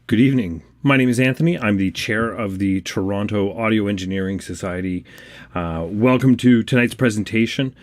Good evening. My name is Anthony. I'm the chair of the Toronto Audio Engineering Society. Welcome to tonight's presentation.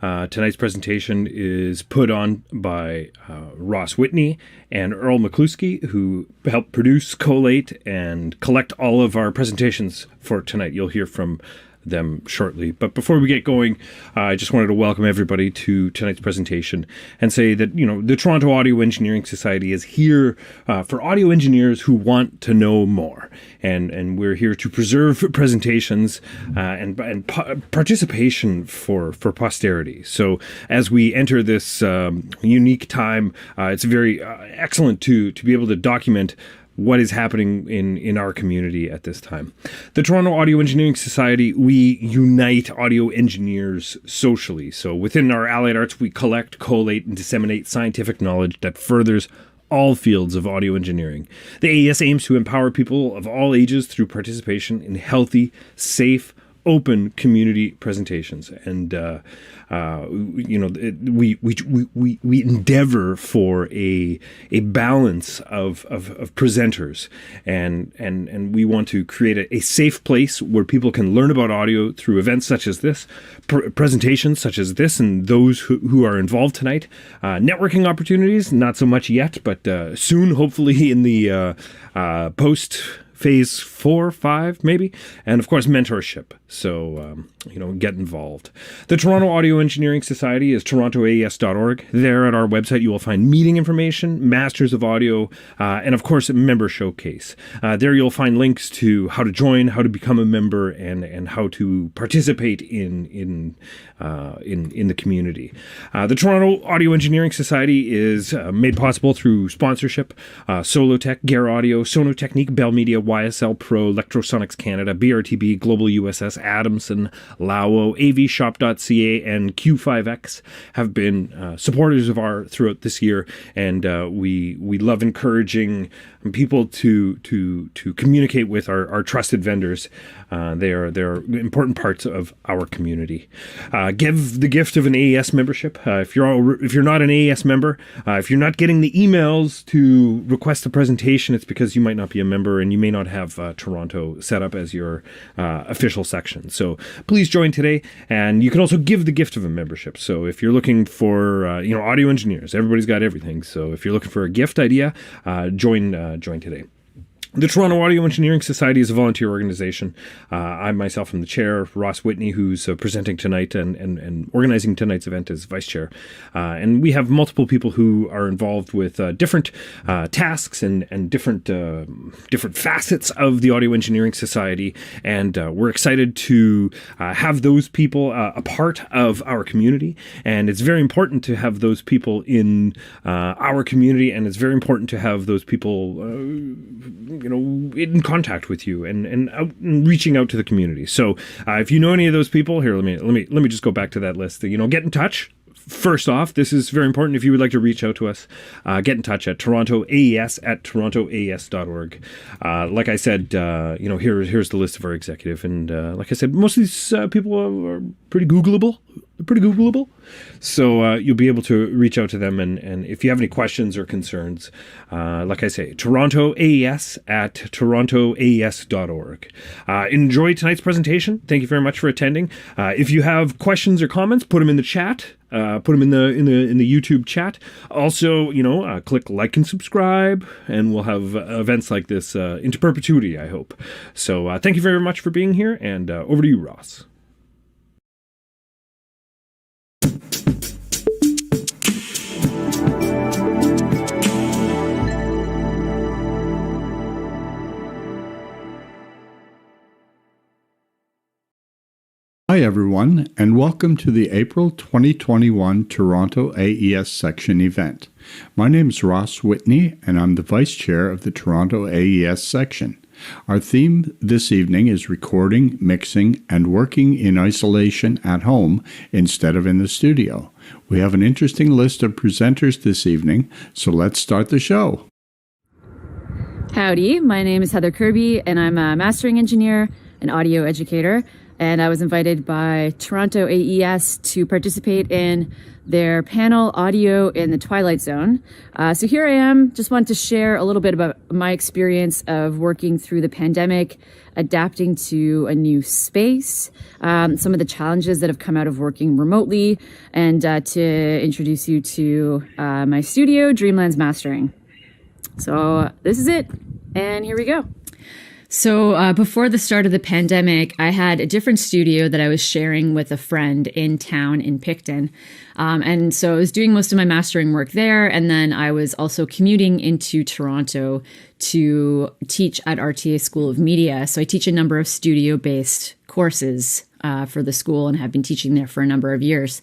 Tonight's presentation is put on by Ross Whitney and Earl McCluskey, who helped produce, collate, and collect all of our presentations for tonight. You'll hear from them shortly. But before we get going, I just wanted to welcome everybody to tonight's presentation and say that, the Toronto Audio Engineering Society is here for audio engineers who want to know more. And we're here to preserve presentations and participation for posterity. So as we enter this unique time, it's very excellent to be able to document what is happening in our community at this time. The Toronto Audio Engineering Society, we unite audio engineers socially. So within our allied arts, we collect, collate, and disseminate scientific knowledge that furthers all fields of audio engineering. The AES aims to empower people of all ages through participation in healthy, safe, open community presentations, and we endeavor for a balance of presenters, and we want to create a safe place where people can learn about audio through events such as this, presentations such as this, and those who are involved tonight. Networking opportunities, not so much yet, but soon, hopefully in the post phase 4, 5, maybe. And of course, mentorship. So, get involved. The Toronto Audio Engineering Society is torontoaes.org. There at our website, you will find meeting information, Masters of Audio, and of course, member showcase. There you'll find links to how to join, how to become a member, and how to participate in the community. The Toronto Audio Engineering Society is made possible through sponsorship, Solotech, Gear Audio, Sonotechnique, Bell Media, YSL Pro, Electrosonics Canada, BRTB, Global USS, Adamson, Lawo, avshop.ca, and Q5X have been supporters of our throughout this year, and we love encouraging people to communicate with our trusted vendors. They're important parts of our community. Give the gift of an AES membership. If you're not an AES member, if you're not getting the emails to request a presentation, it's because you might not be a member and you may not have Toronto set up as your official section. So please join today, and you can also give the gift of a membership. So if you're looking for audio engineers, everybody's got everything. So if you're looking for a gift idea, join today. The Toronto Audio Engineering Society is a volunteer organization. I myself am the chair. Ross Whitney, who's presenting tonight and organizing tonight's event, is vice chair. And we have multiple people who are involved with different tasks and different facets of the Audio Engineering Society. And we're excited to have those people a part of our community. And it's very important to have those people in our community, and it's very important to have those people in contact with you and reaching out to the community. So if you know any of those people, here, let me just go back to that list. Get in touch. First off, this is very important. If you would like to reach out to us, get in touch at torontoaes@torontoaes.org. Like I said, here's the list of our executive. And like I said, most of these people are pretty Googleable. So you'll be able to reach out to them. And if you have any questions or concerns, like I say, torontoaes@torontoaes.org. Enjoy tonight's presentation. Thank you very much for attending. If you have questions or comments, put them in the chat. Put them in the YouTube chat. Also, click like and subscribe, and we'll have events like this into perpetuity, I hope. So thank you very much for being here, and over to you, Ross. Hi everyone, and welcome to the April 2021 Toronto AES section event. My name is Ross Whitney, and I'm the Vice Chair of the Toronto AES section. Our theme this evening is recording, mixing, and working in isolation at home instead of in the studio. We have an interesting list of presenters this evening, so let's start the show. Howdy, my name is Heather Kirby, and I'm a mastering engineer, an audio educator, and I was invited by Toronto AES to participate in their panel Audio in the Twilight Zone. So here I am, just wanted to share a little bit about my experience of working through the pandemic, adapting to a new space, some of the challenges that have come out of working remotely, and to introduce you to my studio, Dreamlands Mastering. So this is it, and here we go. So before the start of the pandemic, I had a different studio that I was sharing with a friend in town in Picton. And so I was doing most of my mastering work there. And then I was also commuting into Toronto to teach at RTA School of Media. So I teach a number of studio-based courses for the school and have been teaching there for a number of years.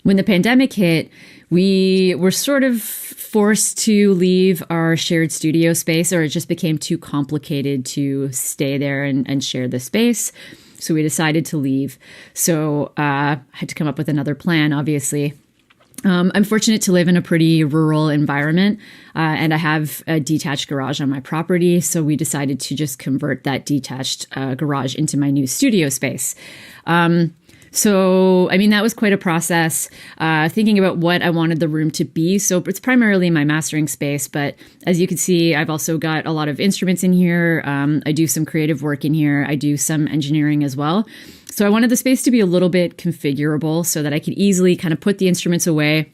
When the pandemic hit, we were sort of forced to leave our shared studio space, or it just became too complicated to stay there and share the space. So we decided to leave. So I had to come up with another plan, obviously. I'm fortunate to live in a pretty rural environment, and I have a detached garage on my property. So we decided to just convert that detached garage into my new studio space. So, I mean, that was quite a process, thinking about what I wanted the room to be. So it's primarily my mastering space, but as you can see, I've also got a lot of instruments in here. I do some creative work in here. I do some engineering as well. So I wanted the space to be a little bit configurable so that I could easily kind of put the instruments away,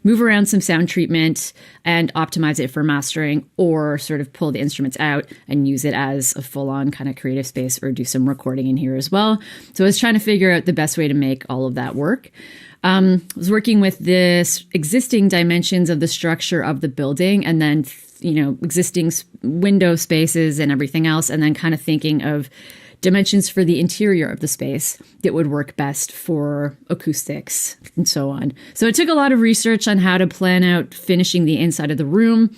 move around some sound treatment and optimize it for mastering, or sort of pull the instruments out and use it as a full-on kind of creative space, or do some recording in here as well. So I was trying to figure out the best way to make all of that work. I was working with this existing dimensions of the structure of the building, and then, existing window spaces and everything else, and then kind of thinking of dimensions for the interior of the space that would work best for acoustics and so on. So it took a lot of research on how to plan out finishing the inside of the room.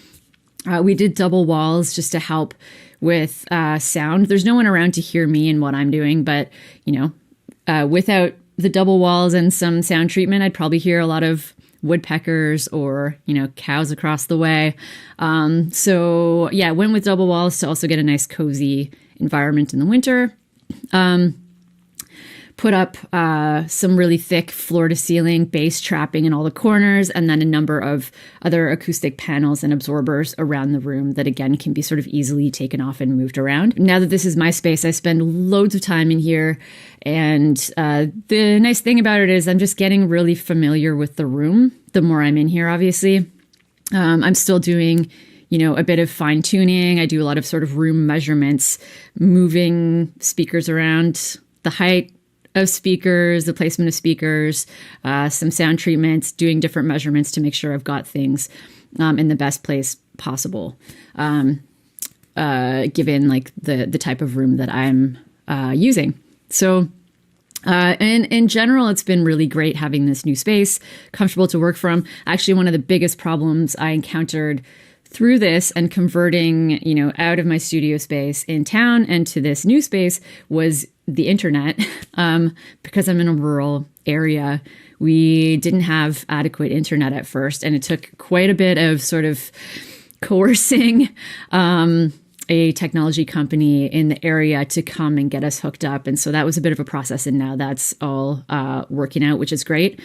We did double walls just to help with sound. There's no one around to hear me and what I'm doing, but without the double walls and some sound treatment, I'd probably hear a lot of woodpeckers or, cows across the way. So yeah, went with double walls to also get a nice cozy environment in the winter. Put up some really thick floor to ceiling bass trapping in all the corners, and then a number of other acoustic panels and absorbers around the room that again can be sort of easily taken off and moved around. Now that this is my space, I spend loads of time in here, and the nice thing about it is I'm just getting really familiar with the room the more I'm in here, obviously. I'm still doing a bit of fine tuning. I do a lot of sort of room measurements, moving speakers around, the height of speakers, the placement of speakers, some sound treatments, doing different measurements to make sure I've got things in the best place possible, given like the type of room that I'm using. So and in general, it's been really great having this new space, comfortable to work from. Actually, one of the biggest problems I encountered through this and converting, out of my studio space in town and to this new space was the internet. Because I'm in a rural area, we didn't have adequate internet at first, and it took quite a bit of sort of coercing a technology company in the area to come and get us hooked up. And so that was a bit of a process, and now that's all working out, which is great.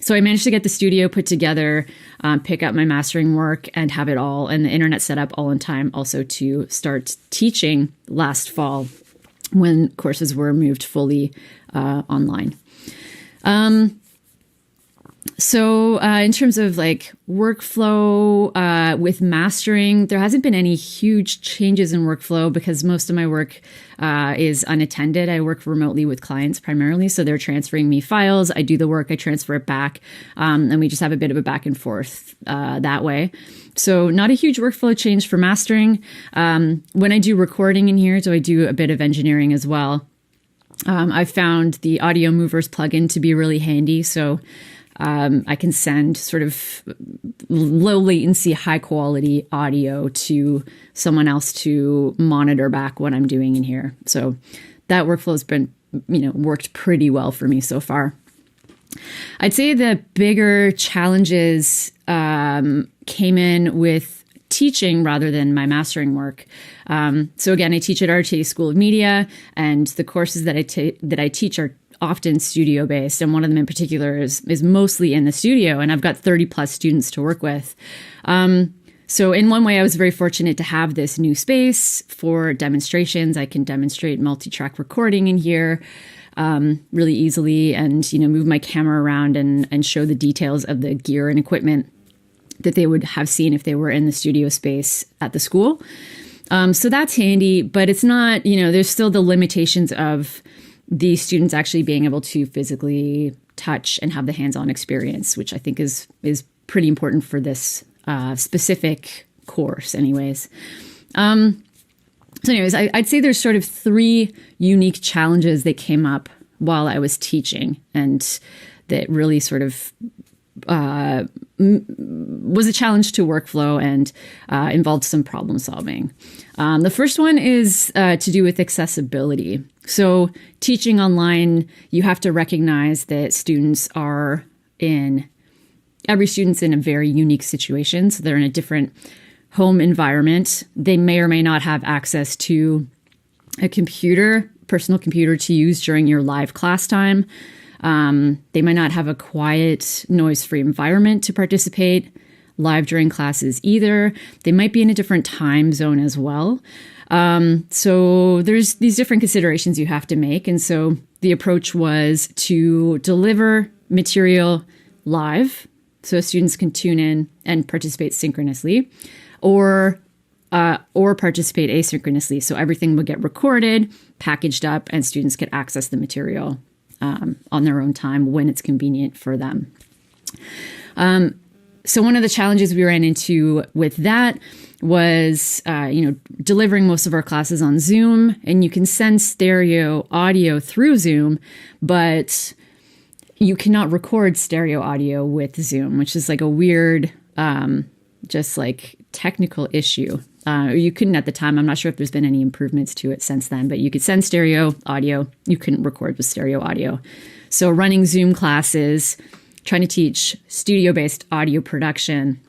So I managed to get the studio put together, pick up my mastering work, and have it all and the internet set up all in time also to start teaching last fall when courses were moved fully online. So in terms of like workflow with mastering, there hasn't been any huge changes in workflow because most of my work is unattended. I work remotely with clients primarily, so they're transferring me files. I do the work, I transfer it back, and we just have a bit of a back and forth that way. So not a huge workflow change for mastering. When I do recording in here, so I do a bit of engineering as well. I've found the Audio Movers plugin to be really handy. So I can send sort of low latency, high quality audio to someone else to monitor back what I'm doing in here. So that workflow has been, worked pretty well for me so far. I'd say the bigger challenges came in with teaching rather than my mastering work. So again, I teach at RTA School of Media, and the courses that I teach are often studio based, and one of them in particular is mostly in the studio, and I've got 30 plus students to work with. So in one way, I was very fortunate to have this new space for demonstrations. I can demonstrate multi-track recording in here really easily, and move my camera around and show the details of the gear and equipment that they would have seen if they were in the studio space at the school. So that's handy, but it's not, there's still the limitations of the students actually being able to physically touch and have the hands-on experience, which I think is pretty important for this specific course anyways. So anyways, I'd say there's sort of 3 unique challenges that came up while I was teaching, and that really sort of was a challenge to workflow and involved some problem solving. The first one is to do with accessibility. So teaching online, you have to recognize that every student's in a very unique situation. So they're in a different home environment. They may or may not have access to a personal computer to use during your live class time. They might not have a quiet, noise-free environment to participate live during classes either. They might be in a different time zone as well. So there's these different considerations you have to make. And so the approach was to deliver material live so students can tune in and participate synchronously, or participate asynchronously. So everything would get recorded, packaged up, and students could access the material on their own time when it's convenient for them. So one of the challenges we ran into with that was, delivering most of our classes on Zoom, and you can send stereo audio through Zoom, but you cannot record stereo audio with Zoom, which is like a weird, just like technical issue. You couldn't at the time. I'm not sure if there's been any improvements to it since then, but you could send stereo audio. You couldn't record with stereo audio. So running Zoom classes, trying to teach studio-based audio production,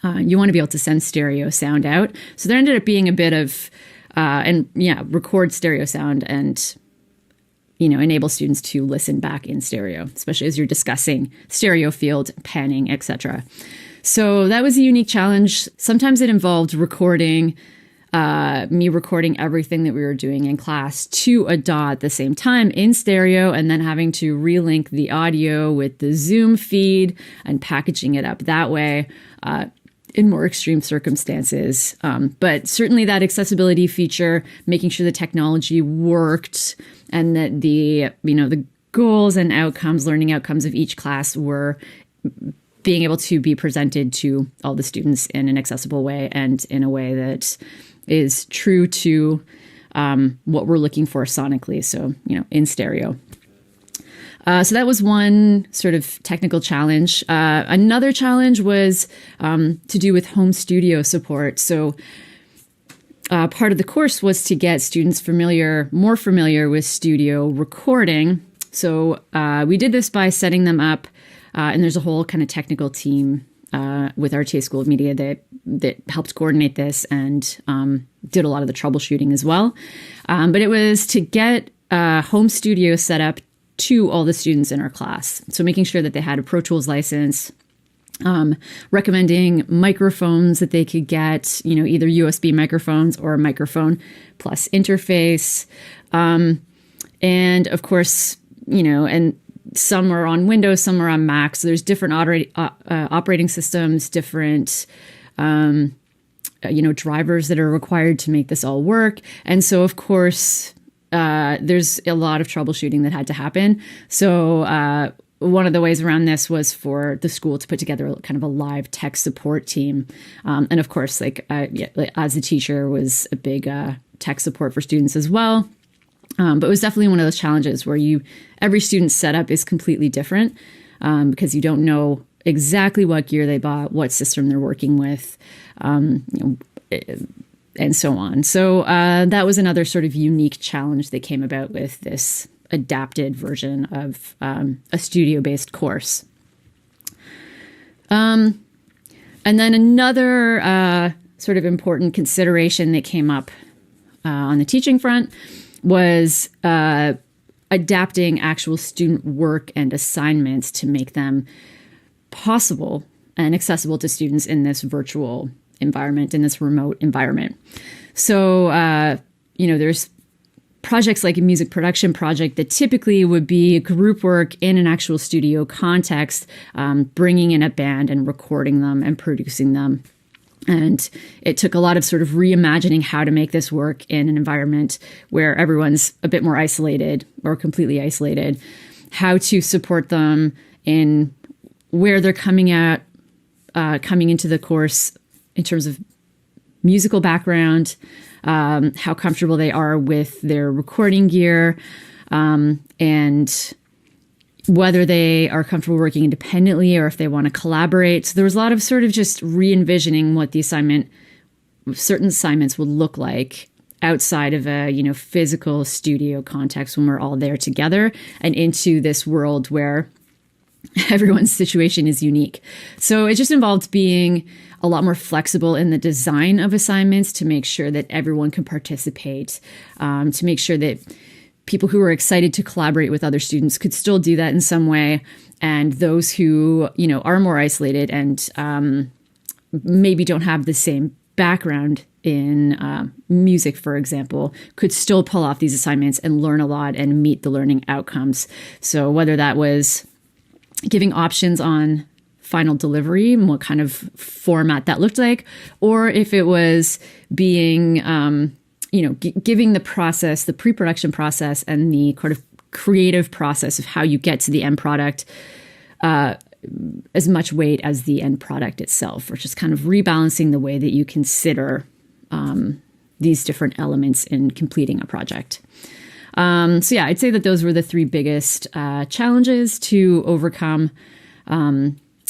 you want to be able to send stereo sound out. So there ended up being a bit of, record stereo sound and, enable students to listen back in stereo, especially as you're discussing stereo field, panning, etc. So that was a unique challenge. Sometimes it involved recording everything that we were doing in class to a DAW at the same time in stereo, and then having to relink the audio with the Zoom feed and packaging it up that way in more extreme circumstances. But certainly that accessibility feature, making sure the technology worked and that the goals and outcomes, learning outcomes of each class were being able to be presented to all the students in an accessible way and in a way that is true to what we're looking for sonically. So, in stereo. So that was one sort of technical challenge. Another challenge was to do with home studio support. So part of the course was to get students more familiar with studio recording. So we did this by setting them up, and there's a whole kind of technical team with RTA School of Media that helped coordinate this and did a lot of the troubleshooting as well. But it was to get home studio set up to all the students in our class. So making sure that they had a Pro Tools license, recommending microphones that they could get, either USB microphones or a microphone plus interface. And of course, and some are on Windows, some are on Mac. So there's different operating systems, different, drivers that are required to make this all work. And so, of course, there's a lot of troubleshooting that had to happen. So one of the ways around this was for the school to put together kind of a live tech support team. And of course, as a teacher, was a big tech support for students as well. But it was definitely one of those challenges where every student's setup is completely different because you don't know exactly what gear they bought, what system they're working with, and so on. So that was another sort of unique challenge that came about with this adapted version of a studio-based course. And then another sort of important consideration that came up on the teaching front was adapting actual student work and assignments to make them possible and accessible to students in this virtual environment, in this remote environment. So, there's projects like a music production project that typically would be group work in an actual studio context, bringing in a band and recording them and producing them. And it took a lot of sort of reimagining how to make this work in an environment where everyone's a bit more isolated or completely isolated, how to support them in where they're coming into the course in terms of musical background, how comfortable they are with their recording gear, and whether they are comfortable working independently or if they want to collaborate. So there was a lot of sort of just re-envisioning what certain assignments would look like outside of a, physical studio context when we're all there together, and into this world where everyone's situation is unique. So it just involved being a lot more flexible in the design of assignments to make sure that everyone can participate, to make sure that people who are excited to collaborate with other students could still do that in some way. And those who, are more isolated and maybe don't have the same background in music, for example, could still pull off these assignments and learn a lot and meet the learning outcomes. So whether that was giving options on final delivery and what kind of format that looked like, or if it was being, giving the process, the pre-production process and the kind of creative process of how you get to the end product as much weight as the end product itself, or just kind of rebalancing the way that you consider these different elements in completing a project. I'd say that those were the three biggest challenges to overcome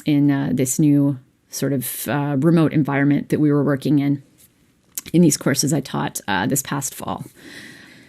in this new sort of remote environment that we were working in these courses I taught this past fall.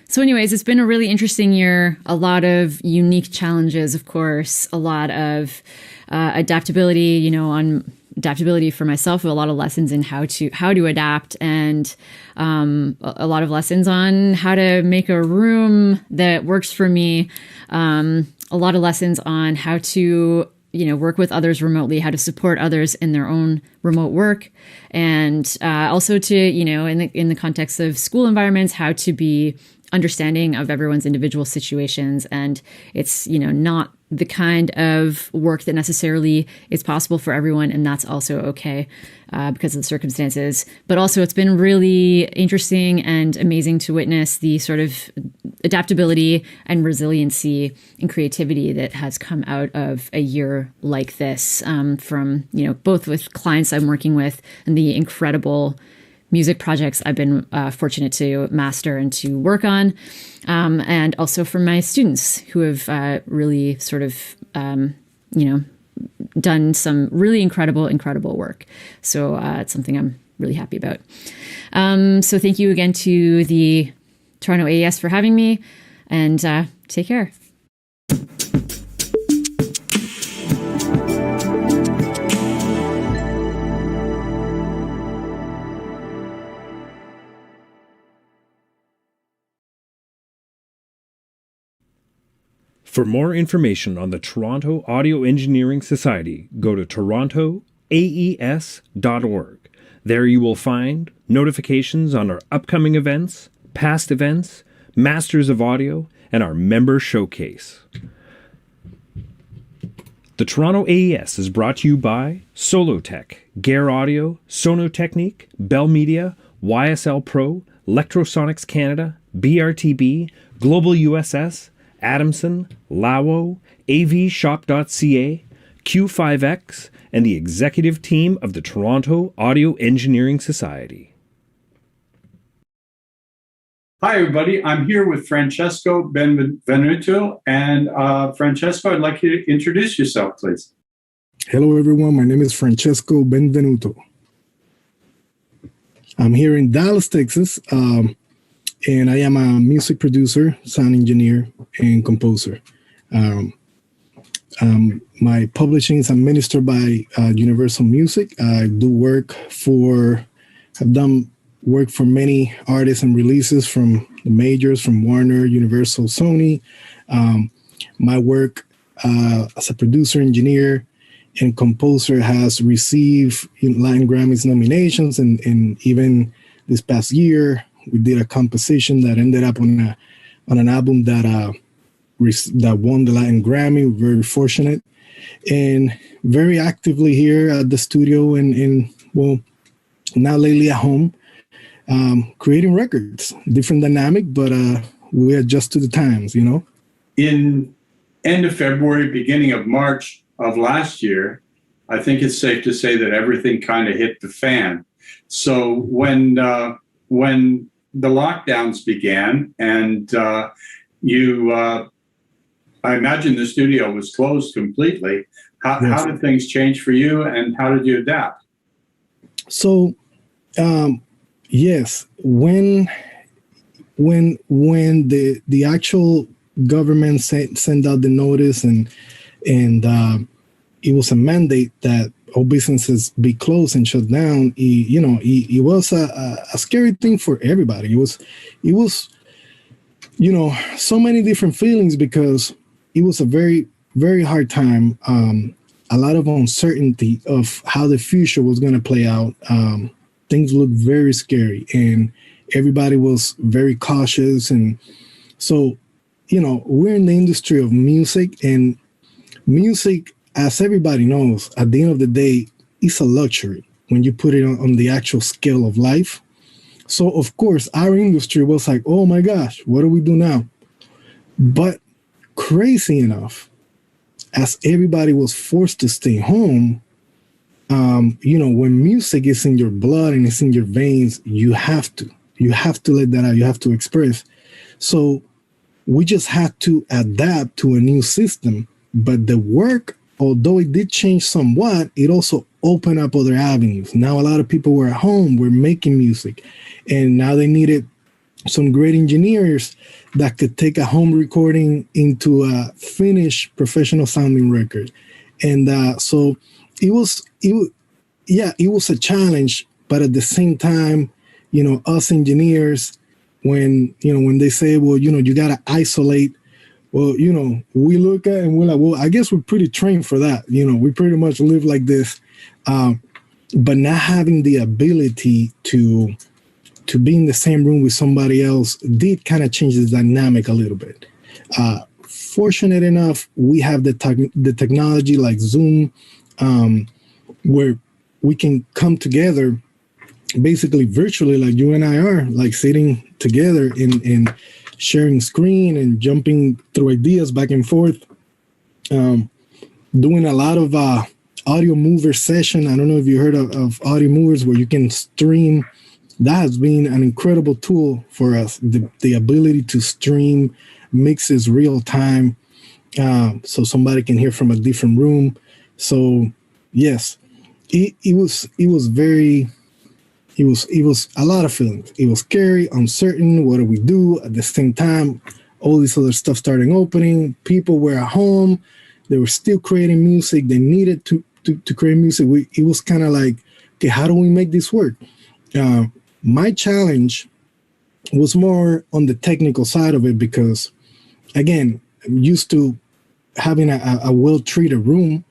So anyways, it's been a really interesting year, a lot of unique challenges, of course, a lot of adaptability, on adaptability for myself, a lot of lessons in how to adapt, and a lot of lessons on how to make a room that works for me, a lot of lessons on how to work with others remotely, how to support others in their own remote work, and also to in the context of school environments, how to be understanding of everyone's individual situations. And it's not the kind of work that necessarily is possible for everyone, and that's also okay because of the circumstances. But also it's been really interesting and amazing to witness the sort of adaptability and resiliency and creativity that has come out of a year like this, from both with clients I'm working with and the incredible music projects I've been fortunate to master and to work on, and also from my students who have really sort of, done some really incredible work. So it's something I'm really happy about. So thank you again to the Toronto AES for having me, and take care. For more information on the Toronto Audio Engineering Society, go to torontoaes.org. There you will find notifications on our upcoming events, past events, Masters of Audio, and our member showcase. The Toronto AES is brought to you by Solotech, Gare Audio, Sonotechnique, Bell Media, YSL Pro, Electrosonics Canada, BRTB, Global USS, Adamson, Lawo, avshop.ca, Q5X, and the executive team of the Toronto Audio Engineering Society. Hi, everybody. I'm here with Francesco Benvenuto. And Francesco, I'd like you to introduce yourself, please. Hello, everyone. My name is Francesco Benvenuto. I'm here in Dallas, Texas. And I am a music producer, sound engineer, and composer. My publishing is administered by Universal Music. I do have done work for many artists and releases from the majors, from Warner, Universal, Sony. My work as a producer, engineer, and composer has received Latin Grammys nominations, and even this past year we did a composition that ended up on an album that won the Latin Grammy. We're very fortunate, and very actively here at the studio, and well, now lately at home, creating records. Different dynamic, but we adjust to the times, In end of February, beginning of March of last year, I think it's safe to say that everything kind of hit the fan. So when the lockdowns began, and I imagine the studio was closed completely. How did things change for you, and how did you adapt? So, yes, when the actual government sent out the notice, and it was a mandate that all businesses be closed and shut down, it was a scary thing for everybody. It was so many different feelings, because it was a very, very hard time. A lot of uncertainty of how the future was going to play out. Things looked very scary, and everybody was very cautious. And so, we're in the industry of music, and music, as everybody knows, at the end of the day, is a luxury when you put it on the actual scale of life. So, of course, our industry was like, oh my gosh, what do we do now? But crazy enough, as everybody was forced to stay home, when music is in your blood and it's in your veins, you have to let that out. You have to express. So we just had to adapt to a new system. But the work, although it did change somewhat, it also opened up other avenues. Now a lot of people were at home, were making music, and now they needed some great engineers that could take a home recording into a finished professional sounding record. And so it was a challenge, but at the same time, us engineers, when they say, well, you got to isolate, well, we look at and we're like, well, I guess we're pretty trained for that. We pretty much live like this. But not having the ability to be in the same room with somebody else did kind of change the dynamic a little bit. Fortunate enough, we have the technology like Zoom, where we can come together basically virtually, like you and I are, like sitting together and sharing screen and jumping through ideas back and forth. Doing a lot of audio mover session. I don't know if you heard of audio movers, where you can stream. That has been an incredible tool for us. The ability to stream mixes real time, so somebody can hear from a different room. So yes, it was a lot of feelings. It was scary, uncertain. What do we do? At the same time, all this other stuff starting opening. People were at home. They were still creating music. They needed to create music. It was kind of like, okay, how do we make this work? My challenge was more on the technical side of it, because, again, I'm used to having a well-treated room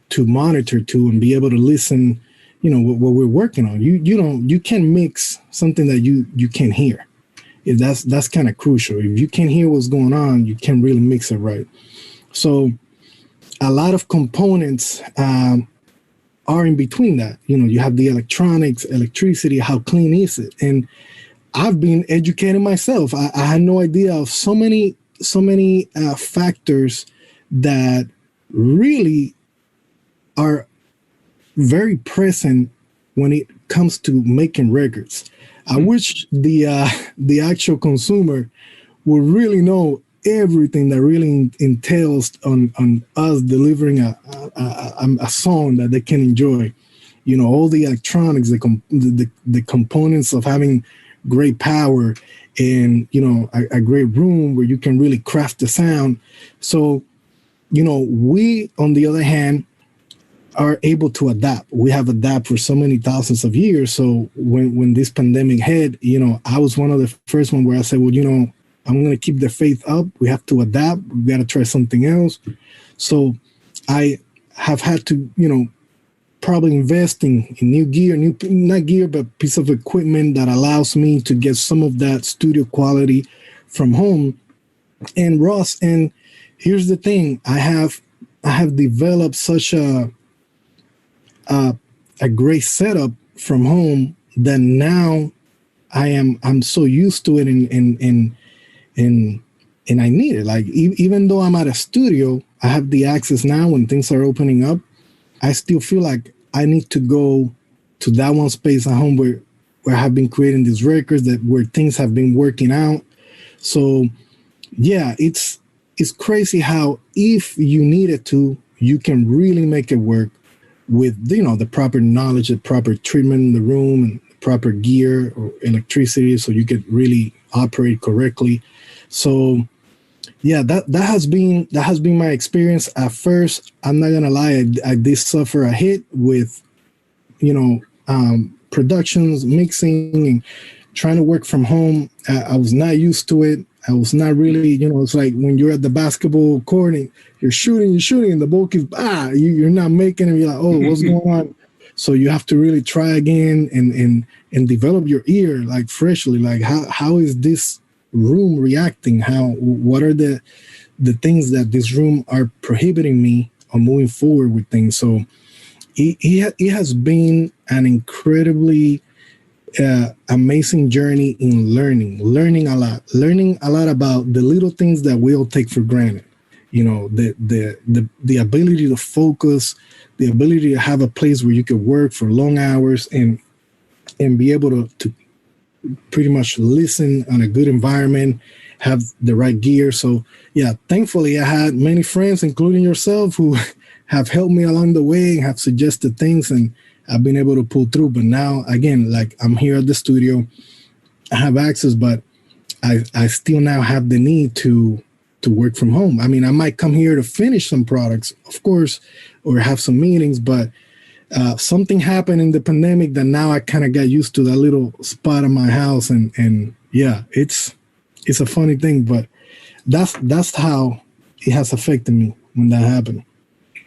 to monitor to and be able to listen, what we're working on. You can't mix something that you can't hear. That's kind of crucial. If you can't hear what's going on, you can't really mix it right. So a lot of components are in between that. You have the electronics, electricity, how clean is it? And I've been educating myself. I had no idea of so many factors that really are very present when it comes to making records. I wish the actual consumer would really know everything that really entails on us delivering a song that they can enjoy. All the electronics, the components of having great power, and a great room where you can really craft the sound. So we, on the other hand, are able to adapt. We have adapted for so many thousands of years. So when this pandemic hit, I was one of the first one where I said, well, I'm going to keep the faith up. We have to adapt. We got to try something else. So I have had to, probably invest in new gear, not gear, but piece of equipment that allows me to get some of that studio quality from home. And Ross, and here's the thing, I have developed such a great setup from home that now I'm so used to it, and I need it. Like even though I'm at a studio, I have the access now when things are opening up. I still feel like I need to go to that one space at home where I have been creating these records, where things have been working out. So yeah, it's crazy how if you needed to, you can really make it work with the proper knowledge, the proper treatment in the room, and proper gear or electricity, so you could really operate correctly. So yeah, that has been my experience. At first, I'm not gonna lie, I did suffer a hit with productions, mixing, and trying to work from home. I was not used to it. I was not really, it's like when you're at the basketball court and you're shooting, and the ball keeps, you're not making it. You're like, oh, what's going on? So you have to really try again and develop your ear like freshly. Like how is this room reacting? What are the things that this room are prohibiting me on moving forward with things? So it has been an incredibly amazing journey in learning a lot about the little things that we all take for granted. The ability to focus, the ability to have a place where you could work for long hours and be able to pretty much listen on a good environment, have the right gear. So yeah, thankfully I had many friends, including yourself, who have helped me along the way and have suggested things, and I've been able to pull through. But now, again, like I'm here at the studio, I have access, but I still now have the need to work from home. I mean, I might come here to finish some products, of course, or have some meetings, but something happened in the pandemic that now I kind of got used to that little spot in my house. And yeah, it's a funny thing, but that's how it has affected me when that happened.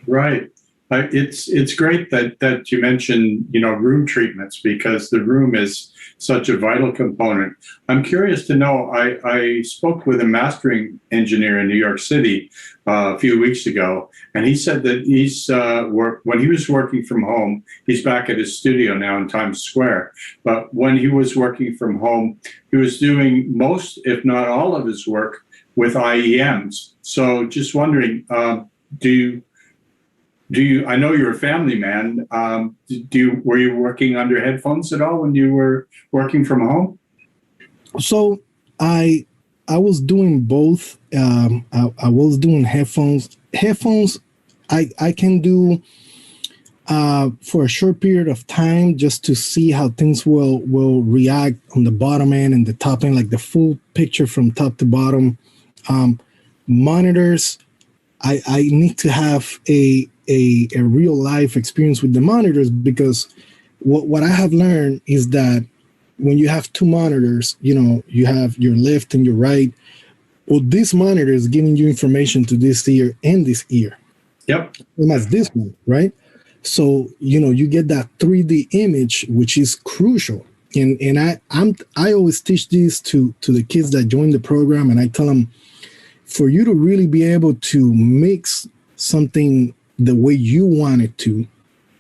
Right. It's great that you mentioned, room treatments, because the room is such a vital component. I'm curious to know, I spoke with a mastering engineer in New York City a few weeks ago, and he said that when he was working from home, he's back at his studio now in Times Square, but when he was working from home, he was doing most, if not all of his work with IEMs. So just wondering, do you? I know you're a family man. Were you working under headphones at all when you were working from home? So I was doing both. I was doing headphones. I can do for a short period of time, just to see how things will react on the bottom end and the top end, like the full picture from top to bottom. Monitors, I need to have a real life experience with the monitors, because what I have learned is that when you have two monitors, you have your left and your right. Well, this monitor is giving you information to this ear and this ear. Yep. And that's this one, right? So, you get that 3D image, which is crucial. And I always teach this to the kids that join the program, and I tell them, for you to really be able to mix something the way you want it to,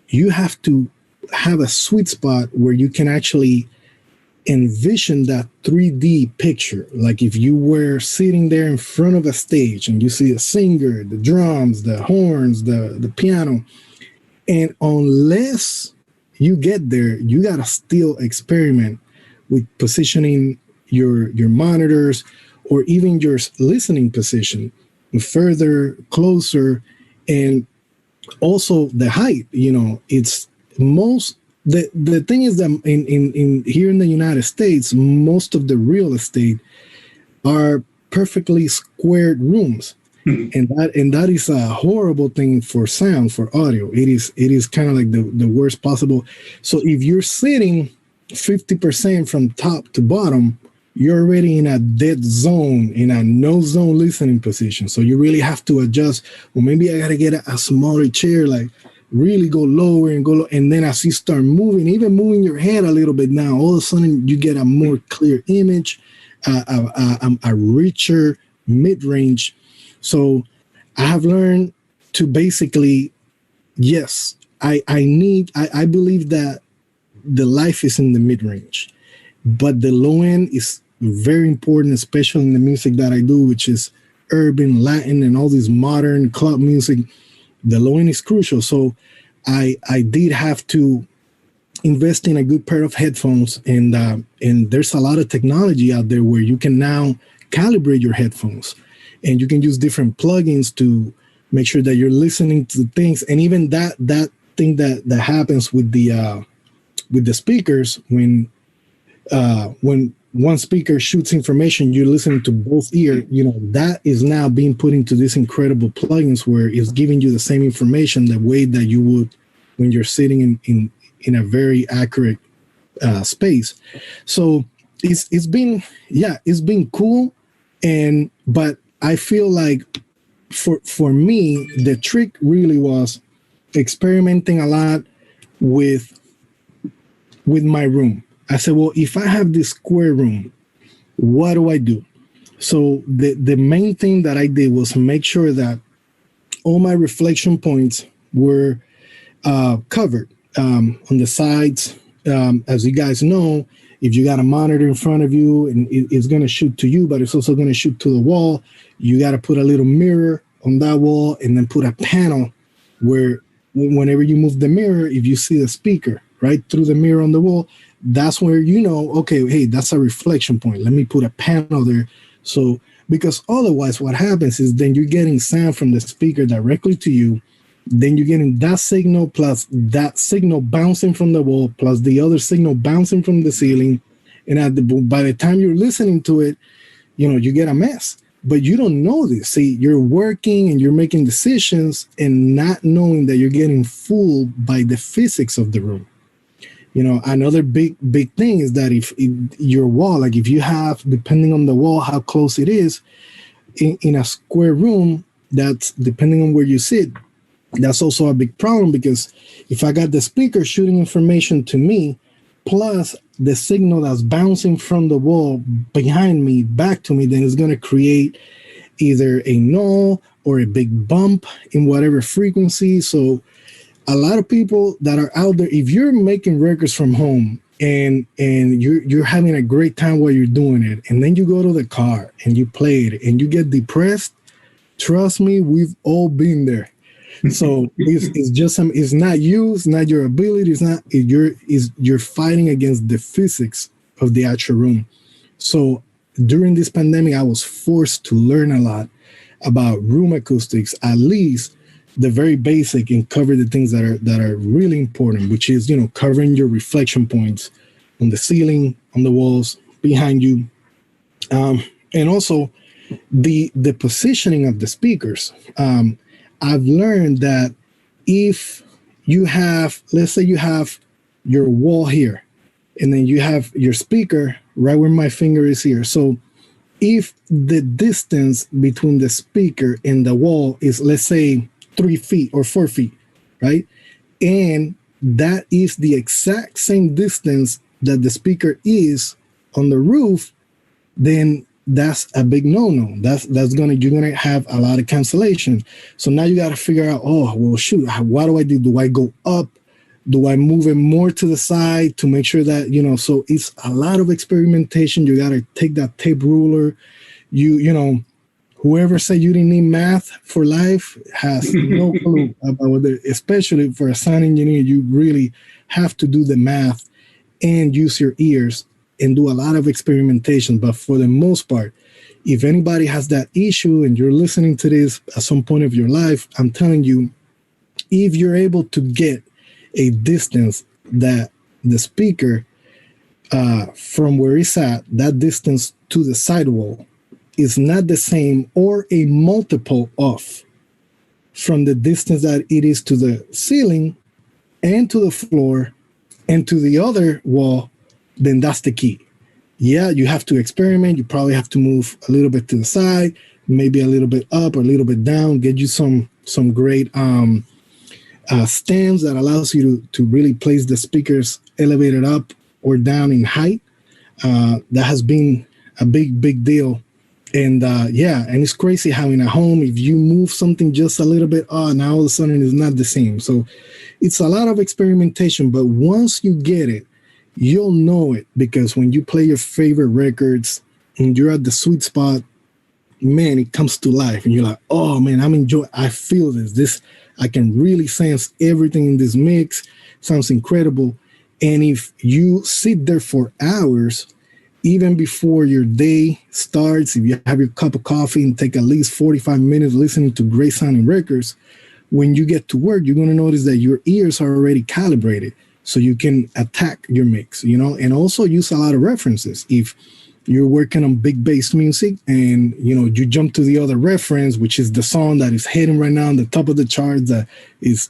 you have to have a sweet spot where you can actually envision that 3D picture. Like if you were sitting there in front of a stage and you see a singer, the drums, the horns, the piano, and unless you get there, you got to still experiment with positioning your monitors, or even your listening position, further, closer, and also the height. It's the thing is that in here in the United States, most of the real estate are perfectly squared rooms, and that is a horrible thing for sound, for audio. It is kind of like the worst possible. So if you're sitting 50% from top to bottom, you're already in a dead zone, in a no zone listening position. So you really have to adjust. Well, maybe I gotta get a smaller chair, like really go lower and go low. And then as you start moving, even moving your head a little bit now, all of a sudden you get a more clear image, a richer mid-range. So I have learned to basically, yes, I believe that the life is in the mid-range, but the low end is very important, especially in the music that I do, which is urban, Latin, and all this modern club music. The low end is crucial. So I did have to invest in a good pair of headphones, and there's a lot of technology out there where you can now calibrate your headphones, and you can use different plugins to make sure that you're listening to things. And even that thing that happens with the speakers, when one speaker shoots information, you're listening to both ears. That is now being put into these incredible plugins where it's giving you the same information the way that you would when you're sitting in a very accurate space. So it's been cool, but I feel like for me the trick really was experimenting a lot with my room. I said, well, if I have this square room, what do I do? So the main thing that I did was make sure that all my reflection points were covered on the sides. As you guys know, if you got a monitor in front of you and it's going to shoot to you, but it's also going to shoot to the wall, you got to put a little mirror on that wall and then put a panel where whenever you move the mirror, if you see the speaker right through the mirror on the wall, that's where okay, hey, that's a reflection point. Let me put a panel there. So, because otherwise what happens is then you're getting sound from the speaker directly to you. Then you're getting that signal plus that signal bouncing from the wall plus the other signal bouncing from the ceiling. And by the time you're listening to it, you get a mess. But you don't know this. See, you're working and you're making decisions and not knowing that you're getting fooled by the physics of the room. Another big thing is that if your wall, like if you have, depending on the wall, how close it is, in a square room, that's depending on where you sit, that's also a big problem, because if I got the speaker shooting information to me, plus the signal that's bouncing from the wall behind me back to me, then it's going to create either a null or a big bump in whatever frequency. So a lot of people that are out there, if you're making records from home and you're having a great time while you're doing it, and then you go to the car and you play it and you get depressed, trust me, we've all been there. So it's not you, it's not your ability, you're fighting against the physics of the actual room. So during this pandemic, I was forced to learn a lot about room acoustics, at least the very basic, and cover the things that are really important, which is covering your reflection points on the ceiling, on the walls, behind you, and also the positioning of the speakers. I've learned that if you have, let's say you have your wall here, and then you have your speaker right where my finger is here. So if the distance between the speaker and the wall is, let's say, 3 feet or 4 feet, right? And that is the exact same distance that the speaker is on the roof, then that's a big no-no. You're gonna have a lot of cancellation. So now you got to figure out, oh, well, shoot, what do I do? Do I go up? Do I move it more to the side to make sure that, so it's a lot of experimentation. You got to take that tape ruler. Whoever said you didn't need math for life has no clue about it, especially for a sound engineer. You really have to do the math and use your ears and do a lot of experimentation. But for the most part, if anybody has that issue and you're listening to this at some point of your life, I'm telling you, if you're able to get a distance that the speaker from where it's at, that distance to the sidewall, is not the same or a multiple of from the distance that it is to the ceiling and to the floor and to the other wall, then that's the key. Yeah, you have to experiment. You probably have to move a little bit to the side, maybe a little bit up or a little bit down, get you some great stands that allows you to really place the speakers elevated up or down in height. That has been a big deal. And and it's crazy how in a home, if you move something just a little bit, now all of a sudden it's not the same. So it's a lot of experimentation, but once you get it, you'll know it, because when you play your favorite records and you're at the sweet spot, man, it comes to life and you're like, oh man, I feel this, I can really sense everything in this mix. Sounds incredible. And if you sit there for hours, even before your day starts, if you have your cup of coffee and take at least 45 minutes listening to great sounding records, when you get to work, you're going to notice that your ears are already calibrated so you can attack your mix, and also use a lot of references. If you're working on big bass music and, you jump to the other reference, which is the song that is hitting right now on the top of the charts, that is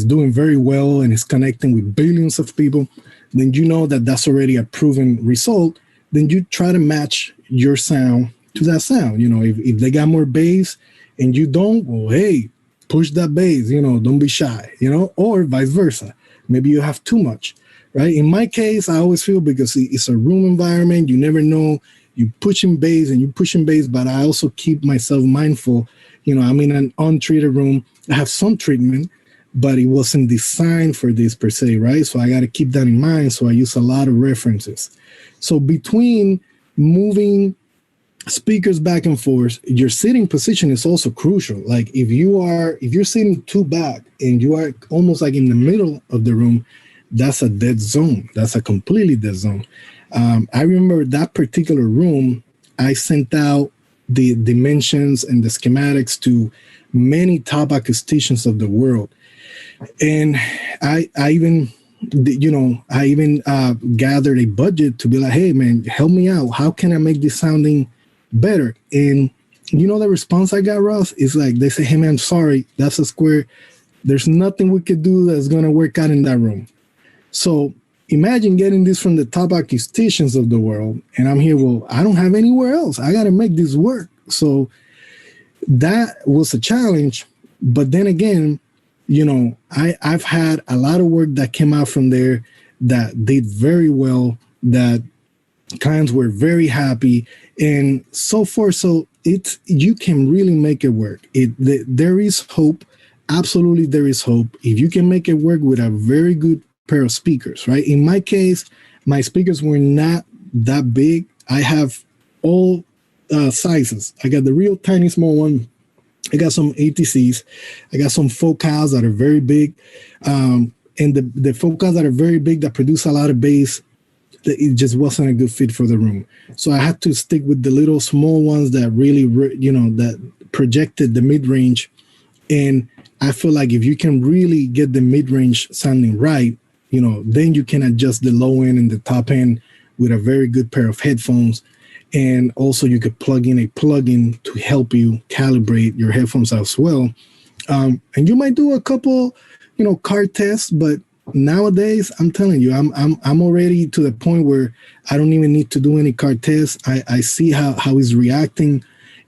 doing very well and is connecting with billions of people, then you know that that's already a proven result. Then you try to match your sound to that sound. If they got more bass and you don't, well, hey, push that bass, don't be shy, or vice versa. Maybe you have too much, right? In my case, I always feel, because it's a room environment, you never know, you pushing bass, but I also keep myself mindful. I'm in an untreated room. I have some treatment, but it wasn't designed for this per se, right? So I got to keep that in mind. So I use a lot of references. So between moving speakers back and forth, your sitting position is also crucial. Like if you're sitting too back and you are almost like in the middle of the room, that's a dead zone. That's a completely dead zone. I remember that particular room, I sent out the dimensions and the schematics to many top acousticians of the world. And I even gathered a budget to be like, hey man, help me out. How can I make this sounding better? And the response I got, Ross, is like, they say, hey man, sorry, that's a square. There's nothing we could do that's going to work out in that room. So imagine getting this from the top acousticians of the world. And I'm here, well, I don't have anywhere else. I got to make this work. So that was a challenge. But then again, I've had a lot of work that came out from there that did very well, that clients were very happy and so forth. So you can really make it work. There is hope. Absolutely, there is hope. If you can make it work with a very good pair of speakers, right? In my case, my speakers were not that big. I have all sizes. I got the real tiny small one. I got some ATCs. I got some focals that are very big. And the focals that are very big that produce a lot of bass, it just wasn't a good fit for the room. So I had to stick with the little small ones that really, that projected the mid-range. And I feel like if you can really get the mid-range sounding right, then you can adjust the low end and the top end with a very good pair of headphones. And also you could plug in a plugin to help you calibrate your headphones as well. And you might do a couple, card tests, but nowadays I'm telling you, I'm already to the point where I don't even need to do any card tests. I see how it's reacting.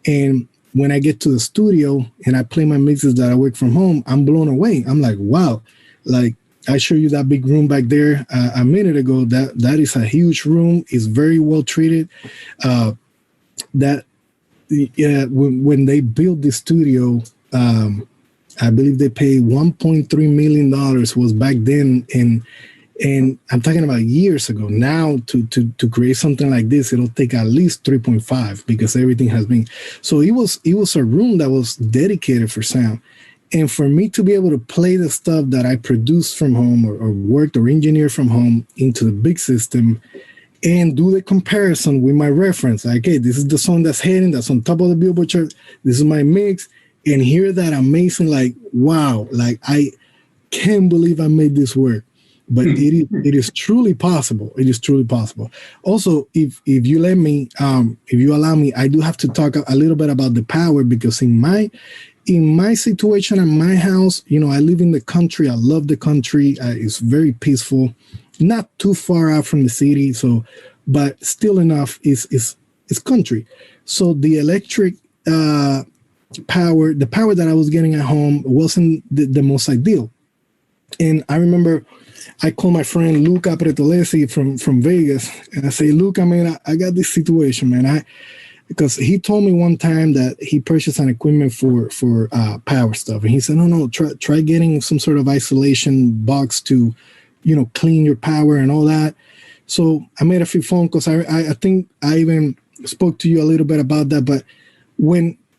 And when I get to the studio and I play my mixes that I work from home, I'm blown away. I'm like, wow, like I showed you that big room back there a minute ago. That is a huge room. It's very well treated. When they built this studio, I believe they paid $1.3 million was back then. And I'm talking about years ago. Now to create something like this, it'll take at least 3.5 because everything has been. So it was a room that was dedicated for sound. And for me to be able to play the stuff that I produced from home or worked or engineered from home into the big system and do the comparison with my reference. Like, hey, this is the song that's hitting, that's on top of the Billboard chart. This is my mix. And hear that amazing, like, wow, like I can't believe I made this work. but it is truly possible. It is truly possible. Also, if you let me, if you allow me, I do have to talk a little bit about the power, because in my situation in my house, I live in the country. I love the country. It's very peaceful, not too far out from the city. So, but still enough is country. So the electric power, the power that I was getting at home wasn't the most ideal. And I remember I called my friend Luca Pretolesi from Vegas, and I say, Luca, man, I got this situation, man. Because he told me one time that he purchased an equipment for power stuff, and he said, no, try getting some sort of isolation box to, clean your power and all that. So I made a few phone calls. I think I even spoke to you a little bit about that. But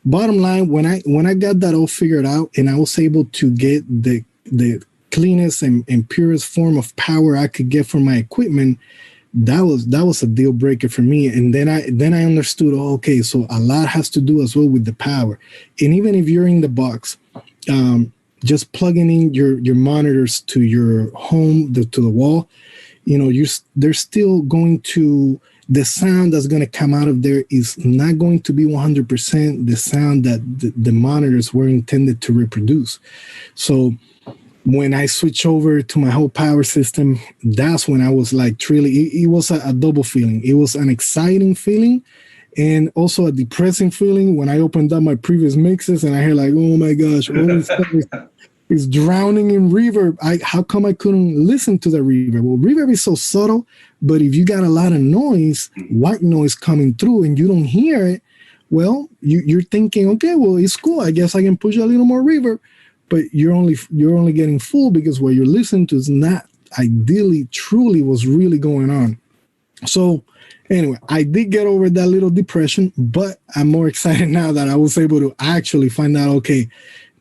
bottom line, when I got that all figured out, and I was able to get the cleanest and purest form of power I could get from my equipment, that was a deal breaker for me. And then I understood, okay, so a lot has to do as well with the power. And even if you're in the box, just plugging in your monitors to your home, to the wall, they're still going to, the sound that's going to come out of there is not going to be 100% the sound that the monitors were intended to reproduce. So when I switch over to my whole power system, that's when I was like, truly, it was a double feeling. It was an exciting feeling and also a depressing feeling when I opened up my previous mixes and I hear like, oh my gosh, all this stuff is drowning in reverb. How come I couldn't listen to the reverb? Well, reverb is so subtle, but if you got a lot of noise, white noise coming through and you don't hear it, well, you're thinking, okay, well, it's cool. I guess I can push a little more reverb. But you're only getting full because what you're listening to is not ideally, truly what's really going on. So anyway, I did get over that little depression, but I'm more excited now that I was able to actually find out, okay,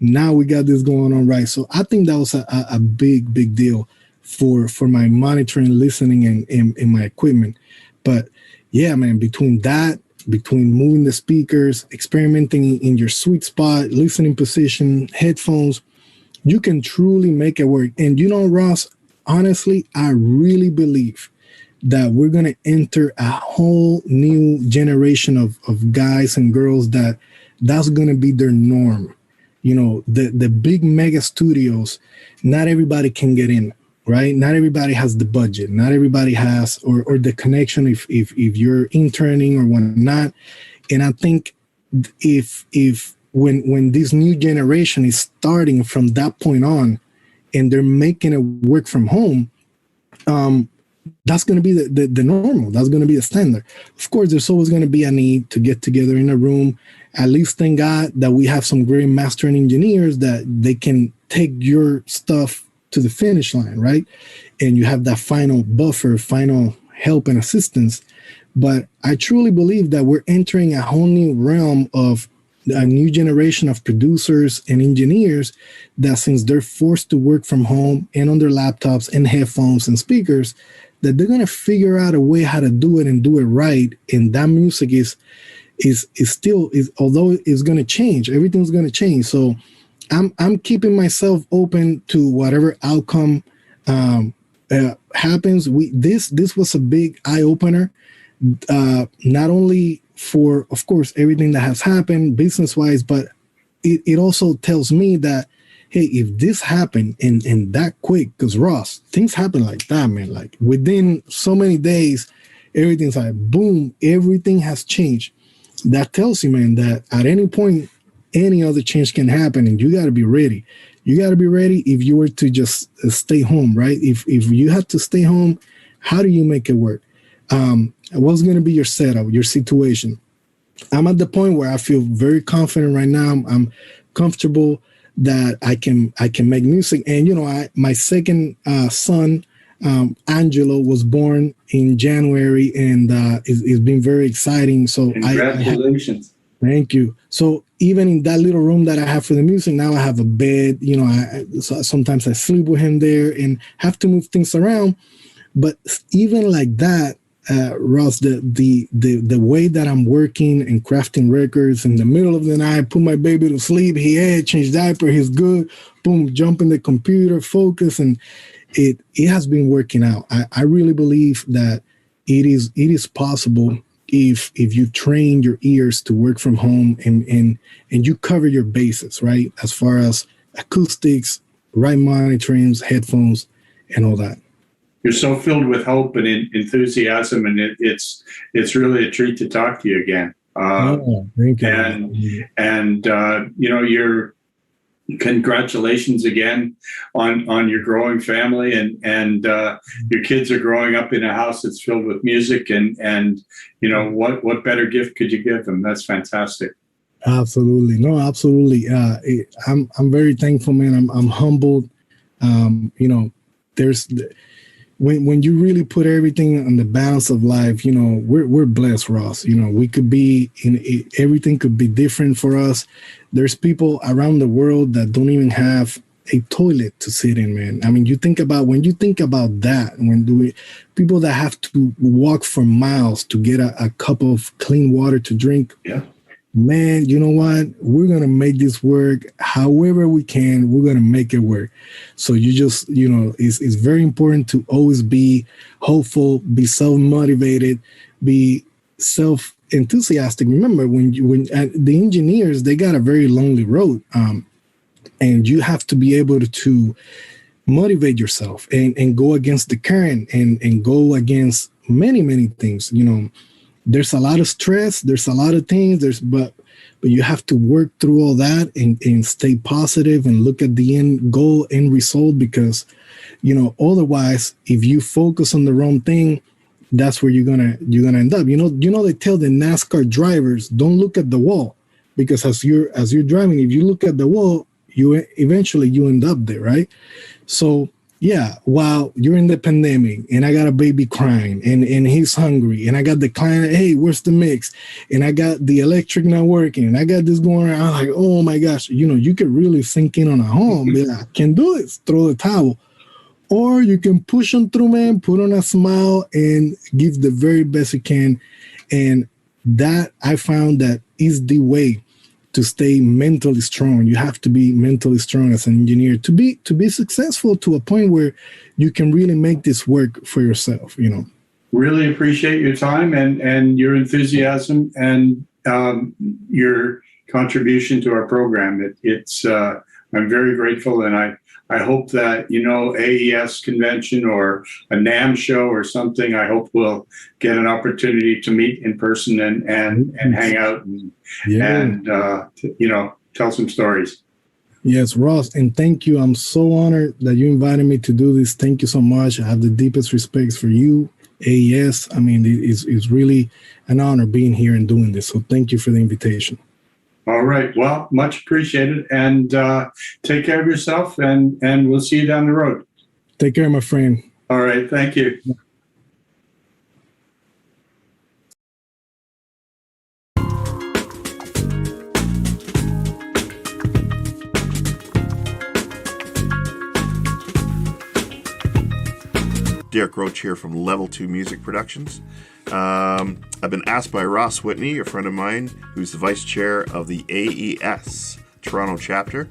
now we got this going on right. So I think that was a big deal for my monitoring, listening, and my equipment. But yeah, man, between moving the speakers, experimenting in your sweet spot, listening position, headphones, you can truly make it work. And Ross, honestly, I really believe that we're going to enter a whole new generation of guys and girls that's going to be their norm. The big mega studios, not everybody can get in. Right? Not everybody has the budget. Not everybody has or the connection if you're interning or whatnot. And I think if when this new generation is starting from that point on and they're making it work from home, that's going to be the normal. That's going to be the standard. Of course, there's always going to be a need to get together in a room. At least thank God that we have some great mastering engineers that they can take your stuff to the finish line, right? And you have that final buffer, final help and assistance. But I truly believe that we're entering a whole new realm of a new generation of producers and engineers that, since they're forced to work from home and on their laptops and headphones and speakers, that they're going to figure out a way how to do it and do it right. And that music is still, although it's going to change, everything's going to change. So I'm keeping myself open to whatever outcome happens. This was a big eye opener, not only for, of course, everything that has happened business wise, but it also tells me that, hey, if this happened and that quick, because Ross, things happen like that, man. Like within so many days, everything's like boom, everything has changed. That tells you, man, that at any point, any other change can happen, and you got to be ready. You got to be ready if you were to just stay home, right? If you have to stay home, how do you make it work? What's going to be your setup, your situation? I'm at the point where I feel very confident right now. I'm comfortable that I can make music. And, my second son, Angelo, was born in January, and it's been very exciting. So congratulations. Thank you. So even in that little room that I have for the music, now I have a bed, so sometimes I sleep with him there and have to move things around. But even like that, Ross, the way that I'm working and crafting records in the middle of the night, put my baby to sleep, he had changed diaper, he's good, boom, jump in the computer, focus. And it has been working out. I really believe that it is possible if you train your ears to work from home and you cover your bases, right? As far as acoustics, right monitorings, headphones, and all that. You're so filled with hope and enthusiasm, and it's really a treat to talk to you again. Thank you. And you're congratulations again on your growing family, and your kids are growing up in a house that's filled with music, and what better gift could you give them? That's fantastic. Absolutely. No, absolutely. I'm very thankful, man. I'm humbled. There's when you really put everything on the balance of life, we're blessed, Ross. We could be everything could be different for us. There's people around the world that don't even have a toilet to sit in, man. I mean, when you think about that, people that have to walk for miles to get a cup of clean water to drink. Yeah. Man, you know what? We're going to make this work however we can. We're going to make it work. So you just, it's very important to always be hopeful, be self-motivated, be self-enthusiastic. Remember, when the engineers, they got a very lonely road. And you have to be able to motivate yourself and go against the current and go against many, many things, There's a lot of stress. There's a lot of things. But you have to work through all that and stay positive and look at the end goal, end result, because, otherwise, if you focus on the wrong thing, that's where you're gonna end up. They tell the NASCAR drivers, don't look at the wall, because as you're driving, if you look at the wall, you eventually end up there, right? So. Yeah, while you're in the pandemic and I got a baby crying and he's hungry and I got the client, hey, where's the mix? And I got the electric not working and I got this going around. I'm like, oh my gosh, you could really sink in on a home. Be like, I can do it. Throw the towel. Or you can push on through, man, put on a smile and give the very best you can. And that I found that is the way to stay mentally strong. You have to be mentally strong as an engineer to be successful to a point where you can really make this work for yourself. Really appreciate your time and your enthusiasm and your contribution to our program. I'm very grateful, and I hope that AES convention or a NAM show or something. I hope we'll get an opportunity to meet in person and hang out and tell some stories. Yes, Ross, and thank you. I'm so honored that you invited me to do this. Thank you so much. I have the deepest respects for you, AES. I mean, it's really an honor being here and doing this. So thank you for the invitation. All right. Well, much appreciated. And take care of yourself, and we'll see you down the road. Take care, my friend. All right. Thank you. Derek Roach here from Level 2 Music Productions. I've been asked by Ross Whitney, a friend of mine, who's the vice chair of the AES Toronto chapter,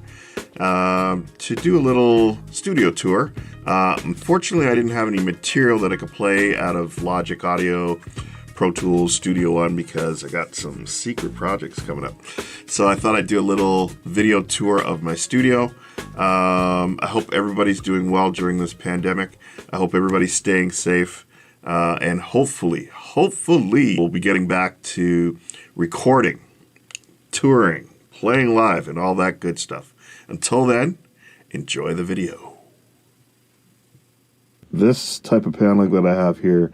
to do a little studio tour. Unfortunately, I didn't have any material that I could play out of Logic Audio, Pro Tools, Studio One, because I got some secret projects coming up. So I thought I'd do a little video tour of my studio. I hope everybody's doing well during this pandemic. I hope everybody's staying safe. And hopefully we'll be getting back to recording, touring, playing live, and all that good stuff. Until then, enjoy the video. This type of paneling that I have here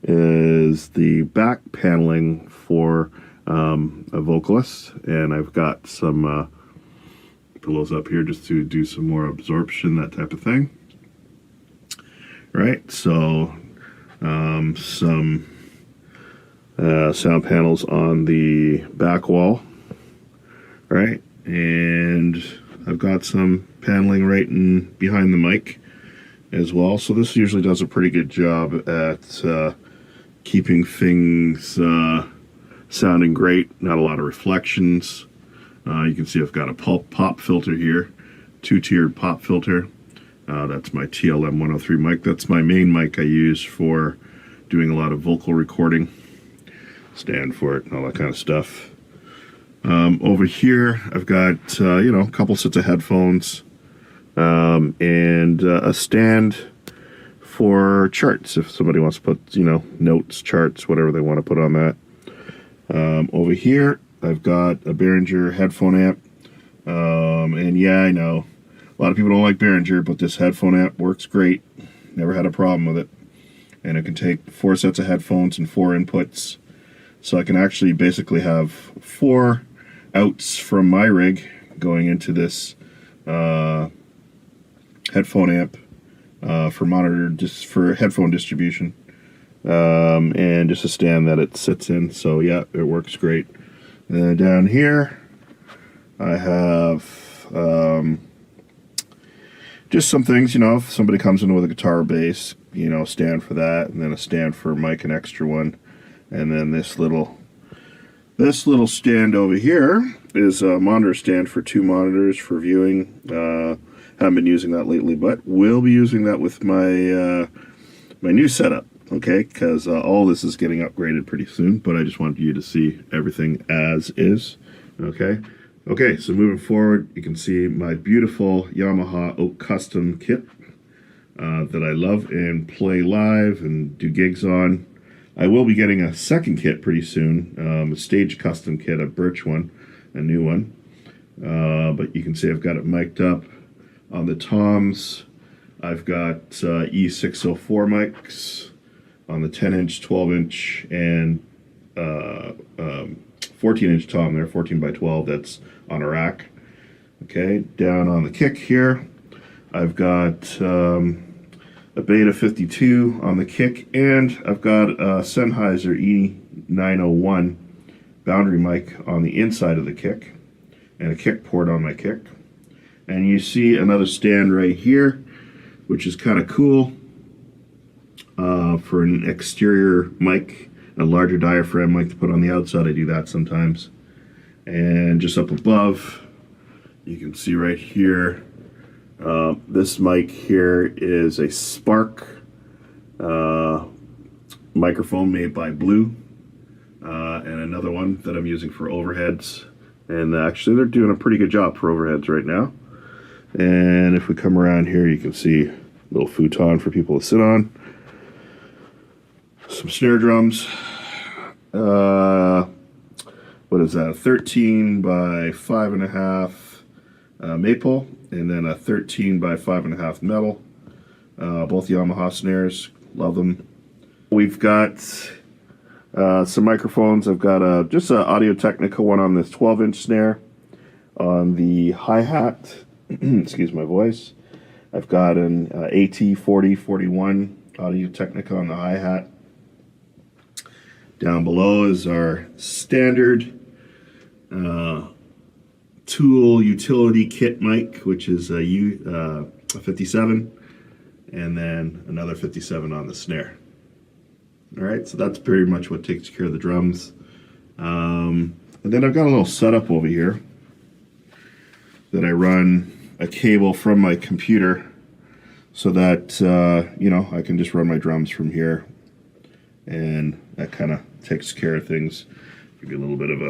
is the back paneling for a vocalist, and I've got some pillows up here just to do some more absorption, that type of thing. Right, so some sound panels on the back wall, right, and I've got some paneling right in behind the mic as well. So this usually does a pretty good job at keeping things sounding great. Not a lot of reflections. You can see I've got a pop filter here, two-tiered pop filter. That's my TLM 103 mic. That's my main mic I use for doing a lot of vocal recording. Stand for it and all that kind of stuff. Over here, I've got, a couple sets of headphones and a stand for charts. If somebody wants to put, notes, charts, whatever they want to put on that. Over here, I've got a Behringer headphone amp. And yeah, I know a lot of people don't like Behringer, but this headphone amp works great. Never had a problem with it. And it can take 4 sets of headphones and 4 inputs. So I can actually basically have 4 outs from my rig going into this headphone amp for headphone distribution. And just a stand that it sits in. So yeah, it works great. And then down here, I have just some things, if somebody comes in with a guitar or bass, stand for that, and then a stand for mic, an extra one. And then this little stand over here is a monitor stand for 2 monitors for viewing. Haven't been using that lately, but will be using that with my my new setup. Okay, because all this is getting upgraded pretty soon, but I just wanted you to see everything as is. Okay, so moving forward, you can see my beautiful Yamaha Oak Custom kit that I love and play live and do gigs on. I will be getting a second kit pretty soon, a stage custom kit, a birch one, a new one. But you can see I've got it mic'd up on the toms. I've got E604 mics on the 10-inch, 12-inch, and 14-inch tom there, 14 by 12, that's on a rack. Okay, down on the kick here, I've got a Beta 52 on the kick, and I've got a Sennheiser E901 boundary mic on the inside of the kick, and a kick port on my kick. And you see another stand right here, which is kind of cool for an exterior mic, a larger diaphragm mic to put on the outside. I do that sometimes. And just up above, you can see right here, this mic here is a Spark microphone made by Blue, and another one that I'm using for overheads. And actually, they're doing a pretty good job for overheads right now. And if we come around here, you can see a little futon for people to sit on. Some snare drums. What is that? A 13 by 5.5 maple, and then a 13 by 5.5 metal. Both Yamaha snares. Love them. We've got some microphones. I've got just an Audio-Technica one on this 12-inch snare. On the hi-hat, excuse my voice, I've got an AT4041 Audio-Technica on the hi-hat. Down below is our standard Tool utility kit mic, which is a 57, and then another 57 on the snare. All right, so that's pretty much what takes care of the drums. And then I've got a little setup over here that I run a cable from my computer so that, I can just run my drums from here. And that kind of takes care of things. Give you a little bit of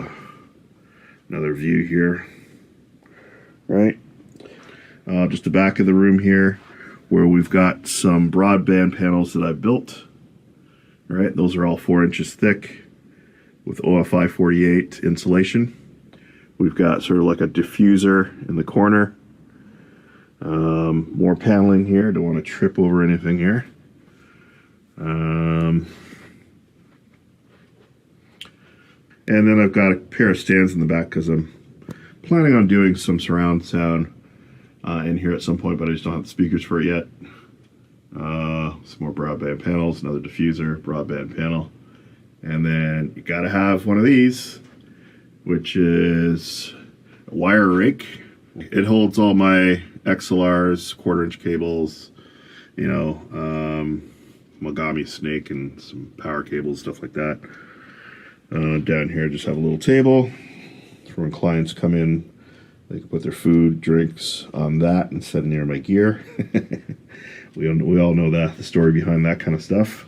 another view here. Right? Just the back of the room here where we've got some broadband panels that I've built. All right, those are all 4 inches thick with OFI 48 insulation. We've got sort of like a diffuser in the corner. More paneling here. Don't want to trip over anything here. And then I've got a pair of stands in the back because I'm planning on doing some surround sound in here at some point, but I just don't have the speakers for it yet. Some more broadband panels, another diffuser, broadband panel. And then you gotta have one of these, which is a wire rake. It holds all my XLRs, 1/4-inch cables, Mogami snake and some power cables, stuff like that. Down here, just have a little table for when clients come in They can put their food, drinks on that and set it near my gear. We all know the story behind that kind of stuff.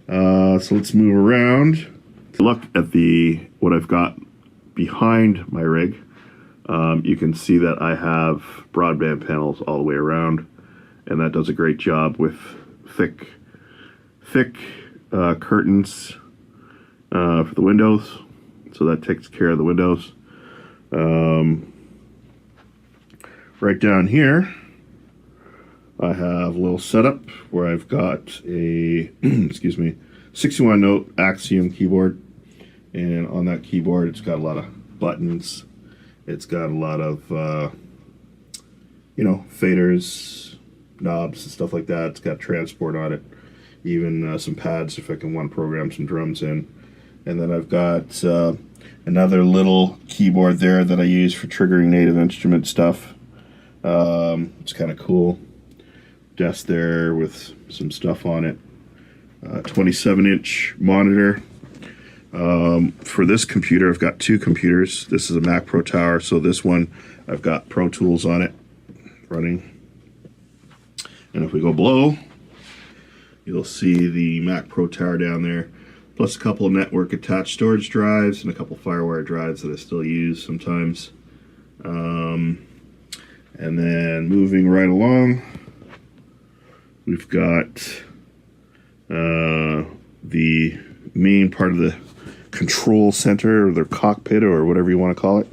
So let's move around. Look at what I've got behind my rig. You can see that I have broadband panels all the way around, and that does a great job with thick curtains for the windows. So that takes care of the windows. Right down here, I have a little setup where I've got a 61 note Axiom keyboard, and on that keyboard it's got a lot of buttons. It's got a lot of faders, knobs and stuff like that. It's got transport on it, even some pads if I want to program some drums in. And then I've got another little keyboard there that I use for triggering Native Instrument stuff. It's kind of cool. Desk there with some stuff on it. 27-inch monitor. For this computer, I've got two computers. This is a Mac Pro Tower, so this one I've got Pro Tools on it running. And if we go below, you'll see the Mac Pro Tower down there, plus a couple of network attached storage drives and a couple FireWire drives that I still use sometimes. And then moving right along, we've got the main part of the control center, or the cockpit, or whatever you want to call it.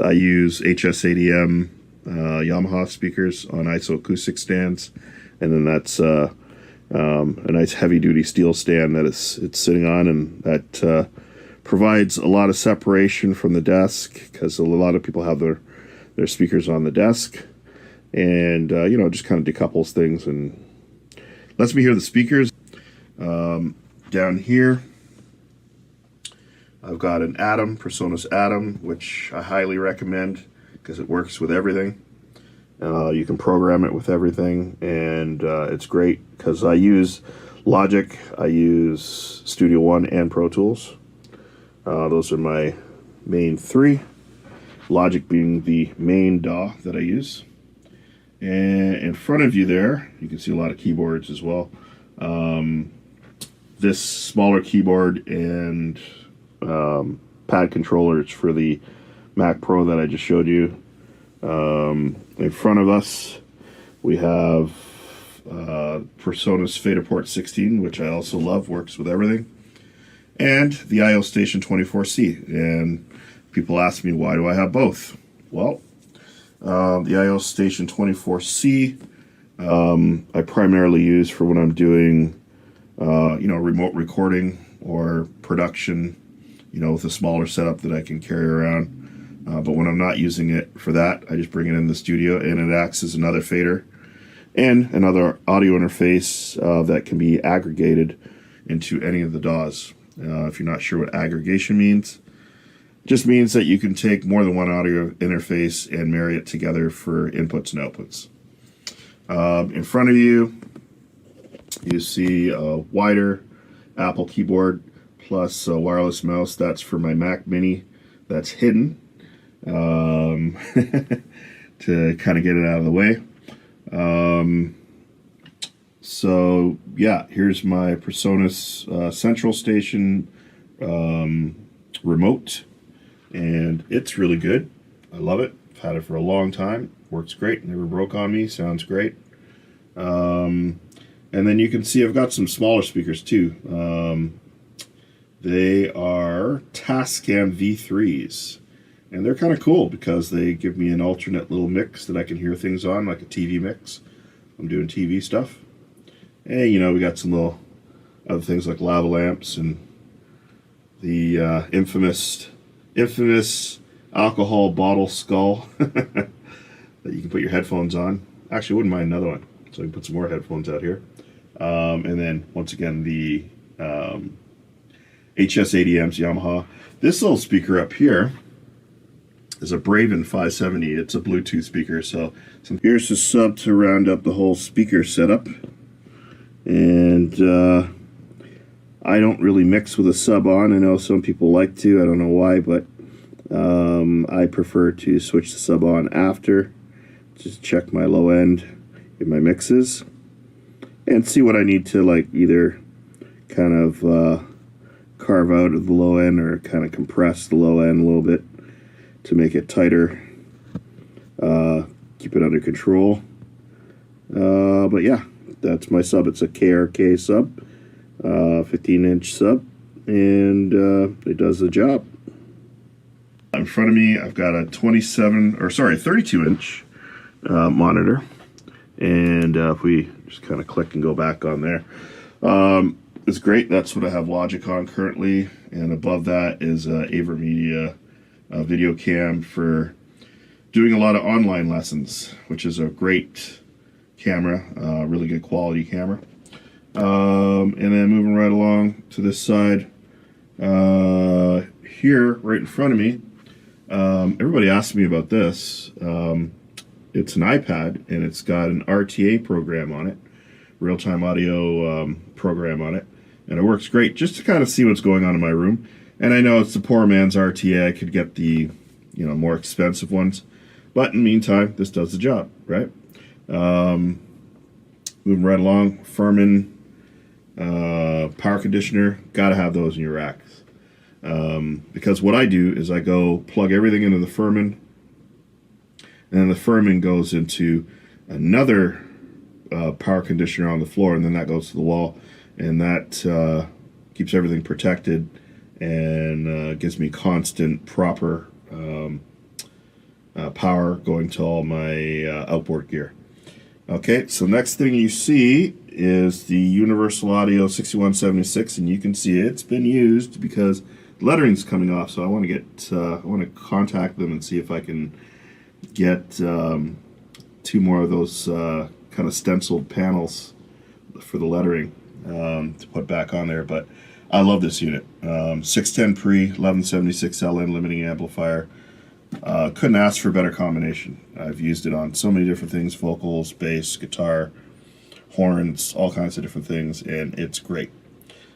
I use HS-ADM Yamaha speakers on isoacoustic stands, and then that's a nice heavy-duty steel stand that it's sitting on, and that provides a lot of separation from the desk, because a lot of people have their speakers on the desk, and just kind of decouples things and lets me hear the speakers. Down here, I've got an Atom, PreSonus Atom, which I highly recommend because it works with everything. You can program it with everything, and it's great because I use Logic, I use Studio One and Pro Tools. Those are my main three. Logic being the main DAW that I use. And in front of you there, you can see a lot of keyboards as well. This smaller keyboard and pad controllers for the Mac Pro that I just showed you. In front of us, we have PreSonus FaderPort 16, which I also love, works with everything. And the I/O Station 24C. And people ask me, why do I have both? Well, the I/O Station 24C I primarily use for when I'm doing remote recording or production, with a smaller setup that I can carry around. But when I'm not using it for that, I just bring it in the studio, and it acts as another fader and another audio interface that can be aggregated into any of the DAWs. If you're not sure what aggregation means, it just means that you can take more than one audio interface and marry it together for inputs and outputs. In front of you, you see a wider Apple keyboard plus a wireless mouse. That's for my Mac Mini. That's hidden to kind of get it out of the way. So yeah, here's my PreSonus Central Station remote, and it's really good. I love it. I've had it for a long time. Works great. Never broke on me. Sounds great. And then you can see I've got some smaller speakers too. They are Tascam V3s. And they're kind of cool because they give me an alternate little mix that I can hear things on, like a TV mix. I'm doing TV stuff. And, we got some little other things like lava lamps and the infamous alcohol bottle skull that you can put your headphones on. Actually, I wouldn't mind another one. So I can put some more headphones out here. And then, once again, the HS-ADM's Yamaha. This little speaker up here is a Braven 570. It's a Bluetooth speaker. So here's the sub to round up the whole speaker setup. And I don't really mix with a sub on. I know some people like to. I don't know why, but I prefer to switch the sub on after, just check my low end in my mixes, and see what I need to like either kind of carve out of the low end or kind of compress the low end a little bit to make it tighter, keep it under control. But yeah, that's my sub. It's a KRK sub, 15-inch sub, and it does the job. In front of me, I've got a 32-inch monitor, and if we just kind of click and go back on there, it's great. That's what I have Logic on currently, and above that is AverMedia video cam for doing a lot of online lessons, which is a great camera, really good quality camera. And then moving right along to this side, here right in front of me, everybody asked me about this. It's an iPad, and it's got an RTA program on it, real-time audio program on it, and it works great just to kind of see what's going on in my room. And I know it's the poor man's RTA. I could get the more expensive ones, but in the meantime, this does the job, right? Moving right along, Furman power conditioner, gotta have those in your racks. Because what I do is I go plug everything into the Furman, and then the Furman goes into another power conditioner on the floor, and then that goes to the wall, and that keeps everything protected and gives me constant, proper power going to all my outboard gear. Okay, so next thing you see is the Universal Audio 6176, and you can see it's been used because lettering's coming off. So I want to contact them and see if I can get 2 more of those kind of stenciled panels for the lettering to put back on there. But I love this unit. 610 pre, 1176 LN limiting amplifier. Couldn't ask for a better combination. I've used it on so many different things: vocals, bass, guitar, horns, all kinds of different things, and it's great.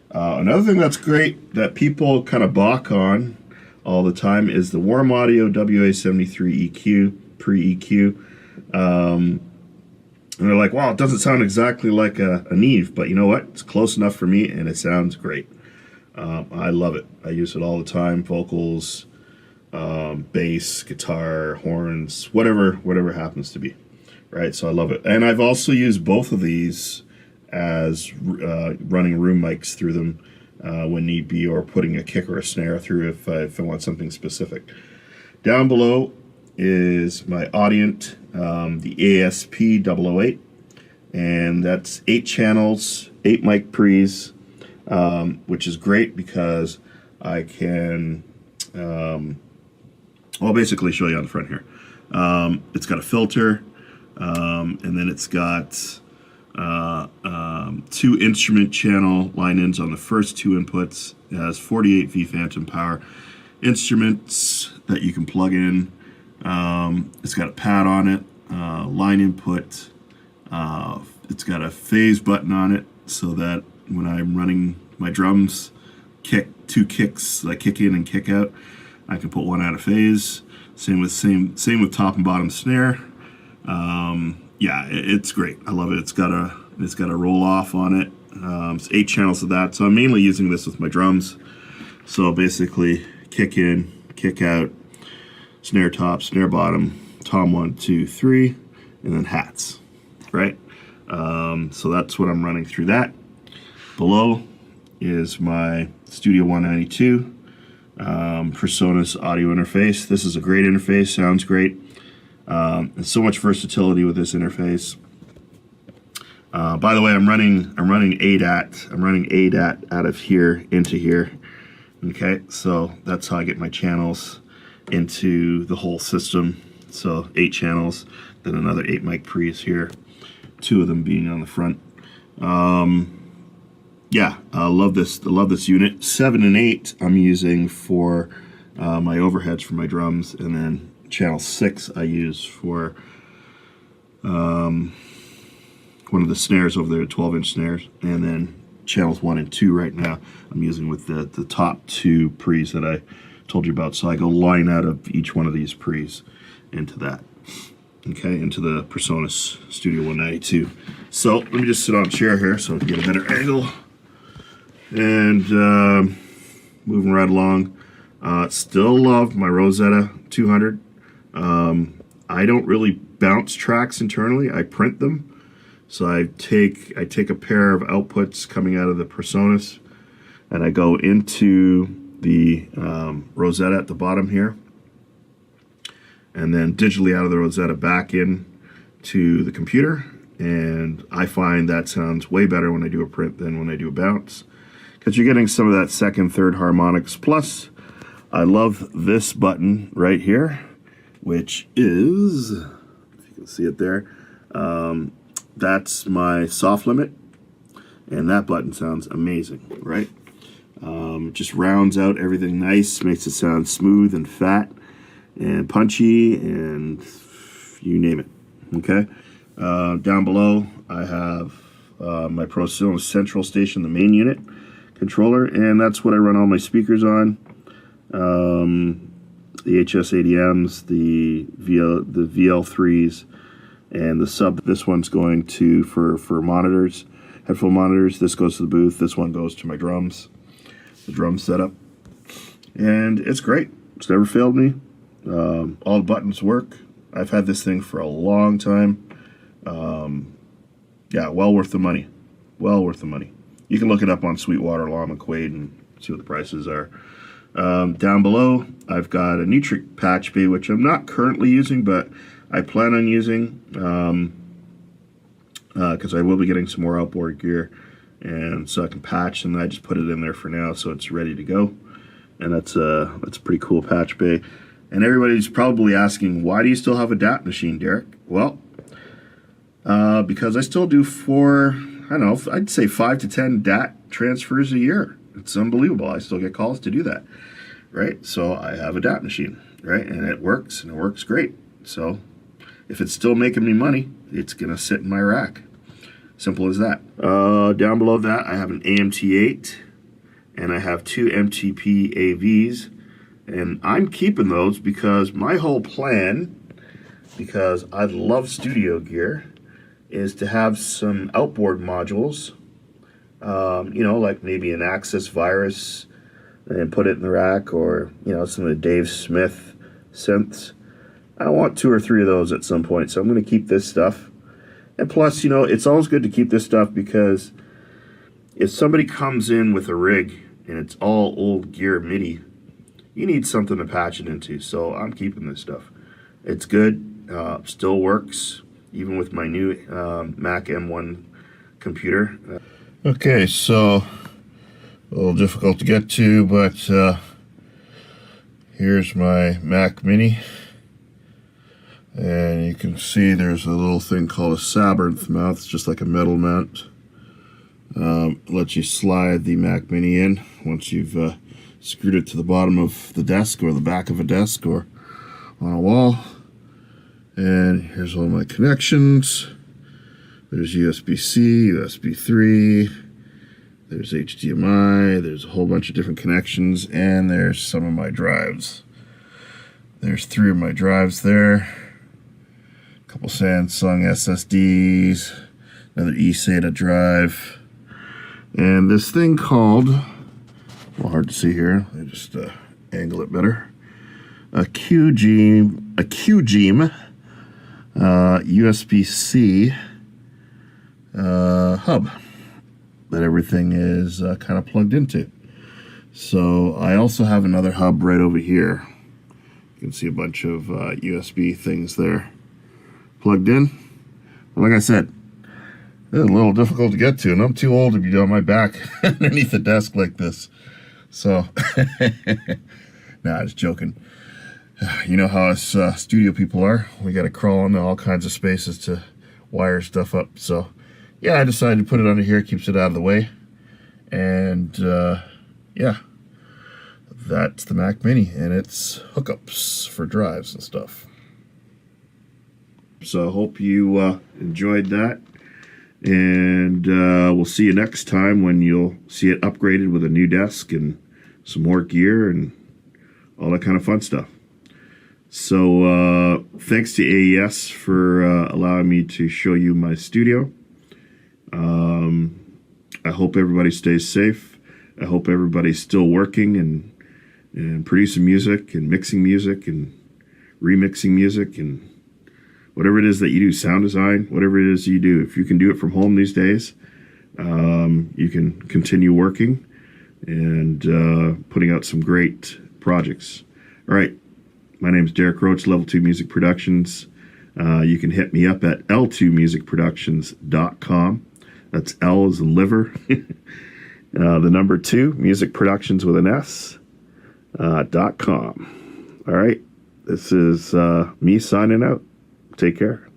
Another thing that's great that people kind of balk on all the time is the Warm Audio WA73 EQ, pre-EQ. And they're like, wow, it doesn't sound exactly like a Neve, but you know what? It's close enough for me, and it sounds great. I love it. I use it all the time: vocals, bass, guitar, horns, whatever happens to be, right? So I love it. And I've also used both of these as running room mics through them when need be, or putting a kick or a snare through if I want something specific. Down below is my Audient, the ASP008, and that's 8 channels, 8 mic pre's, which is great because I can I'll basically show you on the front here. It's got a filter, and then it's got 2 instrument channel line-ins on the first 2 inputs. It has 48 V phantom power instruments that you can plug in. It's got a pad on it, line input. It's got a phase button on it so that when I'm running my drums, 2 kicks, like kick in and kick out, I can put one out of phase. Same with top and bottom snare. Yeah, it's great. I love it. It's got a roll off on it. It's 8 channels of that. So I'm mainly using this with my drums. So basically, kick in, kick out, snare top, snare bottom, tom 1, 2, 3, and then hats. Right. So that's what I'm running through that. Below is my Studio 192. PreSonus audio interface. This is a great interface, sounds great. There's so much versatility with this interface. By the way, I'm running ADAT. I'm running ADAT out of here into here. Okay, so that's how I get my channels into the whole system. So 8 channels, then another 8 mic pre's here, 2 of them being on the front. Yeah, I love this. I love this unit. 7 and 8 I'm using for my overheads for my drums, and then channel 6 I use for one of the snares over there, 12-inch snares, and then channels 1 and 2 right now I'm using with the top 2 pre's that I told you about. So I go line out of each one of these pre's into that. Okay, into the PreSonus Studio 192. So let me just sit on a chair here so I can get a better angle. And moving right along. Still love my Rosetta 200. I don't really bounce tracks internally. I print them. So I take a pair of outputs coming out of the PreSonus, and I go into the Rosetta at the bottom here, and then digitally out of the Rosetta back in to the computer. And I find that sounds way better when I do a print than when I do a bounce, because you're getting some of that second, third harmonics. Plus, I love this button right here, which is, if you can see it there, that's my soft limit, and that button sounds amazing, right? Just rounds out everything nice, makes it sound smooth and fat and punchy, and you name it. Okay. Down below, I have my PreSonus Central Station, the main unit controller, and that's what I run all my speakers on. The HS80Ms, the VL3s, and the sub. This one's going to for monitors, headphone monitors. This goes to the booth. This one goes to my drums, the drum setup, and it's great. It's never failed me. All the buttons work. I've had this thing for a long time. Yeah, well worth the money. Well worth the money. You can look it up on Sweetwater, Law McQuaid, and see what the prices are. Down below, I've got a Neutrik patch bay, which I'm not currently using, but I plan on using, because I will be getting some more outboard gear, and so I can patch, and I just put it in there for now, so it's ready to go. And that's a pretty cool patch bay. And everybody's probably asking, why do you still have a DAT machine, Derek? Well, because I still do I'd say 5 to 10 DAT transfers a year. It's unbelievable. I still get calls to do that, right? So I have a DAT machine, right? And it works, and it works great. So if it's still making me money, it's going to sit in my rack. Simple as that. Down below that, I have an AMT8, and I have 2 MTP AVs, and I'm keeping those because my whole plan, because I love studio gear, is to have some outboard modules, like maybe an Access Virus, and put it in the rack, or, some of the Dave Smith synths. I want 2 or 3 of those at some point, so I'm going to keep this stuff. And plus, it's always good to keep this stuff, because if somebody comes in with a rig and it's all old gear MIDI, you need something to patch it into. So I'm keeping this stuff. It's good, still works, even with my new Mac M1 computer. Okay, so a little difficult to get to, but here's my Mac Mini. And you can see there's a little thing called a Saberth mount. It's just like a metal mount. Lets you slide the Mac Mini in once you've screwed it to the bottom of the desk, or the back of a desk, or on a wall. And here's all my connections. There's USB-C, USB 3, there's HDMI, there's a whole bunch of different connections, and there's some of my drives. There's 3 of my drives there. A couple Samsung SSDs, another eSATA drive, and this thing called, a little hard to see here, let me just angle it better, a QGEM USB-C hub that everything is kind of plugged into. So I also have another hub right over here. You can see a bunch of USB things there plugged in. But like I said, it's a little difficult to get to, and I'm too old to be on my back underneath the desk like this. So, nah, just joking. You know how us studio people are. We got to crawl into all kinds of spaces to wire stuff up. So, yeah, I decided to put it under here. Keeps it out of the way. And, yeah, that's the Mac Mini and its hookups for drives and stuff. So I hope you enjoyed that. And we'll see you next time when you'll see it upgraded with a new desk and some more gear and all that kind of fun stuff. So thanks to AES for allowing me to show you my studio. I hope everybody stays safe. I hope everybody's still working and producing music and mixing music and remixing music and whatever it is that you do, sound design, whatever it is you do. If you can do it from home these days, you can continue working and putting out some great projects. All right. My name is Derek Roach, Level 2 Music Productions. You can hit me up at l2musicproductions.com. That's L as in liver. The number 2, Music Productions with an S, .com. All right. This is me signing out. Take care.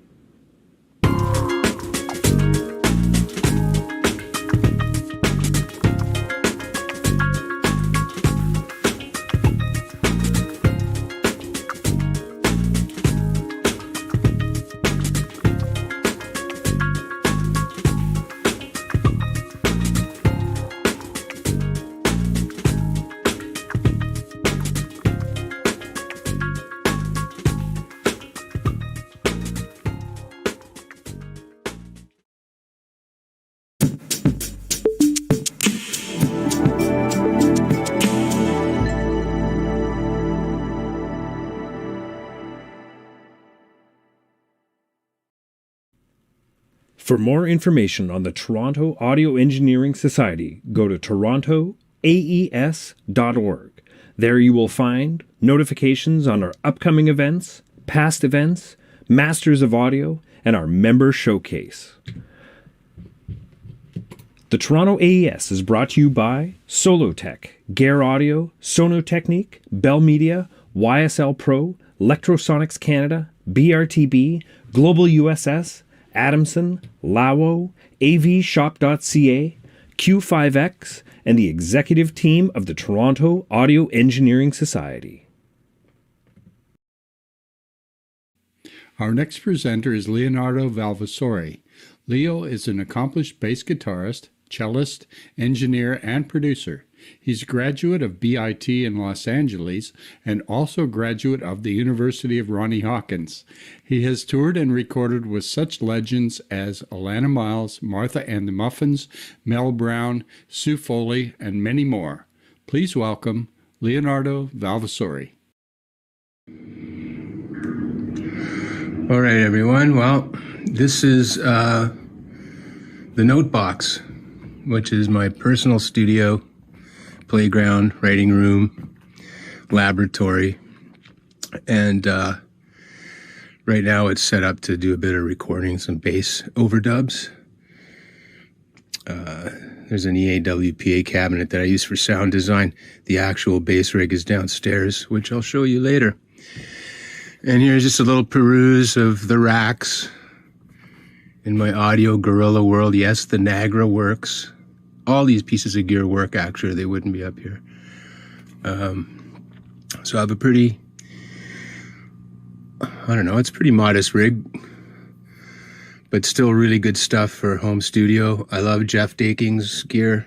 For more information on the Toronto Audio Engineering Society, go to torontoaes.org. There you will find notifications on our upcoming events, past events, Masters of Audio, and our member showcase. The Toronto AES is brought to you by Solotech, Gare Audio, Sonotechnique, Bell Media, YSL Pro, Electrosonics Canada, BRTB, Global USS, Adamson, Lawo, avshop.ca, Q5X, and the executive team of the Toronto Audio Engineering Society. Our next presenter is Leonardo Valvasori. Leo is an accomplished bass guitarist, cellist, engineer, and producer. He's a graduate of BIT in Los Angeles and also graduate of the University of Ronnie Hawkins. He has toured and recorded with such legends as Alana Miles, Martha and the Muffins, Mel Brown, Sue Foley, and many more. Please welcome Leonardo Valvasori. All right, everyone. Well, this is the Notebox, which is my personal studio, playground, writing room, laboratory, and right now it's set up to do a bit of recording, some bass overdubs. There's an EAWPA cabinet that I use for sound design. The actual bass rig is downstairs, which I'll show you later. And here's just a little peruse of the racks in my audio guerrilla world. Yes, the Nagra works. All these pieces of gear work, actually. They wouldn't be up here. So I have a pretty, it's a pretty modest rig, but still really good stuff for home studio. I love Jeff Daking's gear.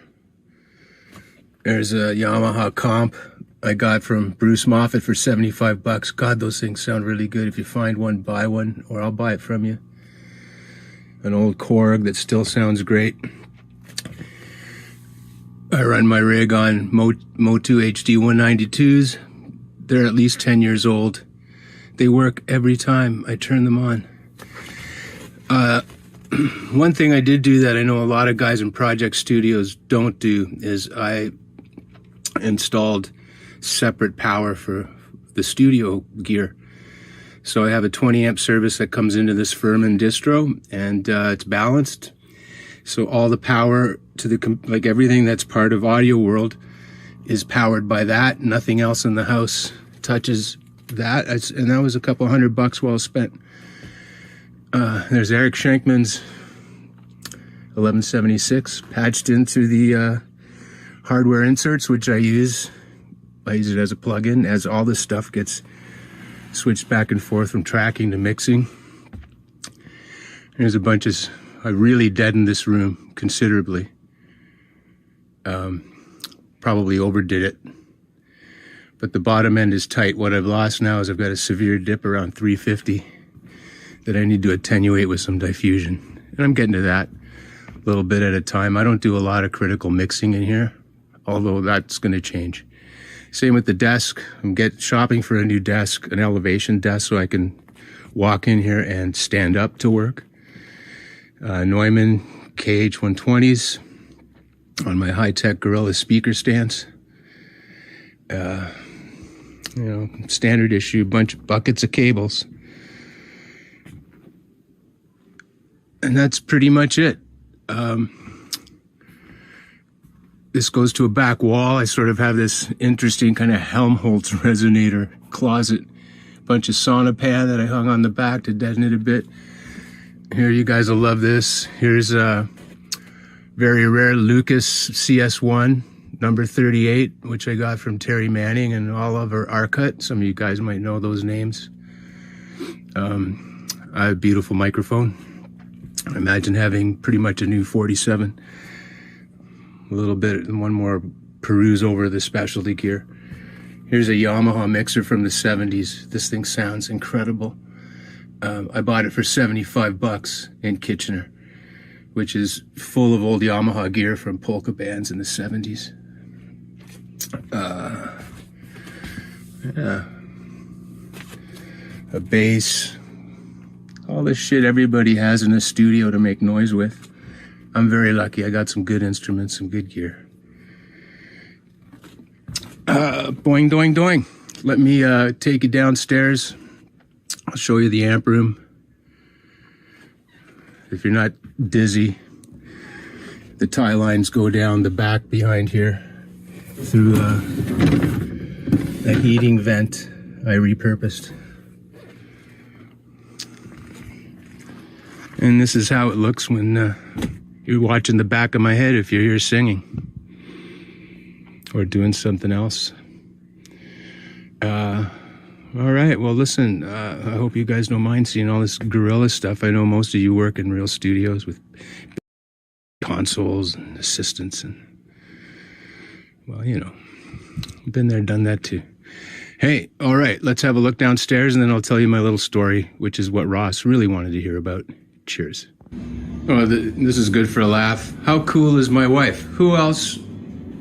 There's a Yamaha comp I got from Bruce Moffat for $75. God, those things sound really good. If you find one, buy one, or I'll buy it from you. An old Korg that still sounds great. I run my rig on Motu HD 192s. They're at least 10 years old. They work every time I turn them on. One thing I did do that I know a lot of guys in project studios don't do is I installed separate power for the studio gear. So I have a 20 amp service that comes into this Furman distro, and it's balanced. So all the power to the, everything that's part of Audio World is powered by that. Nothing else in the house touches that. And that was a couple $100 well spent. There's Eric Schenkman's 1176 patched into the hardware inserts, which I use. I use it as a plug-in as all this stuff gets switched back and forth from tracking to mixing. There's a bunch of, I really deadened this room considerably. Probably overdid it. but the bottom end is tight. What I've lost now is I've got a severe dip around 350 that I need to attenuate with some diffusion. And I'm getting to that a little bit at a time. I don't do a lot of critical mixing in here, although that's going to change. Same with the desk. I'm shopping for a new desk, an elevation desk, so I can walk in here and stand up to work. Neumann KH120s on my high-tech Gorilla speaker stands. Standard issue, bunch of buckets of cables. And that's pretty much it. This goes to a back wall. I sort of have this interesting kind of Helmholtz resonator closet. Bunch of sauna pan that I hung on the back to deaden it a bit. Here, you guys will love this. Here's a very rare Lucas CS1 number 38, which I got from Terry Manning and Oliver Arcutt. Some of you guys might know those names. I have a beautiful microphone. I imagine having pretty much a new 47. A little bit, one more peruse over the specialty gear. Here's a Yamaha mixer from the 70s. This thing sounds incredible. I bought it for $75 in Kitchener, which is full of old Yamaha gear from polka bands in the 70s. A bass. All this shit everybody has in a studio to make noise with. I'm very lucky. I got some good instruments, some good gear. Boing, doing, doing. Let me take you downstairs. I'll show you the amp room. If you're not dizzy, the tie lines go down the back behind here through a heating vent I repurposed. And this is how it looks when you're watching the back of my head if you're here singing or doing something else. All right, well, listen, I hope you guys don't mind seeing all this Gorilla stuff. I know most of you work in real studios with consoles and assistants and, well, been there, done that too. Hey, all right, let's have a look downstairs and then I'll tell you my little story, which is what Ross really wanted to hear about. Cheers. Oh, this is good for a laugh. How cool is my wife? Who else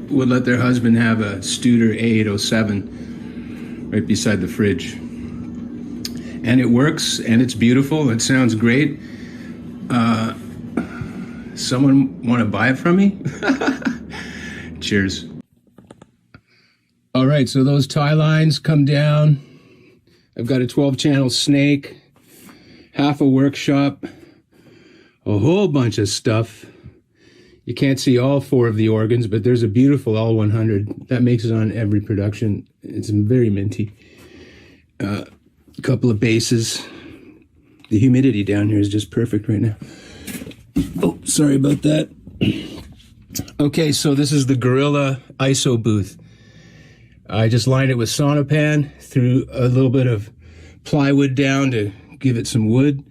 would let their husband have a Studer A807 right beside the fridge? And it works, and it's beautiful. It sounds great. Someone want to buy it from me? Cheers. All right, so those tie lines come down. I've got a 12-channel snake, half a workshop, a whole bunch of stuff. You can't see all 4 of the organs, but there's a beautiful L100. That makes it on every production. It's very minty. A couple of basses. The humidity down here is just perfect right now. Oh, sorry about that. Okay, so this is the Gorilla ISO booth. I just lined it with Sonopan, threw a little bit of plywood down to give it some wood.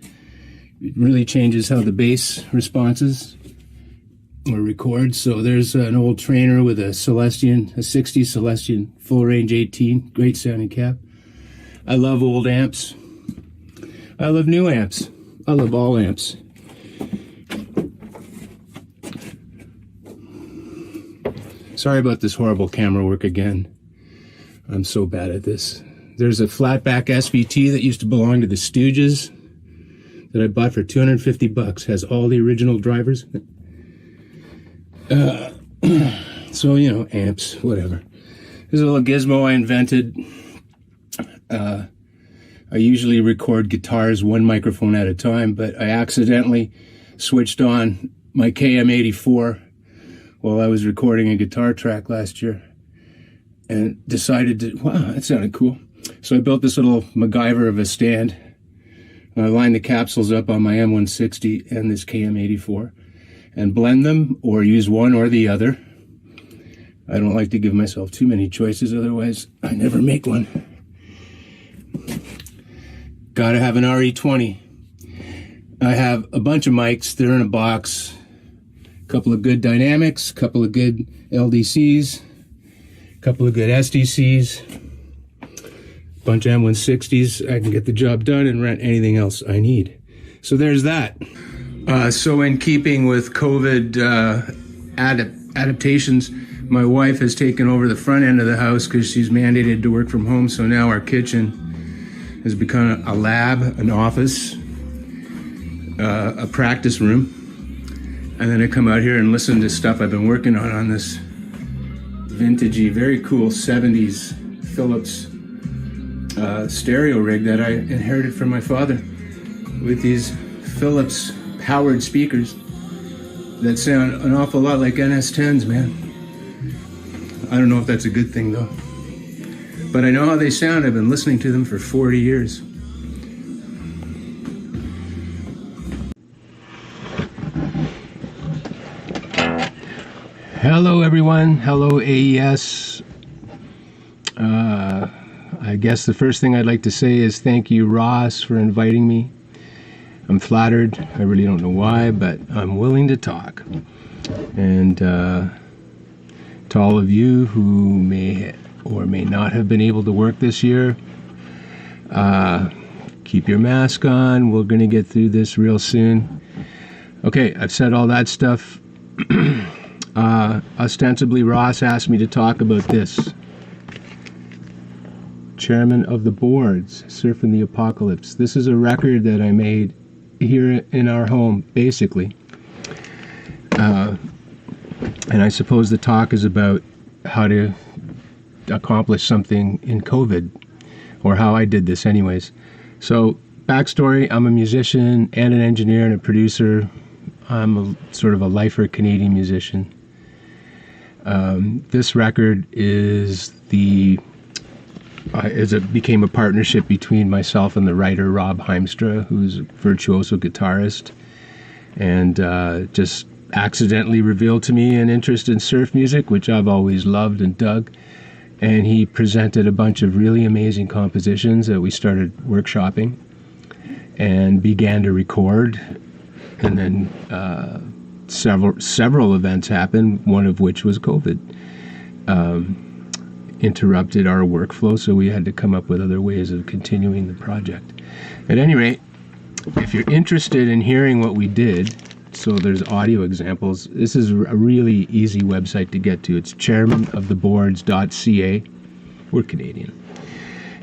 It really changes how the bass responses or records. So there's an old trainer with a Celestion, a 60 Celestion full range 18, great sounding cap. I love old amps. I love new amps. I love all amps. Sorry about this horrible camera work again. I'm so bad at this. There's a flatback SVT that used to belong to the Stooges that I bought for $250. Has all the original drivers. So, amps, whatever. There's a little gizmo I invented. I usually record guitars one microphone at a time, but I accidentally switched on my KM84 while I was recording a guitar track last year and decided to, wow, that sounded cool. So I built this little MacGyver of a stand. I lined the capsules up on my M160 and this KM84 and blend them or use one or the other. I don't like to give myself too many choices, otherwise I never make one. Gotta have an RE20. I have a bunch of mics. They're in a box. A couple of good dynamics, a couple of good LDCs, a couple of good SDCs. bunch of M160s. I can get the job done and rent anything else I need. So there's that. So in keeping with COVID adaptations, my wife has taken over the front end of the house because she's mandated to work from home. So now our kitchen has become a lab, an office, a practice room. And then I come out here and listen to stuff I've been working on this vintagey, very cool 70s Philips stereo rig that I inherited from my father, with these Philips powered speakers that sound an awful lot like NS10s, man. I don't know if that's a good thing though, but I know how they sound. I've been listening to them for 40 years. Hello everyone, hello AES. I guess the first thing I'd like to say is thank you, Ross, for inviting me. I'm flattered. I really don't know why, but I'm willing to talk. And to all of you who may or may not have been able to work this year, keep your mask on. We're going to get through this real soon. Okay, I've said all that stuff. Ostensibly, Ross asked me to talk about this. Chairman of the Boards, Surfing the Apocalypse. This is a record that I made here in our home, basically. And I suppose the talk is about how to accomplish something in COVID, or how I did this anyways. So, backstory, I'm a musician and an engineer and a producer. I'm sort of a lifer Canadian musician. This record is became a partnership between myself and the writer Rob Heimstra, who's a virtuoso guitarist, and just accidentally revealed to me an interest in surf music, which I've always loved and dug. And he presented a bunch of really amazing compositions that we started workshopping and began to record. And then several events happened, one of which was COVID. Interrupted our workflow, so we had to come up with other ways of continuing the project. At any rate, if you're interested in hearing what we did, so there's audio examples, this is a really easy website to get to. It's chairmanoftheboards.ca. We're Canadian.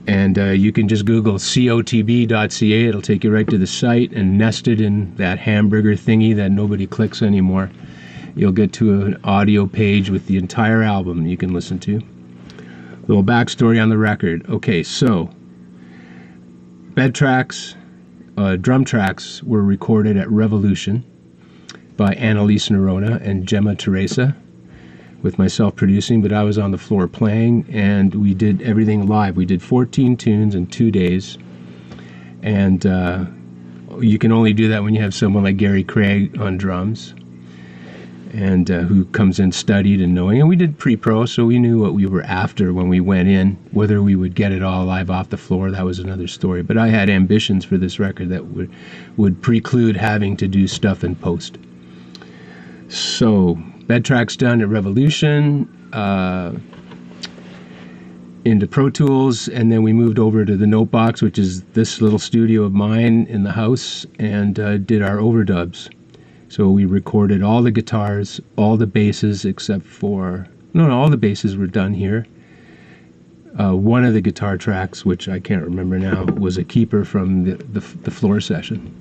And you can just Google cotb.ca. It'll take you right to the site, and nested in that hamburger thingy that nobody clicks anymore, you'll get to an audio page with the entire album you can listen to. Little backstory on the record. Okay, so bed tracks, drum tracks were recorded at Revolution by Annalise Nerona and Gemma Teresa, with myself producing, but I was on the floor playing, and we did everything live. We did 14 tunes in 2 days, and you can only do that when you have someone like Gary Craig on drums, and who comes in studied and knowing. And we did pre-pro, so we knew what we were after when we went in. Whether we would get it all live off the floor, that was another story. But I had ambitions for this record that would preclude having to do stuff in post. So, bed tracks done at Revolution, into Pro Tools, and then we moved over to the Notebox, which is this little studio of mine in the house, and did our overdubs. So we recorded all the guitars, all the basses, except for... No, all the basses were done here. One of the guitar tracks, which I can't remember now, was a keeper from the floor session.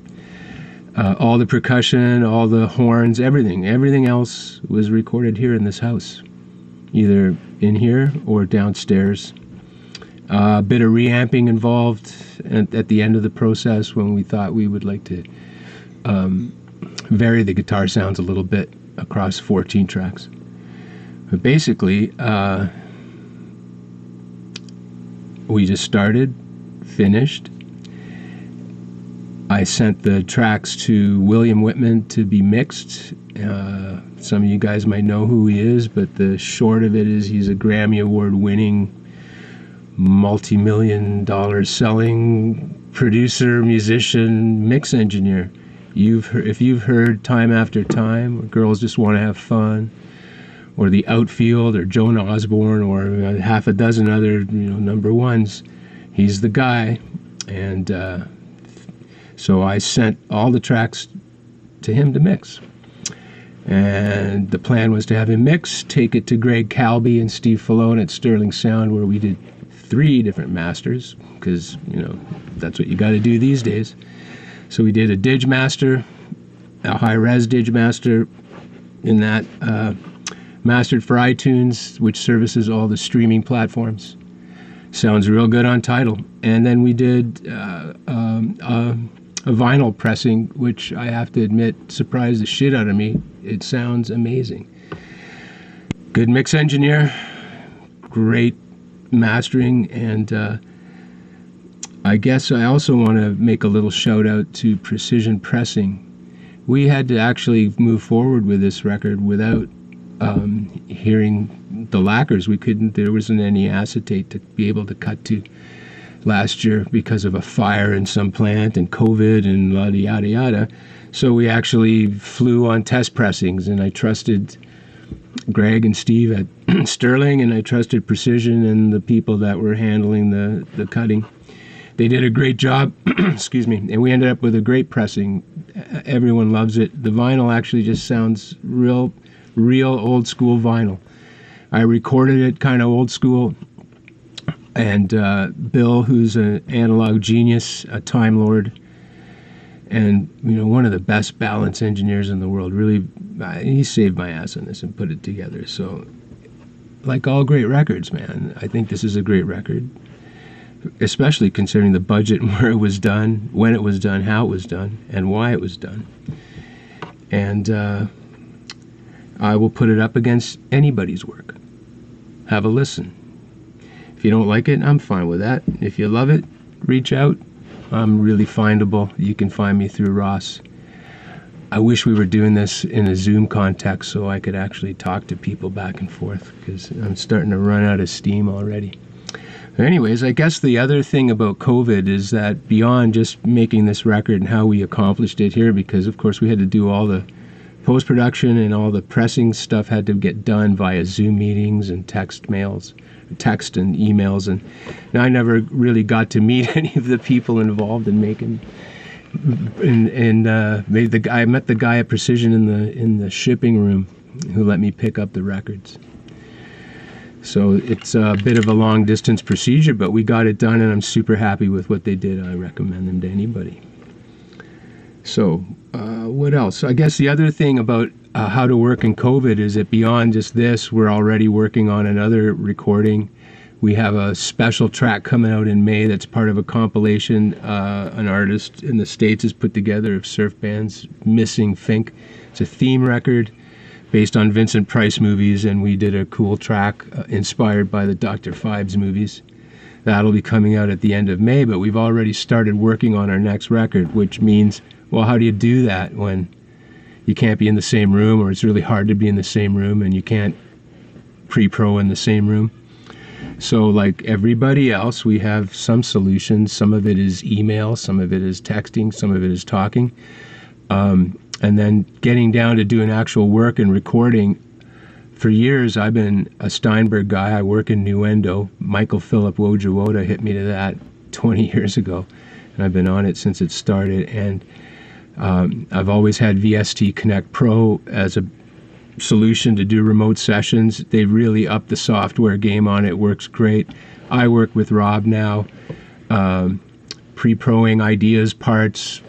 All the percussion, all the horns, everything else was recorded here in this house, either in here or downstairs. A bit of reamping involved at the end of the process, when we thought we would like to vary the guitar sounds a little bit across 14 tracks. But basically, we just started, finished. I sent the tracks to William Whitman to be mixed. Some of you guys might know who he is, but the short of it is he's a Grammy Award winning, multi-million-dollar selling producer, musician, mix engineer. If you've heard Time After Time, or Girls Just Want to Have Fun, or The Outfield, or Joan Osborne, or half a dozen other number ones, he's the guy. And so I sent all the tracks to him to mix. And the plan was to have him mix, take it to Greg Calby and Steve Fallone at Sterling Sound, where we did 3 different masters, because, that's what you got to do these days. So we did a Digmaster, a high-res Digmaster, in that mastered for iTunes, which services all the streaming platforms. Sounds real good on Tidal. And then we did a vinyl pressing, which I have to admit surprised the shit out of me. It sounds amazing. Good mix engineer, great mastering, and I guess I also want to make a little shout out to Precision Pressing. We had to actually move forward with this record without hearing the lacquers. There wasn't any acetate to be able to cut to last year because of a fire in some plant and COVID and yada yada yada. So we actually flew on test pressings, and I trusted Greg and Steve at Sterling, and I trusted Precision and the people that were handling the cutting. They did a great job, excuse me, and we ended up with a great pressing. Everyone loves it. The vinyl actually just sounds real old school vinyl. I recorded it kind of old school, and Bill, who's an analog genius, a Time Lord, and one of the best balance engineers in the world, really, he saved my ass on this and put it together. So, like all great records, man, I think this is a great record, especially considering the budget and where it was done, when it was done, how it was done, and why it was done. And I will put it up against anybody's work. Have a listen. If you don't like it, I'm fine with that. If you love it, reach out. I'm really findable. You can find me through Ross. I wish we were doing this in a Zoom context so I could actually talk to people back and forth, because I'm starting to run out of steam already. Anyways, I guess the other thing about COVID is that beyond just making this record and how we accomplished it here, because of course we had to do all the post-production and all the pressing stuff had to get done via Zoom meetings and text and emails, and I never really got to meet any of the people involved in making. I met the guy at Precision in the shipping room who let me pick up the records. So it's a bit of a long distance procedure, but we got it done, and I'm super happy with what they did. I recommend them to anybody. So what else? I guess the other thing about how to work in COVID is that beyond just this, we're already working on another recording. We have a special track coming out in May that's part of a compilation an artist in the States has put together of surf bands, Missing Fink. It's a theme record based on Vincent Price movies, and we did a cool track inspired by the Dr. Phibes movies. That'll be coming out at the end of May, but we've already started working on our next record, which means, well, how do you do that when you can't be in the same room, or it's really hard to be in the same room, and you can't pre-pro in the same room? So like everybody else, we have some solutions. Some of it is email, some of it is texting, some of it is talking. And then getting down to doing actual work and recording. For years, I've been a Steinberg guy. I work in Nuendo. Michael Philip Wojowoda hit me to that 20 years ago, and I've been on it since it started. And I've always had VST Connect Pro as a solution to do remote sessions. They really upped the software game on it. Works great. I work with Rob now, pre-proing ideas, parts,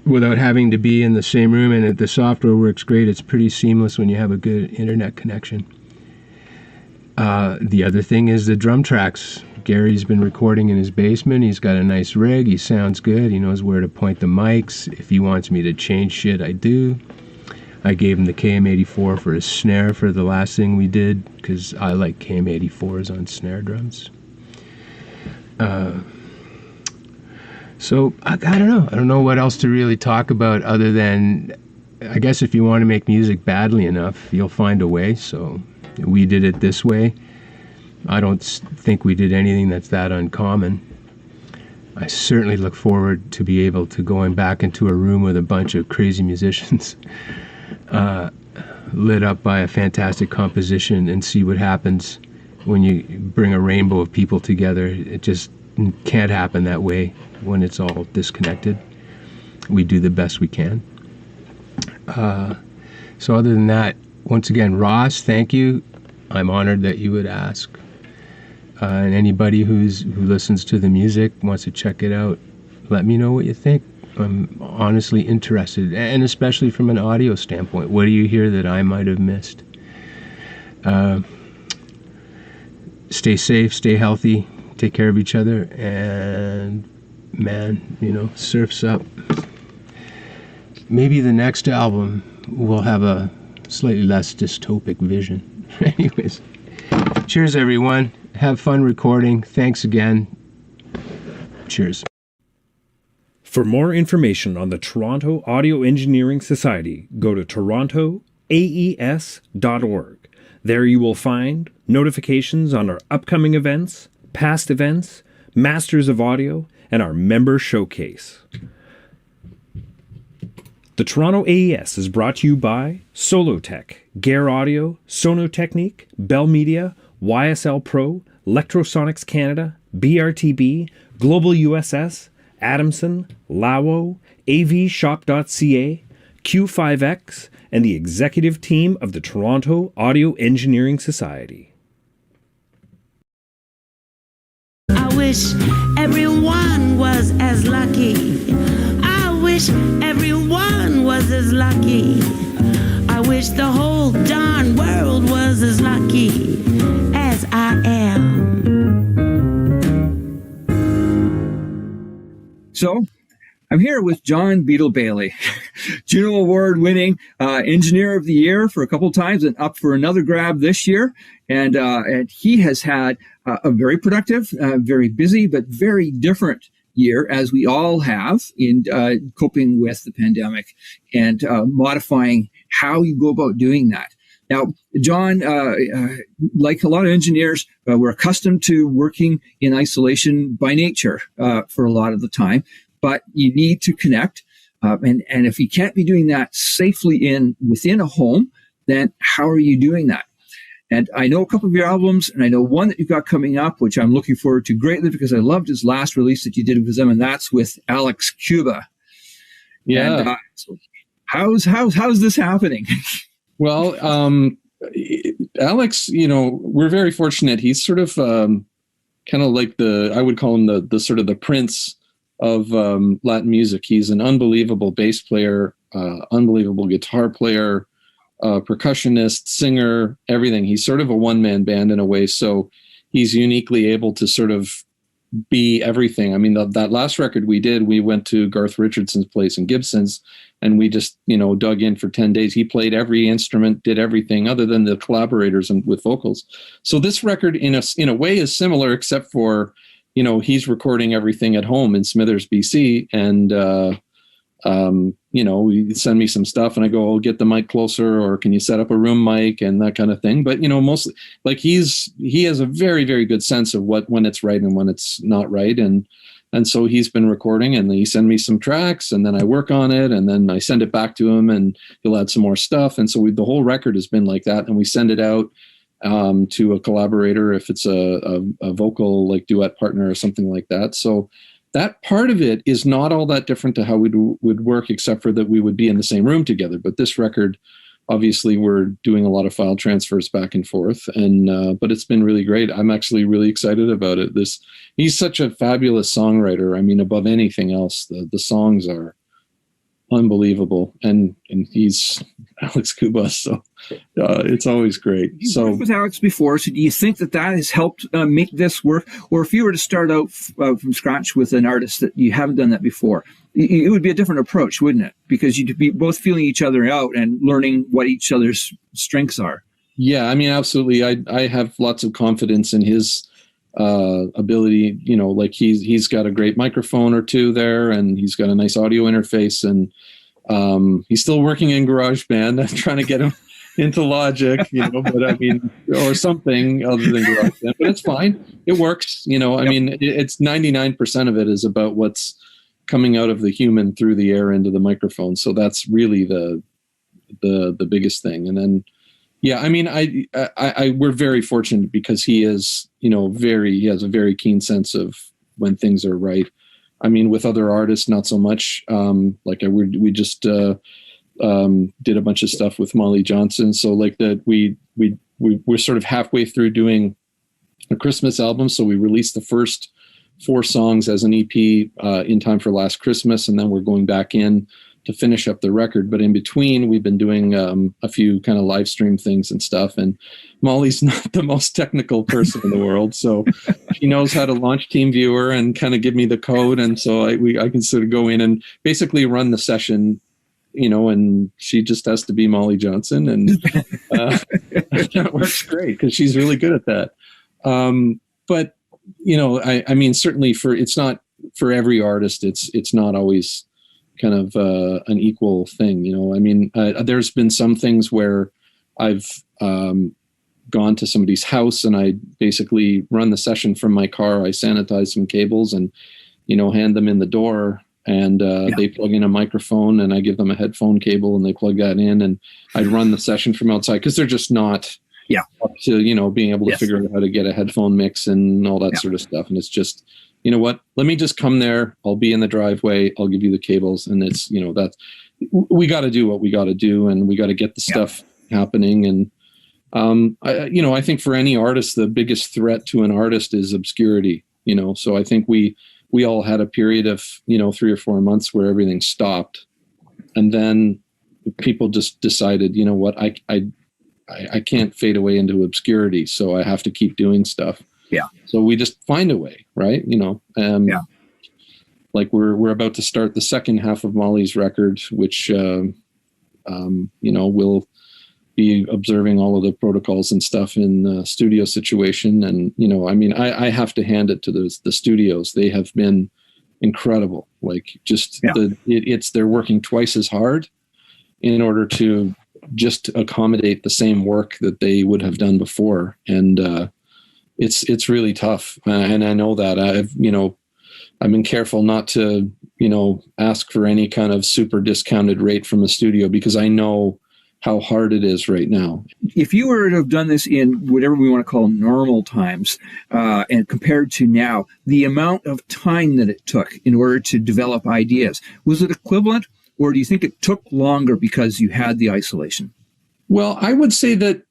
without having to be in the same room, and the software works great. It's pretty seamless when you have a good internet connection. The other thing is the drum tracks. Gary's been recording in his basement. He's got a nice rig. He sounds good. He knows where to point the mics. If he wants me to change shit, I do. I gave him the KM84 for his snare for the last thing we did, because I like KM84s on snare drums. So I don't know. I don't know what else to really talk about other than, I guess if you want to make music badly enough, you'll find a way. So we did it this way. I don't think we did anything that's that uncommon. I certainly look forward to be able to going back into a room with a bunch of crazy musicians lit up by a fantastic composition and see what happens when you bring a rainbow of people together. It just can't happen that way when it's all disconnected. We do the best we can. So other than that, once again, Ross, thank you. I'm honored that you would ask. And anybody who listens to the music, wants to check it out, let me know what you think. I'm honestly interested, and especially from an audio standpoint. What do you hear that I might have missed? Stay safe, stay healthy, take care of each other, and man, surf's up. Maybe the next album will have a slightly less dystopic vision. Anyways, cheers everyone. Have fun recording. Thanks again. Cheers. For more information on the Toronto Audio Engineering Society, go to torontoaes.org. There you will find notifications on our upcoming events, past events, Masters of Audio, and our member showcase. The Toronto AES is brought to you by Solotech, Gare Audio, Sonotechnique, Bell Media, YSL Pro, Electrosonics Canada, BRTB, Global USS, Adamson, Lawo, avshop.ca, Q5X, and the executive team of the Toronto Audio Engineering Society. I wish everyone was as lucky. I wish everyone was as lucky. I wish the whole darn world was as lucky as I am. So, I'm here with John Beetle Bailey, Juno Award-winning Engineer of the Year for a couple times and up for another grab this year. And he has had a very productive, very busy, but very different year, as we all have, in coping with the pandemic and modifying how you go about doing that. Now, John, like a lot of engineers, we're accustomed to working in isolation by nature for a lot of the time, but you need to connect. And if you can't be doing that safely within a home, then how are you doing that? And I know a couple of your albums, and I know one that you've got coming up, which I'm looking forward to greatly because I loved his last release that you did with them, and that's with Alex Cuba. Yeah. And, how's this happening? Well, Alex, we're very fortunate. He's sort of kind of like I would call him the sort of the prince of Latin music. He's an unbelievable bass player, unbelievable guitar player, percussionist, singer, everything. He's sort of a one-man band in a way, so he's uniquely able to sort of be everything. I mean, that last record we did, we went to Garth Richardson's place in Gibson's, and we just, dug in for 10 days. He played every instrument, did everything other than the collaborators and with vocals. So this record, in a way, is similar, except for, he's recording everything at home in Smithers, BC, and he send me some stuff and I go, get the mic closer, or can you set up a room mic and that kind of thing. But, mostly like he has a very, very good sense of when it's right and when it's not right. And so he's been recording, and he send me some tracks, and then I work on it, and then I send it back to him, and he'll add some more stuff. And so the whole record has been like that. And we send it out to a collaborator if it's a vocal like duet partner or something like that. So that part of it is not all that different to how we would work, except for that we would be in the same room together. But this record, obviously, we're doing a lot of file transfers back and forth, and but it's been really great. I'm actually really excited about it. He's such a fabulous songwriter. I mean, above anything else, the songs are unbelievable, and he's Alex Cuba, so it's always great. You've worked with Alex before, so do you think that has helped make this work? Or if you were to start out from scratch with an artist that you haven't done that before, it would be a different approach, wouldn't it? Because you'd be both feeling each other out and learning what each other's strengths are. Yeah, I mean, absolutely. I have lots of confidence in his ability. Like he's got a great microphone or two there, and he's got a nice audio interface, and he's still working in GarageBand. I'm trying to get him into Logic, but I mean, or something other than GarageBand, but it's fine. It works. I mean, it's 99% of it is about what's coming out of the human through the air into the microphone. So that's really the biggest thing. And then, Yeah, I mean, we're very fortunate because he is, he has a very keen sense of when things are right. I mean, with other artists, not so much. We just did a bunch of stuff with Molly Johnson. So like that, we're sort of halfway through doing a Christmas album. So we released the first 4 songs as an EP in time for last Christmas, and then we're going back in to finish up the record. But in between, we've been doing a few kind of live stream things and stuff. And Molly's not the most technical person in the world, so she knows how to launch TeamViewer and kind of give me the code. And so I can sort of go in and basically run the session, and she just has to be Molly Johnson, and that works great because she's really good at that. But I mean, certainly it's not for every artist. It's not always kind of an equal thing. I mean, there's been some things where I've gone to somebody's house and I basically run the session from my car. I sanitize some cables and, hand them in the door, and they plug in a microphone, and I give them a headphone cable and they plug that in, and I run the session from outside because they're just not up to, being able to figure out how to get a headphone mix and all that sort of stuff. And it's just, you know what, let me just come there. I'll be in the driveway. I'll give you the cables. And it's, that's, we got to do what we got to do, and we got to get the stuff happening. And, I think for any artist, the biggest threat to an artist is obscurity, so I think we all had a period of, 3 or 4 months where everything stopped. And then people just decided, you know what, I can't fade away into obscurity, so I have to keep doing stuff. Yeah. So we just find a way, right? Like we're about to start the second half of Molly's record, which we'll be observing all of the protocols and stuff in the studio situation. And I have to hand it to the studios. They have been incredible. Like they're working twice as hard in order to just accommodate the same work that they would have done before. And it's really tough. And I know that I've been careful not to, ask for any kind of super discounted rate from a studio, because I know how hard it is right now. If you were to have done this in whatever we want to call normal times, and compared to now, the amount of time that it took in order to develop ideas, was it equivalent? Or do you think it took longer because you had the isolation? Well, I would say that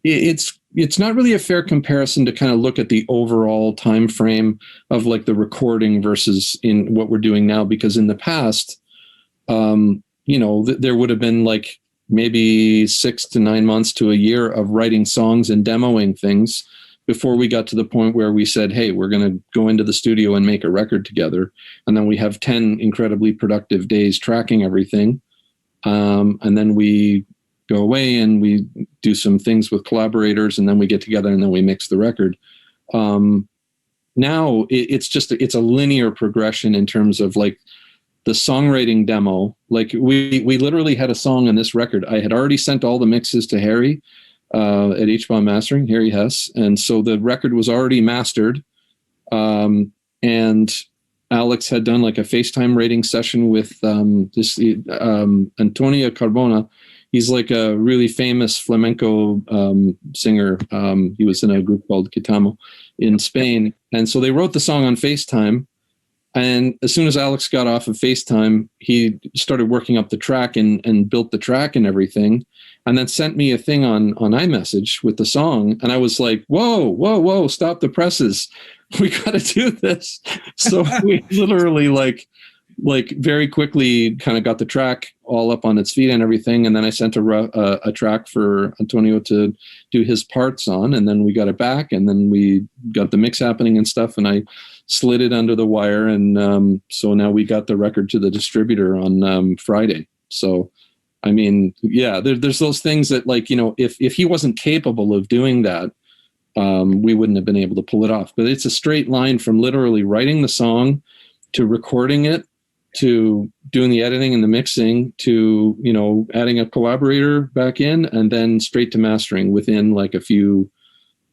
it's not really a fair comparison to kind of look at the overall time frame of like the recording versus in what we're doing now, because in the past, there would have been like maybe 6 to 9 months to a year of writing songs and demoing things before we got to the point where we said, hey, we're going to go into the studio and make a record together. And then we have 10 incredibly productive days tracking everything. And then we go away and we do some things with collaborators, and then we get together and then we mix the record. Now it's a linear progression in terms of like the songwriting demo. Like we literally had a song on this record. I had already sent all the mixes to Harry at H-Bomb Mastering, Harry Hess. And so the record was already mastered. And Alex had done like a FaceTime rating session with Antonio Carbona. He's like a really famous flamenco singer. He was in a group called Kitamo in Spain. And so they wrote the song on FaceTime. And as soon as Alex got off of FaceTime, he started working up the track and built the track and everything, and then sent me a thing on iMessage with the song. And I was like, whoa, stop the presses. We got to do this. So we literally like very quickly kind of got the track all up on its feet and everything. And then I sent a track for Antonio to do his parts on, and then we got it back, and then we got the mix happening and stuff. And I slid it under the wire. And so now we got the record to the distributor on Friday. So, I mean, yeah, there's those things that like, if he wasn't capable of doing that, we wouldn't have been able to pull it off. But it's a straight line from literally writing the song to recording it, to doing the editing and the mixing, to, adding a collaborator back in, and then straight to mastering within like a few,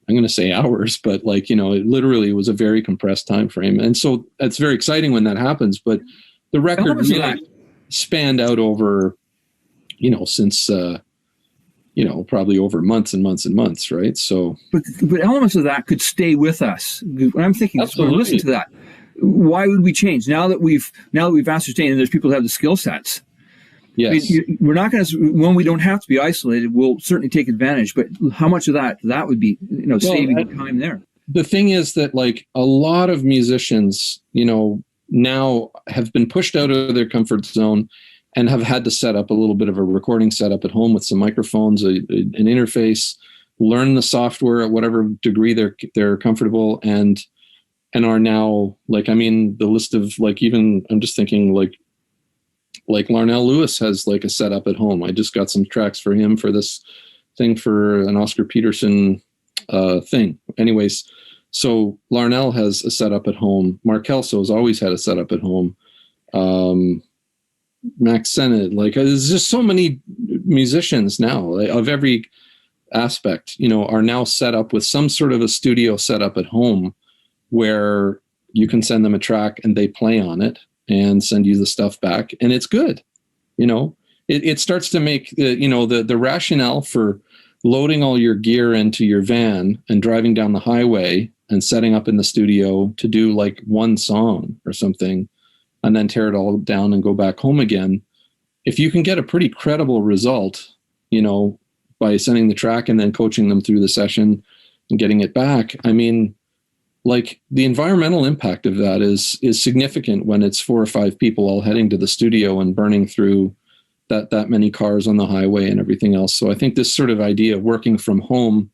I'm going to say hours, but like, it literally was a very compressed time frame. And so it's very exciting when that happens, but the record really spanned out over, since, probably over months and months and months, right? So, but elements of that could stay with us. When I'm thinking, when I listen to that, why would we change now that we've ascertained and there's people who have the skill sets? Yes. I mean, we're not going to, when we don't have to be isolated, we'll certainly take advantage. But how much of that would be, saving the time there? The thing is that, like, a lot of musicians, now have been pushed out of their comfort zone and have had to set up a little bit of a recording setup at home with some microphones, an interface, learn the software at whatever degree they're comfortable, and are now, like, the list of, like, even I'm just thinking like Larnell Lewis has like a setup at home. I just got some tracks for him for this thing for an Oscar Peterson thing. Anyways, so Larnell has a setup at home. Mark Kelso has always had a setup at home. Max Sennett, like, there's just so many musicians now of every aspect, are now set up with some sort of a studio setup at home where you can send them a track and they play on it and send you the stuff back, and it's good. It starts to make the rationale for loading all your gear into your van and driving down the highway and setting up in the studio to do like one song or something, and then tear it all down and go back home again. If you can get a pretty credible result, by sending the track and then coaching them through the session and getting it back, like, the environmental impact of that is significant when it's 4 or 5 people all heading to the studio and burning through that many cars on the highway and everything else. So I think this sort of idea of working from home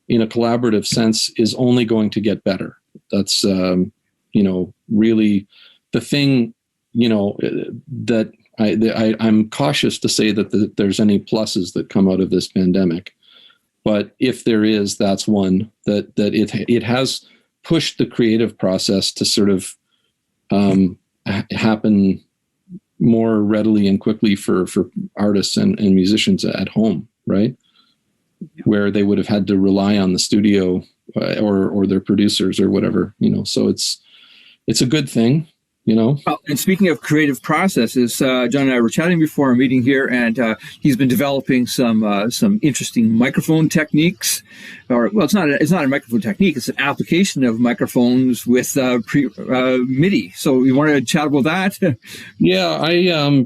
in a collaborative sense is only going to get better. That's, really the thing, that I'm cautious to say that there's any pluses that come out of this pandemic. But if there is, that's one that it has pushed the creative process to sort of happen more readily and quickly for artists and musicians at home, right? Where they would have had to rely on the studio or their producers or whatever, so it's a good thing. Well, and speaking of creative processes, John and I were chatting before our meeting here, and he's been developing some interesting microphone techniques. It's not a microphone technique; it's an application of microphones with MIDI. So you want to chat about that? Yeah, I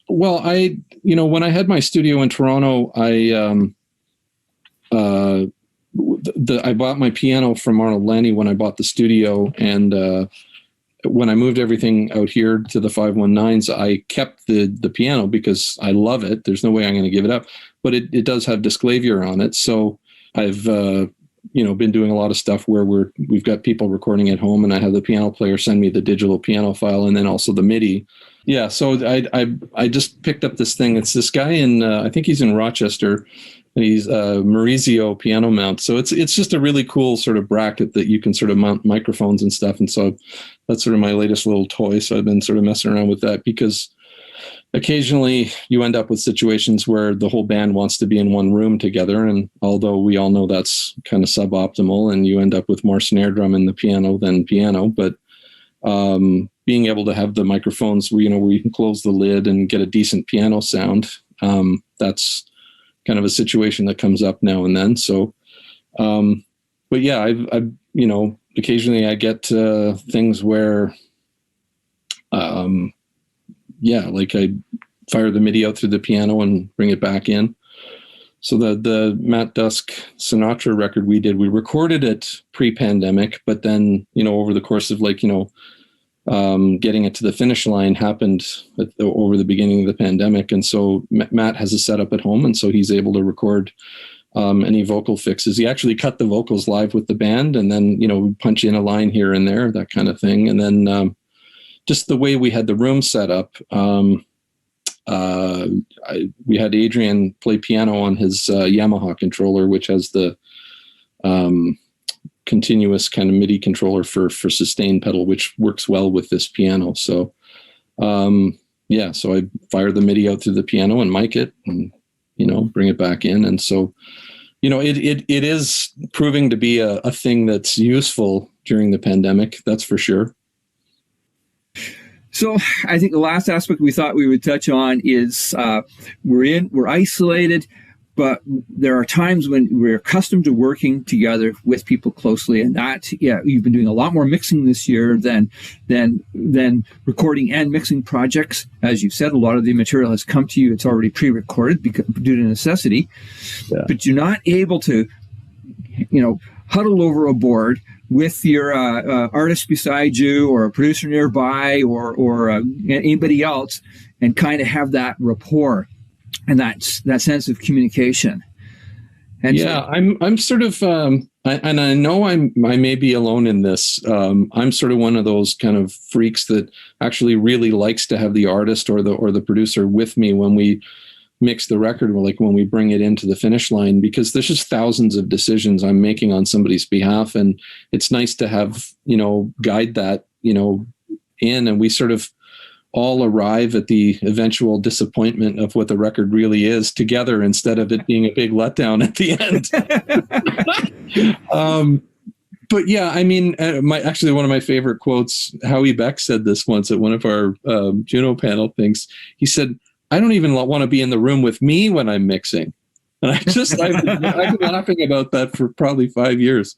when I had my studio in Toronto, I bought my piano from Arnold Lanny when I bought the studio, and when I moved everything out here to the 519s, I kept the piano because I love it. There's no way I'm going to give it up, but it does have disclavier on it. So I've, been doing a lot of stuff where we've got people recording at home, and I have the piano player send me the digital piano file and then also the MIDI. Yeah. So I just picked up this thing. It's this guy in, I think he's in Rochester, and he's Maurizio piano mount. So it's just a really cool sort of bracket that you can sort of mount microphones and stuff. And so that's sort of my latest little toy. So I've been sort of messing around with that because occasionally you end up with situations where the whole band wants to be in one room together. And although we all know that's kind of suboptimal, and you end up with more snare drum in the piano than piano, but being able to have the microphones where you can close the lid and get a decent piano sound, that's kind of a situation that comes up now and then. So, but yeah, I occasionally I get things where, like I fire the MIDI out through the piano and bring it back in. So the Matt Dusk Sinatra record we recorded it pre-pandemic, but then, over the course of getting it to the finish line happened over the beginning of the pandemic. And so Matt has a setup at home, and so he's able to record any vocal fixes. He actually cut the vocals live with the band, and then, punch in a line here and there, that kind of thing. And then just the way we had the room set up, we had Adrian play piano on his Yamaha controller, which has the continuous kind of MIDI controller for sustain pedal, which works well with this piano. So, so I fire the MIDI out through the piano and mic it and, bring it back in. And so, it is proving to be a thing that's useful during the pandemic. That's for sure. So I think the last aspect we thought we would touch on is we're isolated, but there are times when we're accustomed to working together with people closely, and that, you've been doing a lot more mixing this year than recording and mixing projects. As you've said, a lot of the material has come to you; it's already pre-recorded due to necessity. Yeah. But you're not able to, huddle over a board with your artist beside you, or a producer nearby, or anybody else, and kind of have that rapport and that sense of communication. And I'm sort of, and I know I may be alone in this. I'm sort of one of those kind of freaks that actually really likes to have the artist or the producer with me when we mix the record, or like when we bring it into the finish line, because there's just thousands of decisions I'm making on somebody's behalf, and it's nice to have guide that in, and we sort of all arrive at the eventual disappointment of what the record really is together, instead of it being a big letdown at the end. But yeah, I mean, actually one of my favorite quotes, Howie Beck said this once at one of our Juno panel things. He said, "I don't even want to be in the room with me when I'm mixing." And I've been laughing about that for probably 5 years.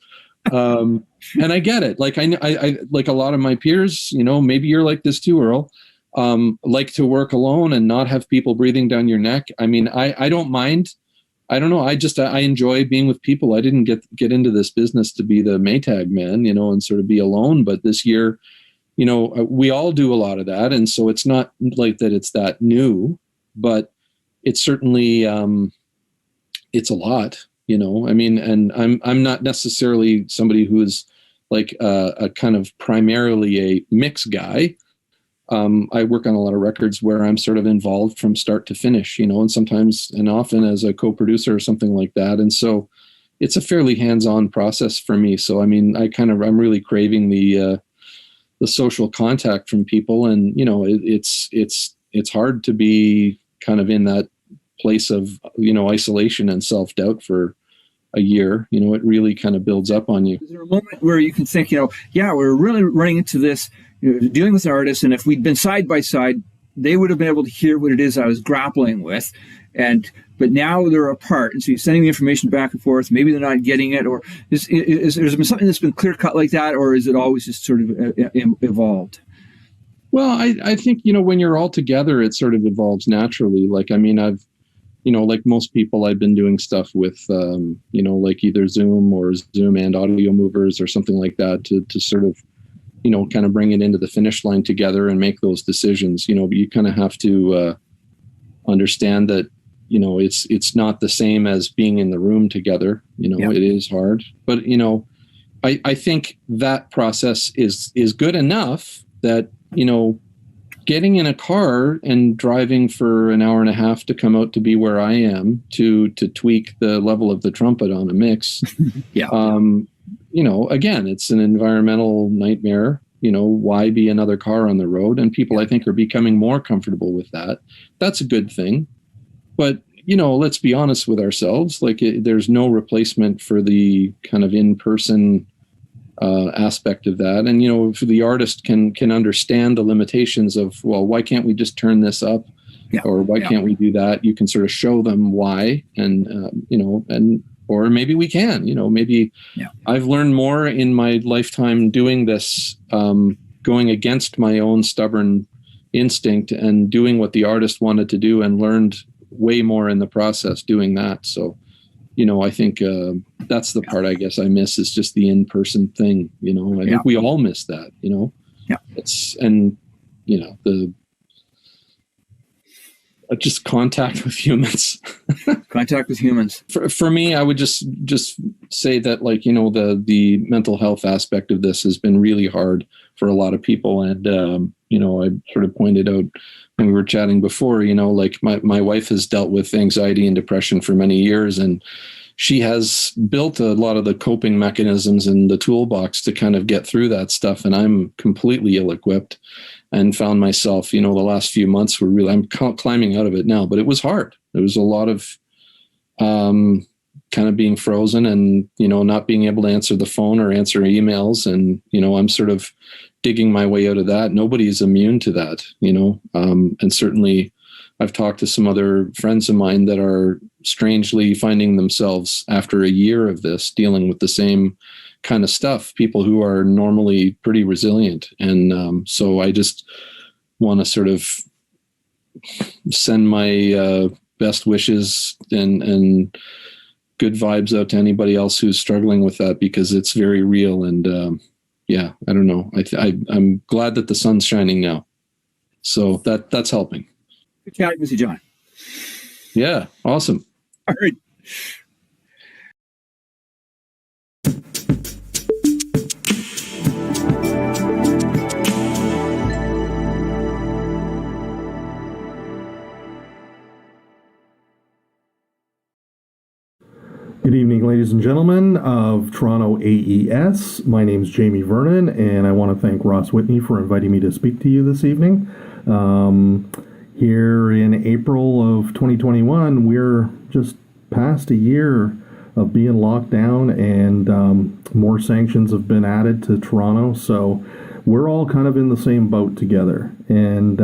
And I get it. Like I like a lot of my peers, maybe you're like this too, Earl, like to work alone and not have people breathing down your neck. I mean, I don't mind. I don't know. I enjoy being with people. I didn't get into this business to be the Maytag man, and sort of be alone. But this year, we all do a lot of that. And so it's not like that it's that new, but it's certainly, it's a lot, I mean, and I'm not necessarily somebody who is like a kind of primarily a mix guy. I work on a lot of records where I'm sort of involved from start to finish, and sometimes and often as a co-producer or something like that. And so it's a fairly hands-on process for me. So, I mean, I'm really craving the social contact from people, and, it's hard to be kind of in that place of, isolation and self-doubt for a year. It really kind of builds up on you. Is there a moment where you can think, we're really running into this, dealing with artists, and if we'd been side by side, they would have been able to hear what it is I was grappling with, but now they're apart, and so you're sending the information back and forth. Maybe they're not getting it, or is there been something that's been clear cut like that, or is it always just sort of evolved? Well, I think when you're all together, it sort of evolves naturally. Like, I mean, I've like most people, I've been doing stuff with like either Zoom or Zoom and Audio Movers or something like that to sort of kind of bring it into the finish line together and make those decisions. But you kind of have to understand that, it's not the same as being in the room together. It is hard. But, I think that process is good enough that, getting in a car and driving for an hour and a half to come out to be where I am to tweak the level of the trumpet on a mix. Yeah. Again, it's an environmental nightmare. Why be another car on the road? And people, I think, are becoming more comfortable with that. That's a good thing. But, let's be honest with ourselves. Like, there's no replacement for the kind of in-person aspect of that. And, if the artist can understand the limitations of, well, why can't we just turn this up? Yeah. Or why can't we do that? You can sort of show them why. And, or maybe we can, maybe I've learned more in my lifetime doing this, going against my own stubborn instinct and doing what the artist wanted to do, and learned way more in the process doing that. So, I think that's the part I guess I miss, is just the in-person thing. I think we all miss that, it's, and, the just contact with humans. Contact with humans. For me, I would just say that, like, the mental health aspect of this has been really hard for a lot of people. And, I sort of pointed out when we were chatting before, like my wife has dealt with anxiety and depression for many years, and she has built a lot of the coping mechanisms in the toolbox to kind of get through that stuff. And I'm completely ill-equipped, and found myself, the last few months were really, I'm climbing out of it now, but it was hard. There was a lot of kind of being frozen and, not being able to answer the phone or answer emails. And, I'm sort of digging my way out of that. Nobody's immune to that, and certainly I've talked to some other friends of mine that are strangely finding themselves after a year of this dealing with the same kind of stuff, people who are normally pretty resilient. And so I just want to sort of send my best wishes and good vibes out to anybody else who's struggling with that, because it's very real. And yeah, I don't know. I'm glad that the sun's shining now. So that's helping. Good chatting with you, John. Yeah, awesome. All right. Good evening, ladies and gentlemen of Toronto AES. My name is Jamie Vernon, and I want to thank Ross Whitney for inviting me to speak to you this evening. Here in April of 2021, we're just past a year of being locked down, and more sanctions have been added to Toronto. So we're all kind of in the same boat together. And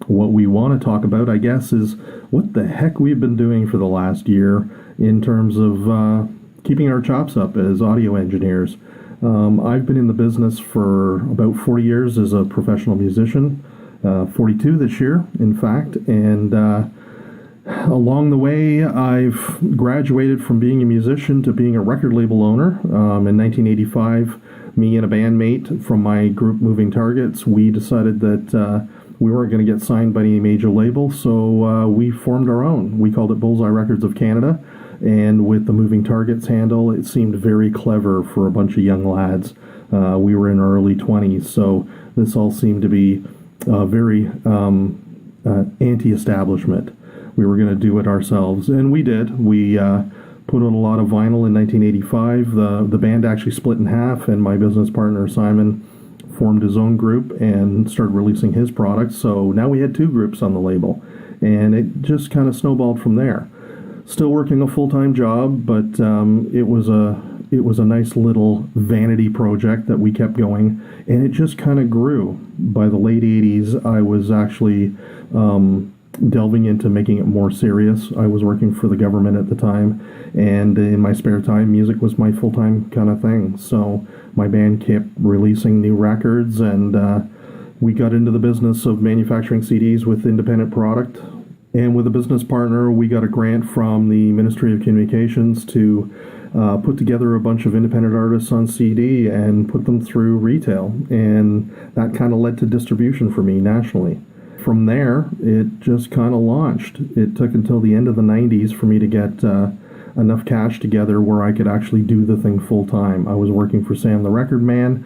what we want to talk about, I guess, is what the heck we've been doing for the last year in terms of keeping our chops up as audio engineers. I've been in the business for about 40 years as a professional musician, 42 this year, in fact, and along the way, I've graduated from being a musician to being a record label owner. In 1985, me and a bandmate from my group Moving Targets, we decided that we weren't going to get signed by any major label, so we formed our own. We called it Bullseye Records of Canada, and with the Moving Targets handle, it seemed very clever for a bunch of young lads. We were in our early 20s, so this all seemed to be very anti-establishment. We were going to do it ourselves, and we did. We put out a lot of vinyl in 1985. The band actually split in half, and my business partner, Simon, formed his own group and started releasing his products. So now we had two groups on the label, and it just kind of snowballed from there. Still working a full-time job, but it was a nice little vanity project that we kept going, and it just kind of grew. By the late 80s, I was actually delving into making it more serious. I was working for the government at the time, and in my spare time, music was my full-time kind of thing. So my band kept releasing new records, and we got into the business of manufacturing CDs with independent product. And with a business partner, we got a grant from the Ministry of Communications to put together a bunch of independent artists on CD and put them through retail. And that kind of led to distribution for me nationally. From there, it just kind of launched. It took until the end of the 90s for me to get enough cash together where I could actually do the thing full time. I was working for Sam the Record Man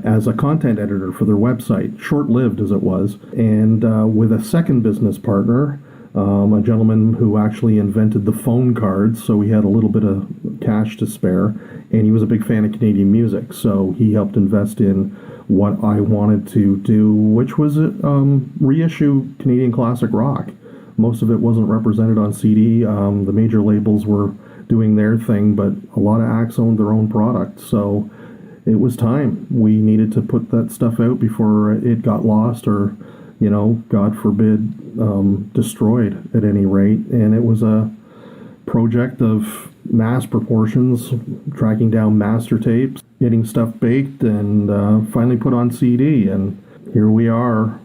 as a content editor for their website, short-lived as it was, and with a second business partner, a gentleman who actually invented the phone cards, so he had a little bit of cash to spare, and he was a big fan of Canadian music, so he helped invest in what I wanted to do, which was reissue Canadian classic rock. Most of it wasn't represented on CD. The major labels were doing their thing, but a lot of acts owned their own product. So it was time. We needed to put that stuff out before it got lost or, God forbid, destroyed at any rate. And it was a project of mass proportions, tracking down master tapes, getting stuff baked, and finally put on CD. And here we are,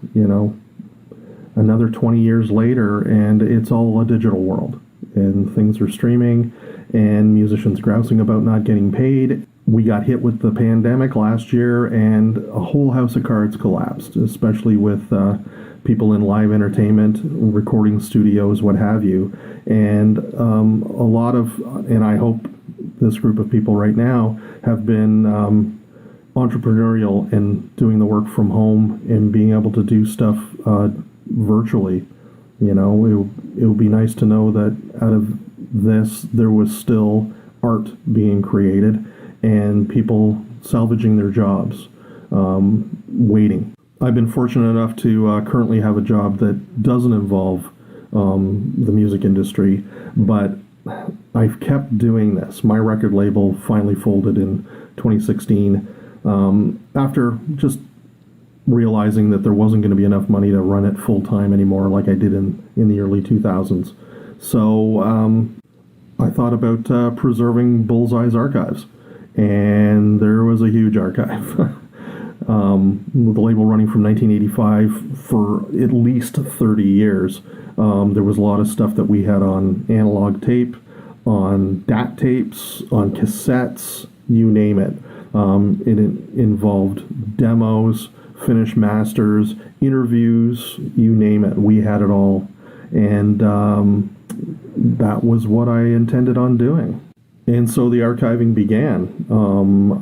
another 20 years later, and it's all a digital world, and things are streaming, and musicians grousing about not getting paid. We got hit with the pandemic last year, and a whole house of cards collapsed, especially with people in live entertainment, recording studios, what have you. And a lot of, and I hope this group of people right now have been entrepreneurial and doing the work from home and being able to do stuff virtually. It would be nice to know that out of this there was still art being created and people salvaging their jobs, waiting. I've been fortunate enough to currently have a job that doesn't involve the music industry, but I've kept doing this. My record label finally folded in 2016 after just realizing that there wasn't going to be enough money to run it full time anymore like I did in the early 2000s. So I thought about preserving Bullseye's archives, and there was a huge archive. With the label running from 1985 for at least 30 years, there was a lot of stuff that we had on analog tape, on DAT tapes, on cassettes, you name it. It involved demos, finished masters, interviews, you name it. We had it all. And that was what I intended on doing. And so the archiving began.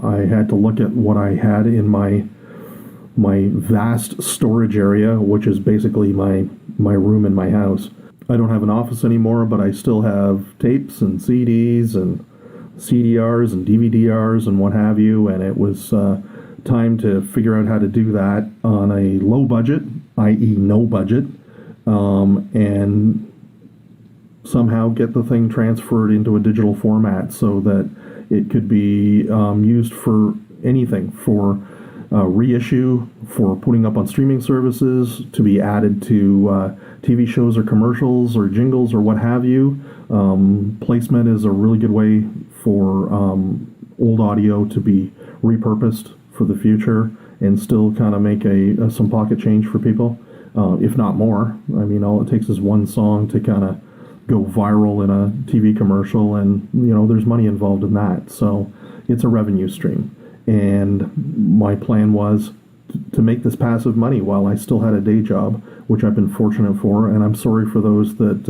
I had to look at what I had in my vast storage area, which is basically my room in my house. I don't have an office anymore, but I still have tapes and CDs and CDRs and DVDRs and what have you, and it was time to figure out how to do that on a low budget, i.e. no budget, and somehow get the thing transferred into a digital format so that it could be used for anything, for reissue, for putting up on streaming services, to be added to TV shows or commercials or jingles or what have you. Placement is a really good way for old audio to be repurposed for the future and still kind of make some pocket change for people, if not more. I mean, all it takes is one song to kind of go viral in a TV commercial, and there's money involved in that. So it's a revenue stream. And my plan was to make this passive money while I still had a day job, which I've been fortunate for, and I'm sorry for those that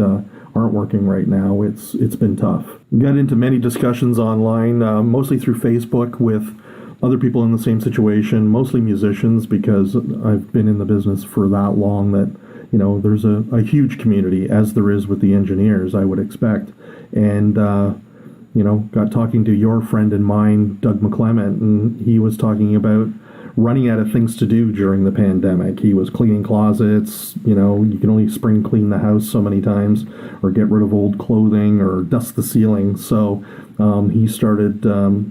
aren't working right now. It's been tough. Got into many discussions online, mostly through Facebook, with other people in the same situation, mostly musicians, because I've been in the business for that long that there's a huge community, as there is with the engineers, I would expect. And got talking to your friend and mine, Doug McClement, and he was talking about running out of things to do during the pandemic. He was cleaning closets. You can only spring clean the house so many times, or get rid of old clothing, or dust the ceiling. So he started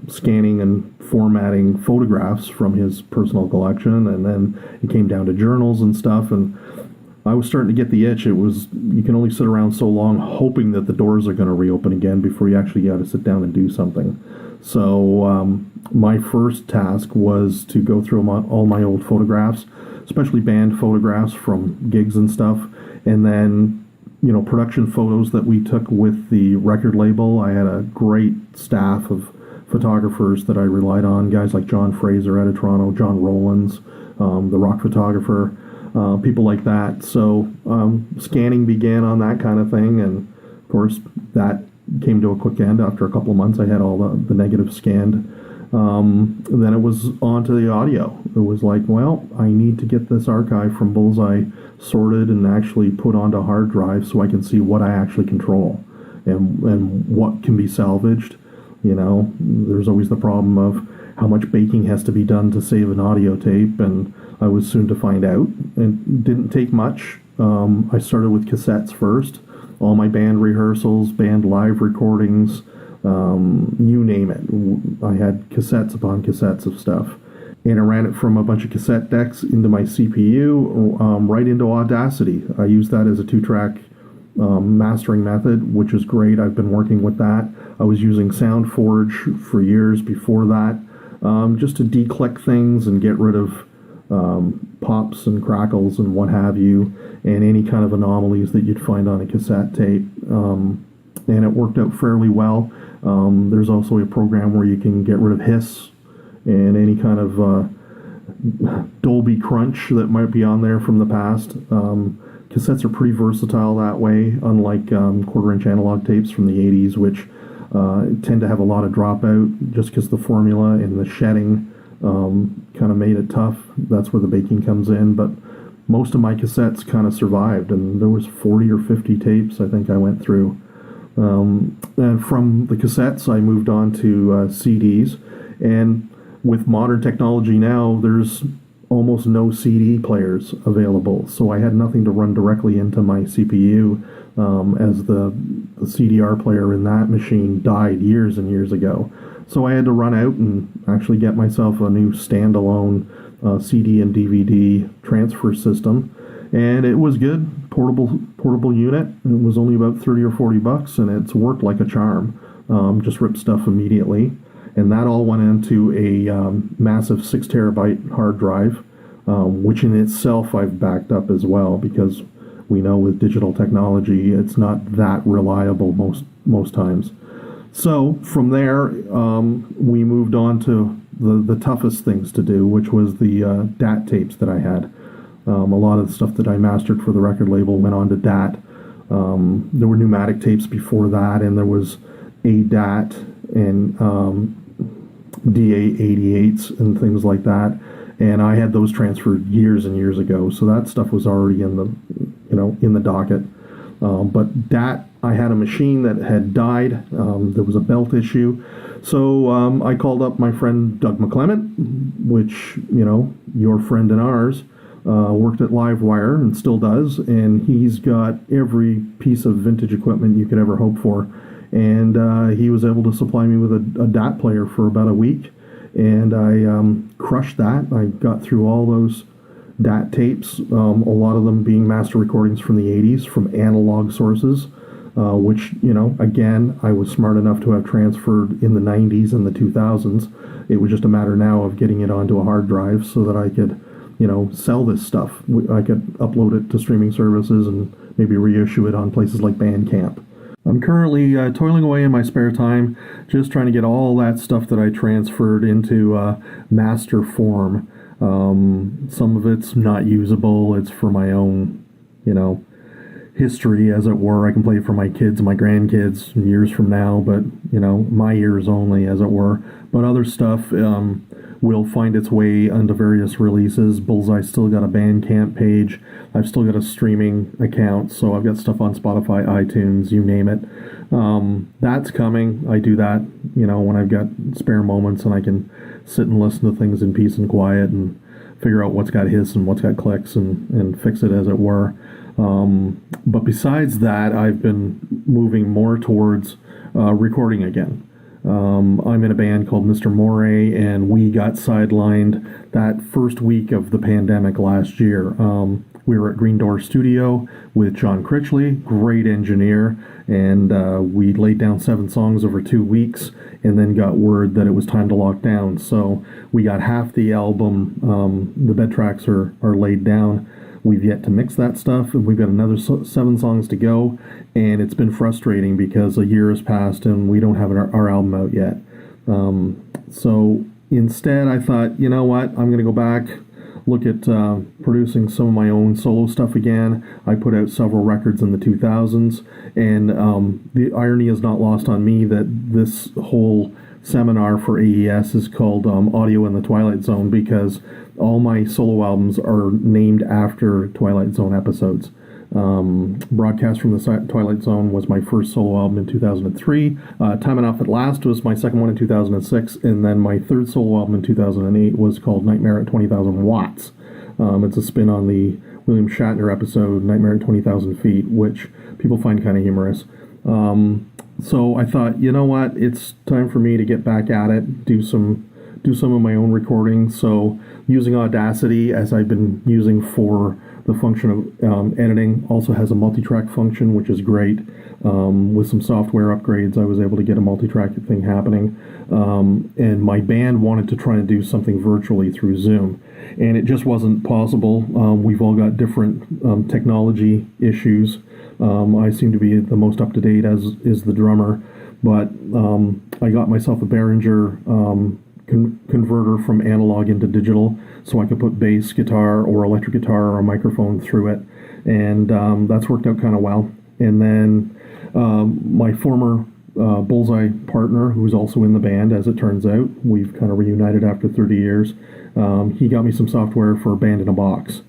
scanning and formatting photographs from his personal collection, and then it came down to journals and stuff. And I was starting to get the itch. You can only sit around so long hoping that the doors are going to reopen again before you actually got to sit down and do something. So my first task was to go through all my old photographs, especially band photographs from gigs and stuff, and then production photos that we took with the record label. I had a great staff of photographers that I relied on, guys like John Fraser out of Toronto, John Rowlands, the rock photographer, people like that. So scanning began on that kind of thing, and of course that came to a quick end after a couple of months. I had all the negatives scanned. Then it was on to the audio. It was like, well, I need to get this archive from Bullseye sorted and actually put onto hard drive so I can see what I actually control and what can be salvaged. There's always the problem of how much baking has to be done to save an audio tape, and I was soon to find out. It didn't take much. I started with cassettes first. All my band rehearsals, band live recordings, you name it. I had cassettes upon cassettes of stuff. And I ran it from a bunch of cassette decks into my CPU, right into Audacity. I used that as a 2-track mastering method, which is great. I've been working with that. I was using SoundForge for years before that, just to declick things and get rid of pops and crackles and what have you, and any kind of anomalies that you'd find on a cassette tape. And it worked out fairly well. There's also a program where you can get rid of hiss and any kind of Dolby crunch that might be on there from the past. Cassettes are pretty versatile that way, unlike quarter-inch analog tapes from the 80s, which tend to have a lot of dropout just because the formula and the shedding kind of made it tough. That's where the baking comes in. But most of my cassettes kind of survived, and there was 40 or 50 tapes I think I went through. And from the cassettes, I moved on to CDs. And with modern technology now, there's almost no CD players available. So I had nothing to run directly into my CPU, as the CDR player in that machine died years and years ago. So I had to run out and actually get myself a new standalone CD and DVD transfer system, and it was good. Portable unit. It was only about $30 or $40, and it's worked like a charm. Just ripped stuff immediately, and that all went into a massive 6 terabyte hard drive, which in itself I've backed up as well, because we know with digital technology it's not that reliable most times. So from there, we moved on to the toughest things to do, which was the DAT tapes that I had. A lot of the stuff that I mastered for the record label went on to DAT. There were pneumatic tapes before that, and there was ADAT and DA88s and things like that. And I had those transferred years and years ago, so that stuff was already in the docket. But DAT, I had a machine that had died. There was a belt issue. So I called up my friend Doug McClement, which, your friend and ours, worked at Livewire and still does. And he's got every piece of vintage equipment you could ever hope for. And he was able to supply me with a DAT player for about a week. And I crushed that. I got through all those DAT tapes, a lot of them being master recordings from the 80s, from analog sources, which, again, I was smart enough to have transferred in the 90s and the 2000s. It was just a matter now of getting it onto a hard drive so that I could, sell this stuff. I could upload it to streaming services and maybe reissue it on places like Bandcamp. I'm currently toiling away in my spare time, just trying to get all that stuff that I transferred into master form. Some of it's not usable. It's for my own, history, as it were. I can play it for my kids and my grandkids years from now, but, my ears only, as it were. But other stuff will find its way onto various releases. Bullseye's still got a Bandcamp page. I've still got a streaming account, so I've got stuff on Spotify, iTunes, you name it. That's coming. I do that, when I've got spare moments and I can sit and listen to things in peace and quiet and figure out what's got hits and what's got clicks and fix it, as it were. But besides that, I've been moving more towards recording again. I'm in a band called Mr. Moray, and we got sidelined that first week of the pandemic last year. We were at Green Door Studio with John Critchley, great engineer, and we laid down 7 songs over 2 weeks and then got word that it was time to lock down. So we got half the album, the bed tracks are laid down. We've yet to mix that stuff, and we've got another 7 songs to go, and it's been frustrating because a year has passed and we don't have our album out yet. So instead I thought, you know what, I'm going to go back, look at producing some of my own solo stuff again. I put out several records in the 2000s, and the irony is not lost on me that this whole seminar for AES is called Audio in the Twilight Zone, because all my solo albums are named after Twilight Zone episodes. Broadcast from the Twilight Zone was my first solo album in 2003. Time Enough at Last was my second one in 2006, and then my third solo album in 2008 was called Nightmare at 20,000 Watts. It's a spin on the William Shatner episode Nightmare at 20,000 Feet, which people find kind of humorous. So I thought, you know what, it's time for me to get back at it, do some of my own recording. So using Audacity, as I've been using for the function of editing, also has a multi-track function, which is great. With some software upgrades, I was able to get a multi-track thing happening. And my band wanted to try and do something virtually through Zoom, and it just wasn't possible. We've all got different technology issues. I seem to be the most up-to-date, as is the drummer, but I got myself a Behringer converter from analog into digital, so I could put bass guitar or electric guitar or a microphone through it, and that's worked out kind of well. And then my former Bullseye partner, who's also in the band, as it turns out, we've kind of reunited after 30 years, he got me some software for Band in a Box.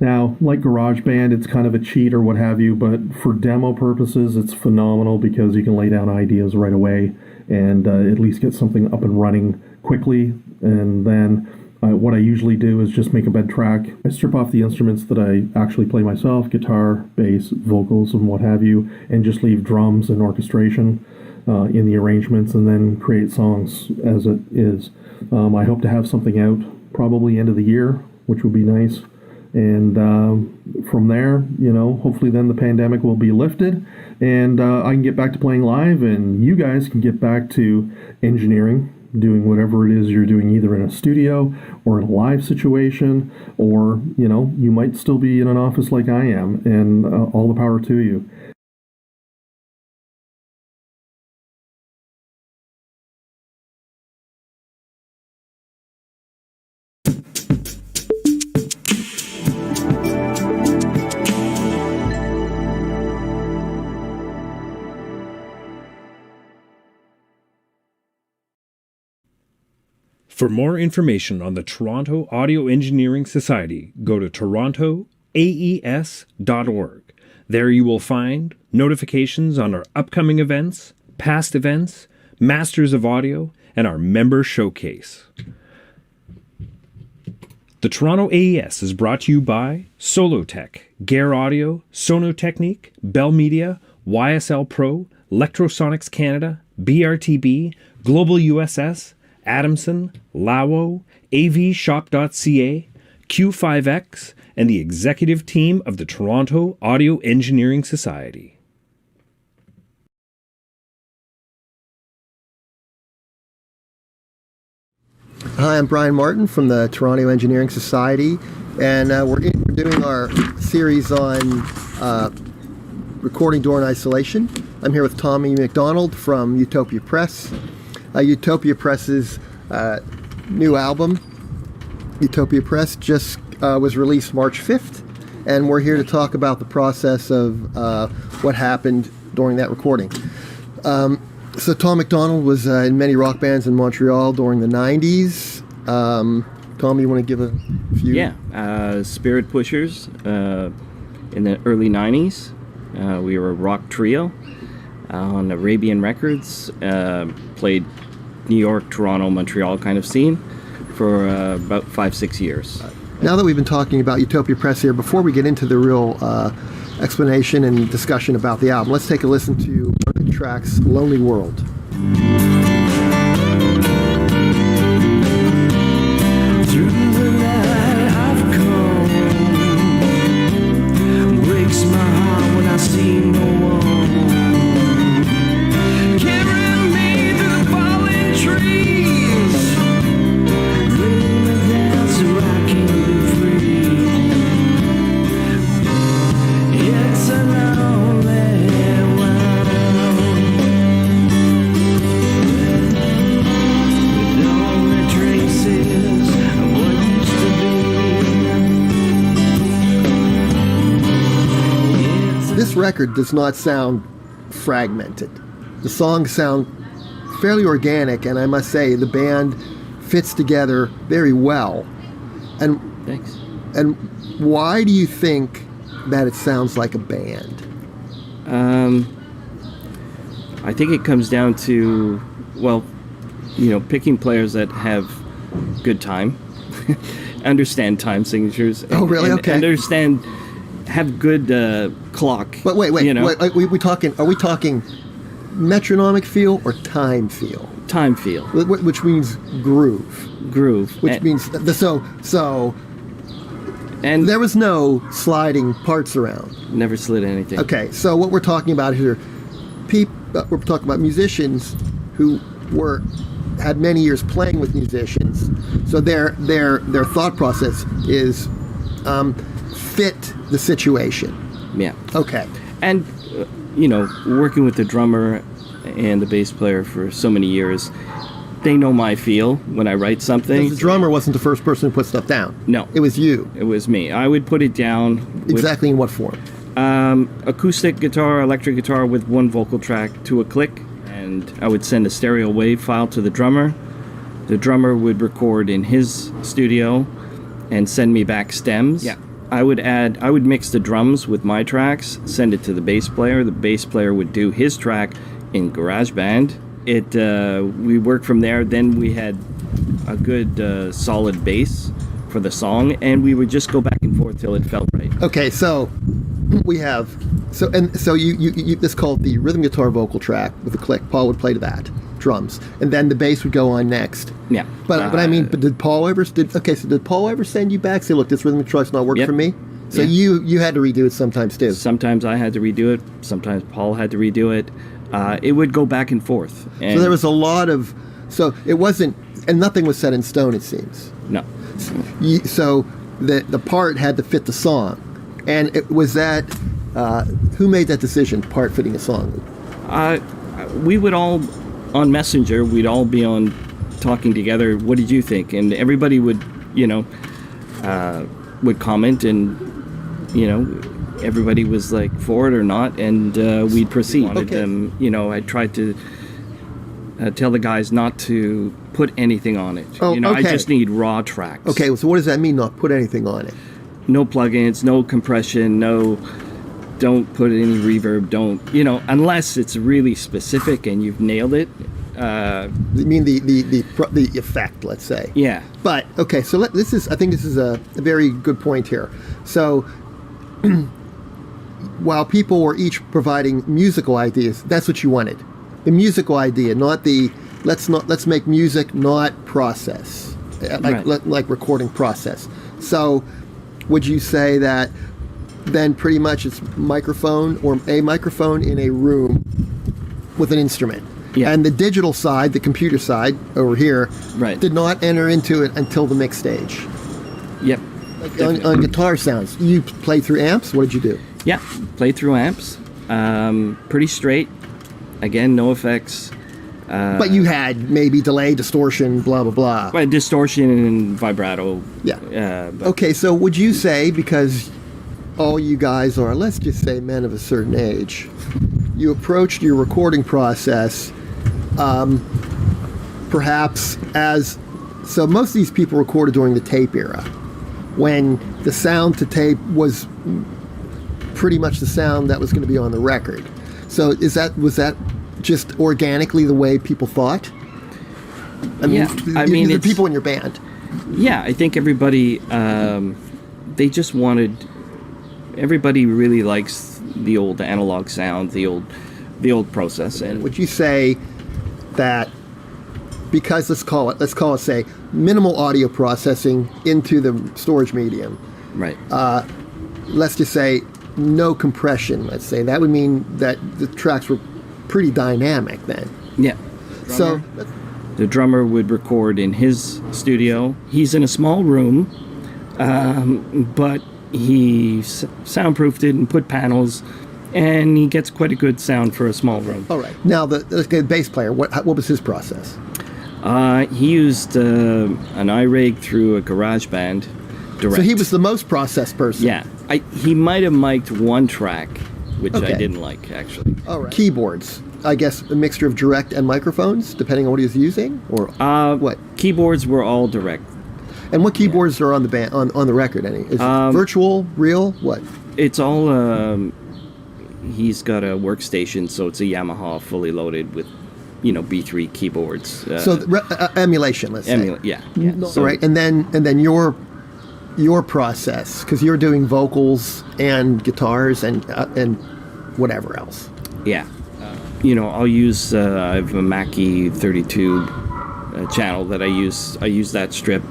Now, like GarageBand, it's kind of a cheat or what have you, but for demo purposes, it's phenomenal because you can lay down ideas right away and at least get something up and running quickly. And then what I usually do is just make a bed track. I strip off the instruments that I actually play myself, guitar, bass, vocals, and what have you, and just leave drums and orchestration in the arrangements, and then create songs as it is. I hope to have something out probably end of the year, which would be nice. And from there, hopefully then the pandemic will be lifted and I can get back to playing live and you guys can get back to engineering, doing whatever it is you're doing, either in a studio or in a live situation, or, you might still be in an office like I am, and all the power to you. For more information on the Toronto Audio Engineering Society, go to torontoaes.org. There you will find notifications on our upcoming events, past events, Masters of Audio, and our member showcase. The Toronto AES is brought to you by Solotech, Gare Audio, Sonotechnique, Bell Media, YSL Pro, Electrosonics Canada, BRTB, Global USS, Adamson, Lawo, avshop.ca, Q5X, and the executive team of the Toronto Audio Engineering Society. Hi, I'm Brian Martin from the Toronto Engineering Society, and we're doing our series on recording during isolation. I'm here with Tommy McDonald from Utopia Press. Utopia Press's new album, Utopia Press, just was released March 5th, and we're here to talk about the process of what happened during that recording. So Tom McDonald was in many rock bands in Montreal during the 90s. Tom, you want to give a few? Yeah, Spirit Pushers in the early 90s. We were a rock trio on Arabian Records, played New York, Toronto, Montreal kind of scene for about 5-6 years. Now that we've been talking about Utopia Press here, before we get into the real explanation and discussion about the album, let's take a listen to one of the tracks, Lonely World. Through the night I've come, breaks my heart when I see no one. Carry me through the falling trees, bring me down so I can be free. It's a lonely world, with only traces of what used to be. This record does not sound fragmented. The songs sound fairly organic, and I must say the band fits together very well. And Thanks. And why do you think that it sounds like a band? I think it comes down to, picking players that have good time, understand time signatures. Oh, really? Okay. Have good clock. But wait, we talking? Are we talking metronomic feel or time feel? Time feel. Which means groove. Which means so. And there was no sliding parts around. Never slid anything. Okay, so what we're talking about here, we're talking about musicians who had many years playing with musicians. So their thought process is fit the situation. Yeah. Okay. And working with the drummer and the bass player for so many years, they know my feel when I write something. Because the drummer wasn't the first person to put stuff down. No. It was you. It was me. I would put it down. Exactly in what form? Acoustic guitar, electric guitar with one vocal track to a click, and I would send a stereo wave file to the drummer. The drummer would record in his studio and send me back stems. Yeah. I would mix the drums with my tracks, send it to the bass player. The bass player would do his track in GarageBand. We worked from there. Then we had a good solid bass for the song, and we would just go back and forth till it felt right. Okay, so we have you this is called the rhythm guitar vocal track with a click. Paul would play to that. drums, and then the bass would go on next. Yeah. But did Paul ever send you back, say, look, this rhythmic choice not working for me? So you had to redo it sometimes too. Sometimes I had to redo it. Sometimes Paul had to redo it. It would go back and forth. And so there was a lot of, so it wasn't, and nothing was set in stone, it seems. No. So the part had to fit the song. And it was that, who made that decision, part fitting a song? We would all, on Messenger, we'd all be on talking together, what did you think? And everybody would, would comment, and, everybody was like for it or not, and we'd proceed. I tried to tell the guys not to put anything on it. I just need raw tracks. Okay, so what does that mean, not put anything on it? No plugins, no compression, don't put any reverb, unless it's really specific and you've nailed it. You mean the effect, let's say? Yeah. But okay, so I think this is a very good point here. So while people were each providing musical ideas, that's what you wanted. The musical idea, not the let's make music, not process, like recording process. So would you say that then pretty much it's microphone or a microphone in a room with an instrument? Yeah. And the digital side, the computer side over here, did not enter into it until the mix stage. Yep. Like on guitar sounds, you play through amps? What did you do? Yeah, play through amps. Pretty straight. Again, no effects. But you had maybe delay, distortion, blah, blah, blah. Distortion and vibrato. Yeah. Okay, so would you say, because all you guys are, let's just say, men of a certain age, you approached your recording process perhaps as... So most of these people recorded during the tape era, when the sound to tape was pretty much the sound that was going to be on the record. So was that just organically the way people thought? The people in your band. Yeah, I think everybody, they just wanted... Everybody really likes the old analog sound, the old process. And would you say that because let's call it say minimal audio processing into the storage medium, right? Let's just say no compression. Let's say that would mean that the tracks were pretty dynamic then. Yeah. So the drummer would record in his studio. He's in a small room, but he soundproofed it and put panels, and he gets quite a good sound for a small room. All right. Now the bass player, what was his process? He used an iRig through a GarageBand direct. So he was the most processed person. Yeah. He might have mic'd one track, which I didn't like, actually. All right. Keyboards, I guess a mixture of direct and microphones, depending on what he was using, or what? Keyboards were all direct. And what keyboards are on the band on the record? Is it virtual, real, what? It's all. He's got a workstation, so it's a Yamaha fully loaded with, B3 keyboards. So emulation, let's say. Yeah. So, right, and then your process, because you're doing vocals and guitars and whatever else. Yeah. I'll use. I have a Mackie 32 channel that I use. I use that strip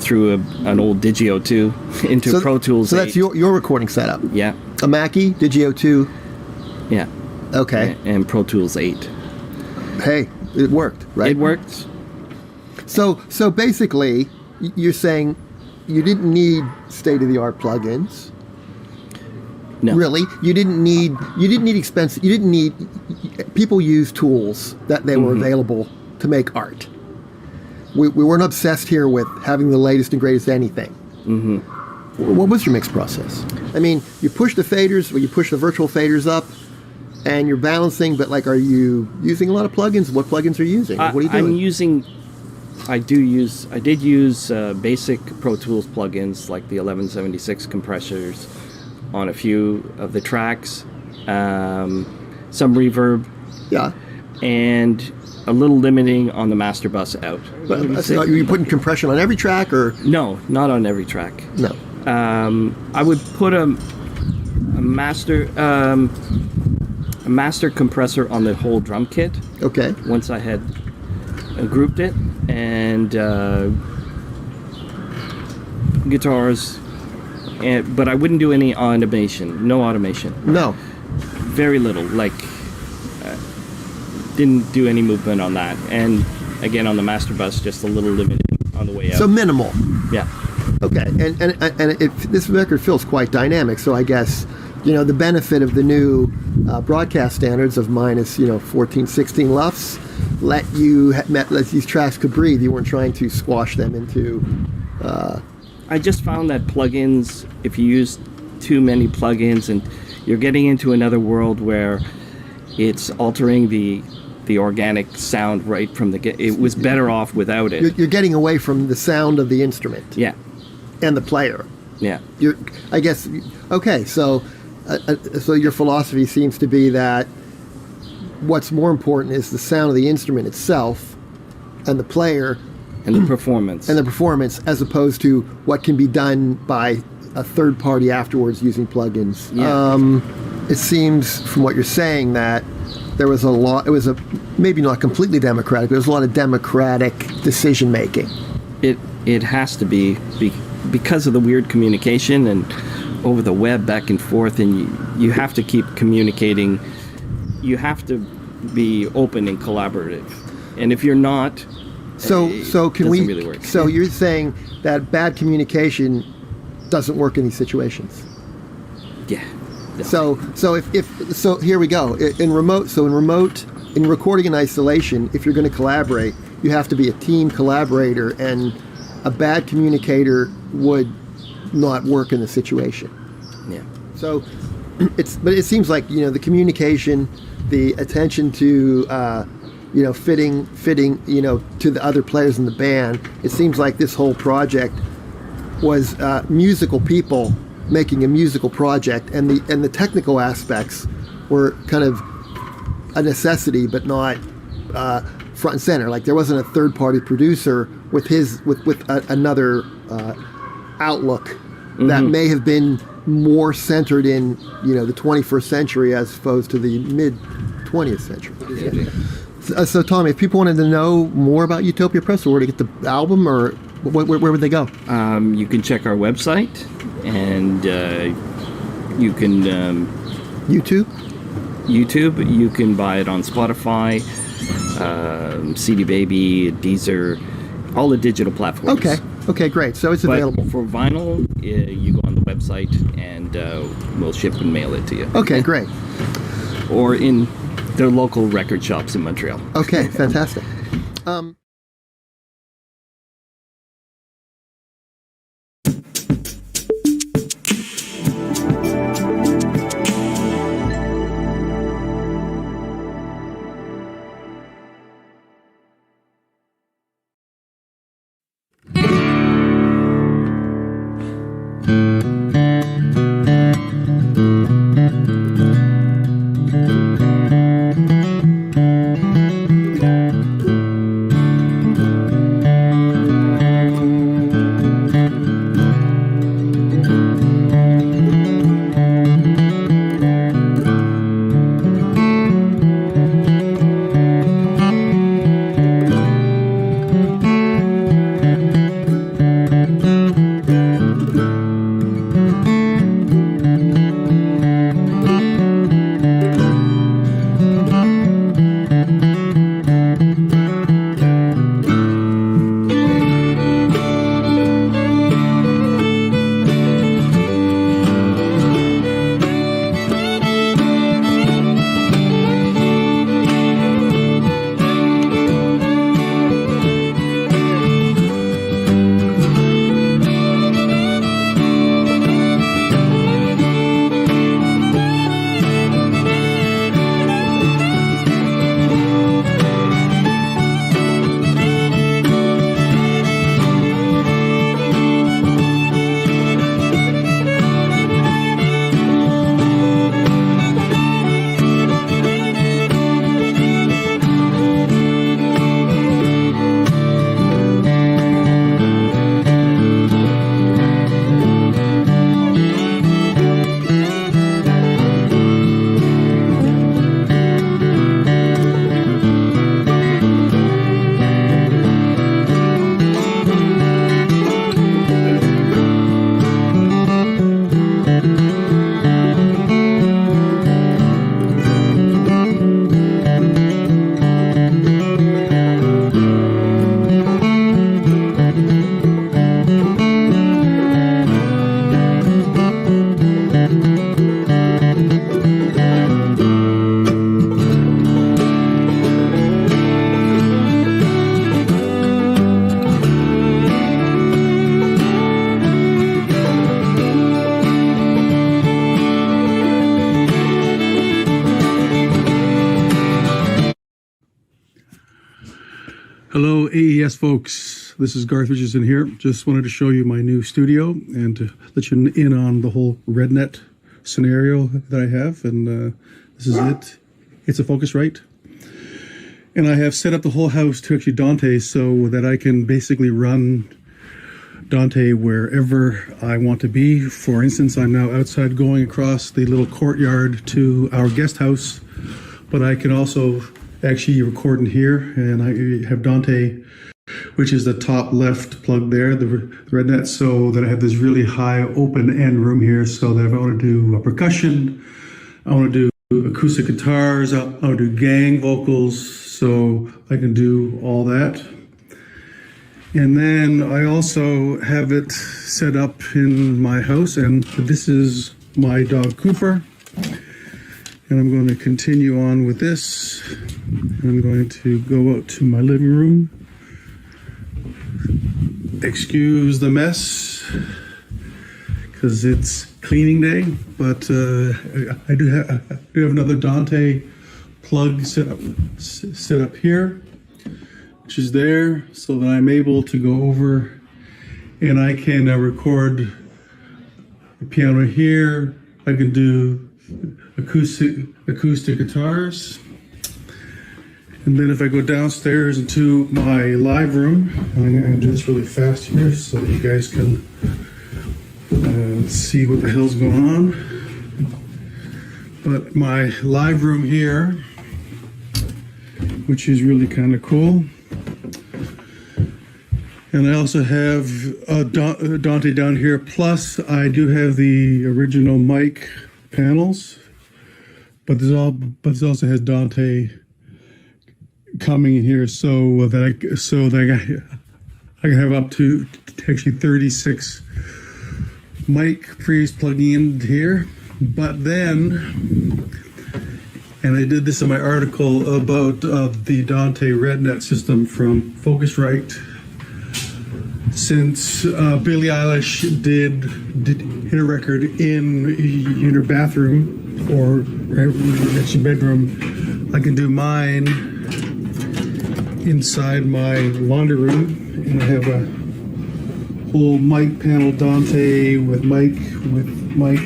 through an old Digio 2 into Pro Tools. So that's your recording setup. Yeah. A Mackie Digio 2. Yeah. Okay. And Pro Tools 8. Hey, it worked, right? It worked. So basically, you're saying you didn't need state-of-the-art plugins. No. Really, you didn't need expensive. You didn't need. People use tools that they were available to make art. We weren't obsessed here with having the latest and greatest anything. Mm-hmm. What was your mix process? I mean, you push the faders, or you push the virtual faders up, and you're balancing. But are you using a lot of plugins? What plugins are you using? What are you doing? I did use basic Pro Tools plugins like the 1176 compressors on a few of the tracks, some reverb, and a little limiting on the master bus out. But are you putting compression on every track, or no? Not on every track. No. I would put a master compressor on the whole drum kit. Okay. Once I had grouped it, and guitars, but I wouldn't do any automation. No automation. No. Very little. Like, didn't do any movement on that. And again, on the master bus, just a little limited on the way out. So minimal. Yeah. Okay. And this record feels quite dynamic. So I guess, the benefit of the new broadcast standards of minus, 14, 16 LUFS let these tracks could breathe. You weren't trying to squash them into. I just found that plugins, if you use too many plugins, and you're getting into another world where it's altering the organic sound right from the get. It was better off without it. You're getting away from the sound of the instrument. Yeah. And the player. Yeah. I guess. Okay. So your philosophy seems to be that what's more important is the sound of the instrument itself, and the player. And the performance. And the performance, as opposed to what can be done by a third party afterwards using plugins. Yeah. It seems from what you're saying that there was maybe not completely democratic, but there was a lot of democratic decision making. It has to be because of the weird communication and over the web back and forth, and you have to keep communicating. You have to be open and collaborative. And if you're not, so can we? Really work. So you're saying that bad communication doesn't work in these situations? Yeah. No. So here we go. In recording and isolation, if you're going to collaborate, you have to be a team collaborator, and a bad communicator would not work in the situation. Yeah. So but it seems like the communication, the attention to fitting to the other players in the band. It seems like this whole project was musical people making a musical project, and the technical aspects were kind of a necessity, but not front and center. Like, there wasn't a third party producer with another outlook that may have been more centered in the 21st century as opposed to the mid 20th century. Yeah. So Tommy, if people wanted to know more about Utopia Press, or where to get the album, or where would they go? You can check our website, and you can YouTube. You can buy it on Spotify, CD Baby, Deezer, all the digital platforms. Okay, great. So it's available. For vinyl, you go on the website, and we'll ship and mail it to you. Okay, great. Or in the local record shops in Montreal. Okay, fantastic. Hello, AES folks. This is Garth Richardson here. Just wanted to show you my new studio and to let you in on the whole RedNet scenario that I have. And this is it. It's a Focusrite. And I have set up the whole house to actually Dante so that I can basically run Dante wherever I want to be. For instance, I'm now outside going across the little courtyard to our guest house, but I can also actually record in here, and I have Dante, which is the top left plug there, the RedNet, so that I have this really high open end room here, so that if I want to do a percussion, I want to do acoustic guitars, I want to do gang vocals, so I can do all that. And then I also have it set up in my house, and this is my dog Cooper. And I'm going to continue on with this. I'm going to go out to my living room. Excuse the mess, because it's cleaning day, but I do have another Dante plug set up here, which is there, so that I'm able to go over and I can record the piano here. I can do acoustic guitars. And then if I go downstairs into my live room, I'm going to do this really fast here so that you guys can see what the hell's going on. But my live room here, which is really kind of cool. And I also have Dante down here, plus I do have the original mic panels, but this also has Dante coming in here, so that I can have up to actually 36 mic pre's plugging in here. But then, and I did this in my article about the Dante RedNet system from Focusrite. Since Billie Eilish did hit a record in her bathroom or actually bedroom, I can do mine inside my laundry room, and I have a whole mic panel Dante with mic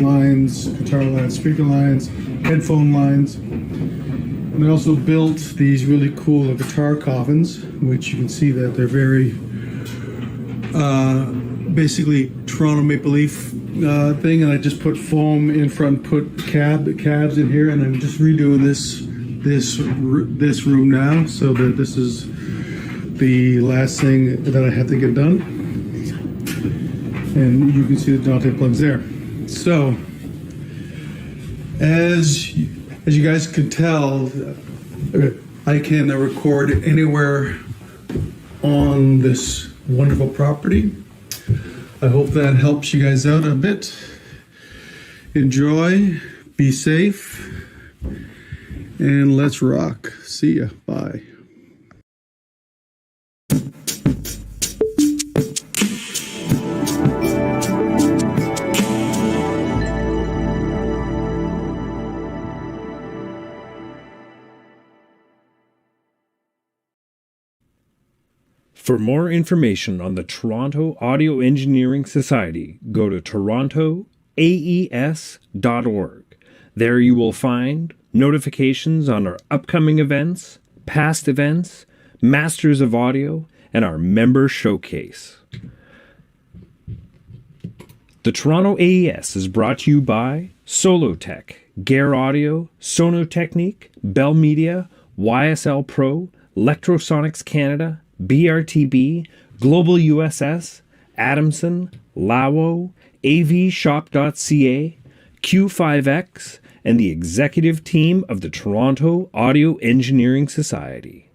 lines, guitar lines, speaker lines, headphone lines. And I also built these really cool guitar coffins, which you can see that they're very basically Toronto Maple Leaf thing, and I just put foam in front, put cabs in here, and I'm just redoing this room now, so that this is the last thing that I have to get done. And you can see the Dante plugs there. So as you guys can tell, I can record anywhere on this wonderful property. I hope that helps you guys out a bit. Enjoy, be safe, and let's rock. See ya. Bye. For more information on the Toronto Audio Engineering Society, go to torontoaes.org. There you will find notifications on our upcoming events, past events, Masters of Audio, and our member showcase. The Toronto AES is brought to you by Solotech, Gare Audio, Sonotechnique, Bell Media, YSL Pro, Electrosonics Canada, BRTB, Global USS, Adamson, Lawo, avshop.ca, Q5X, and the executive team of the Toronto Audio Engineering Society.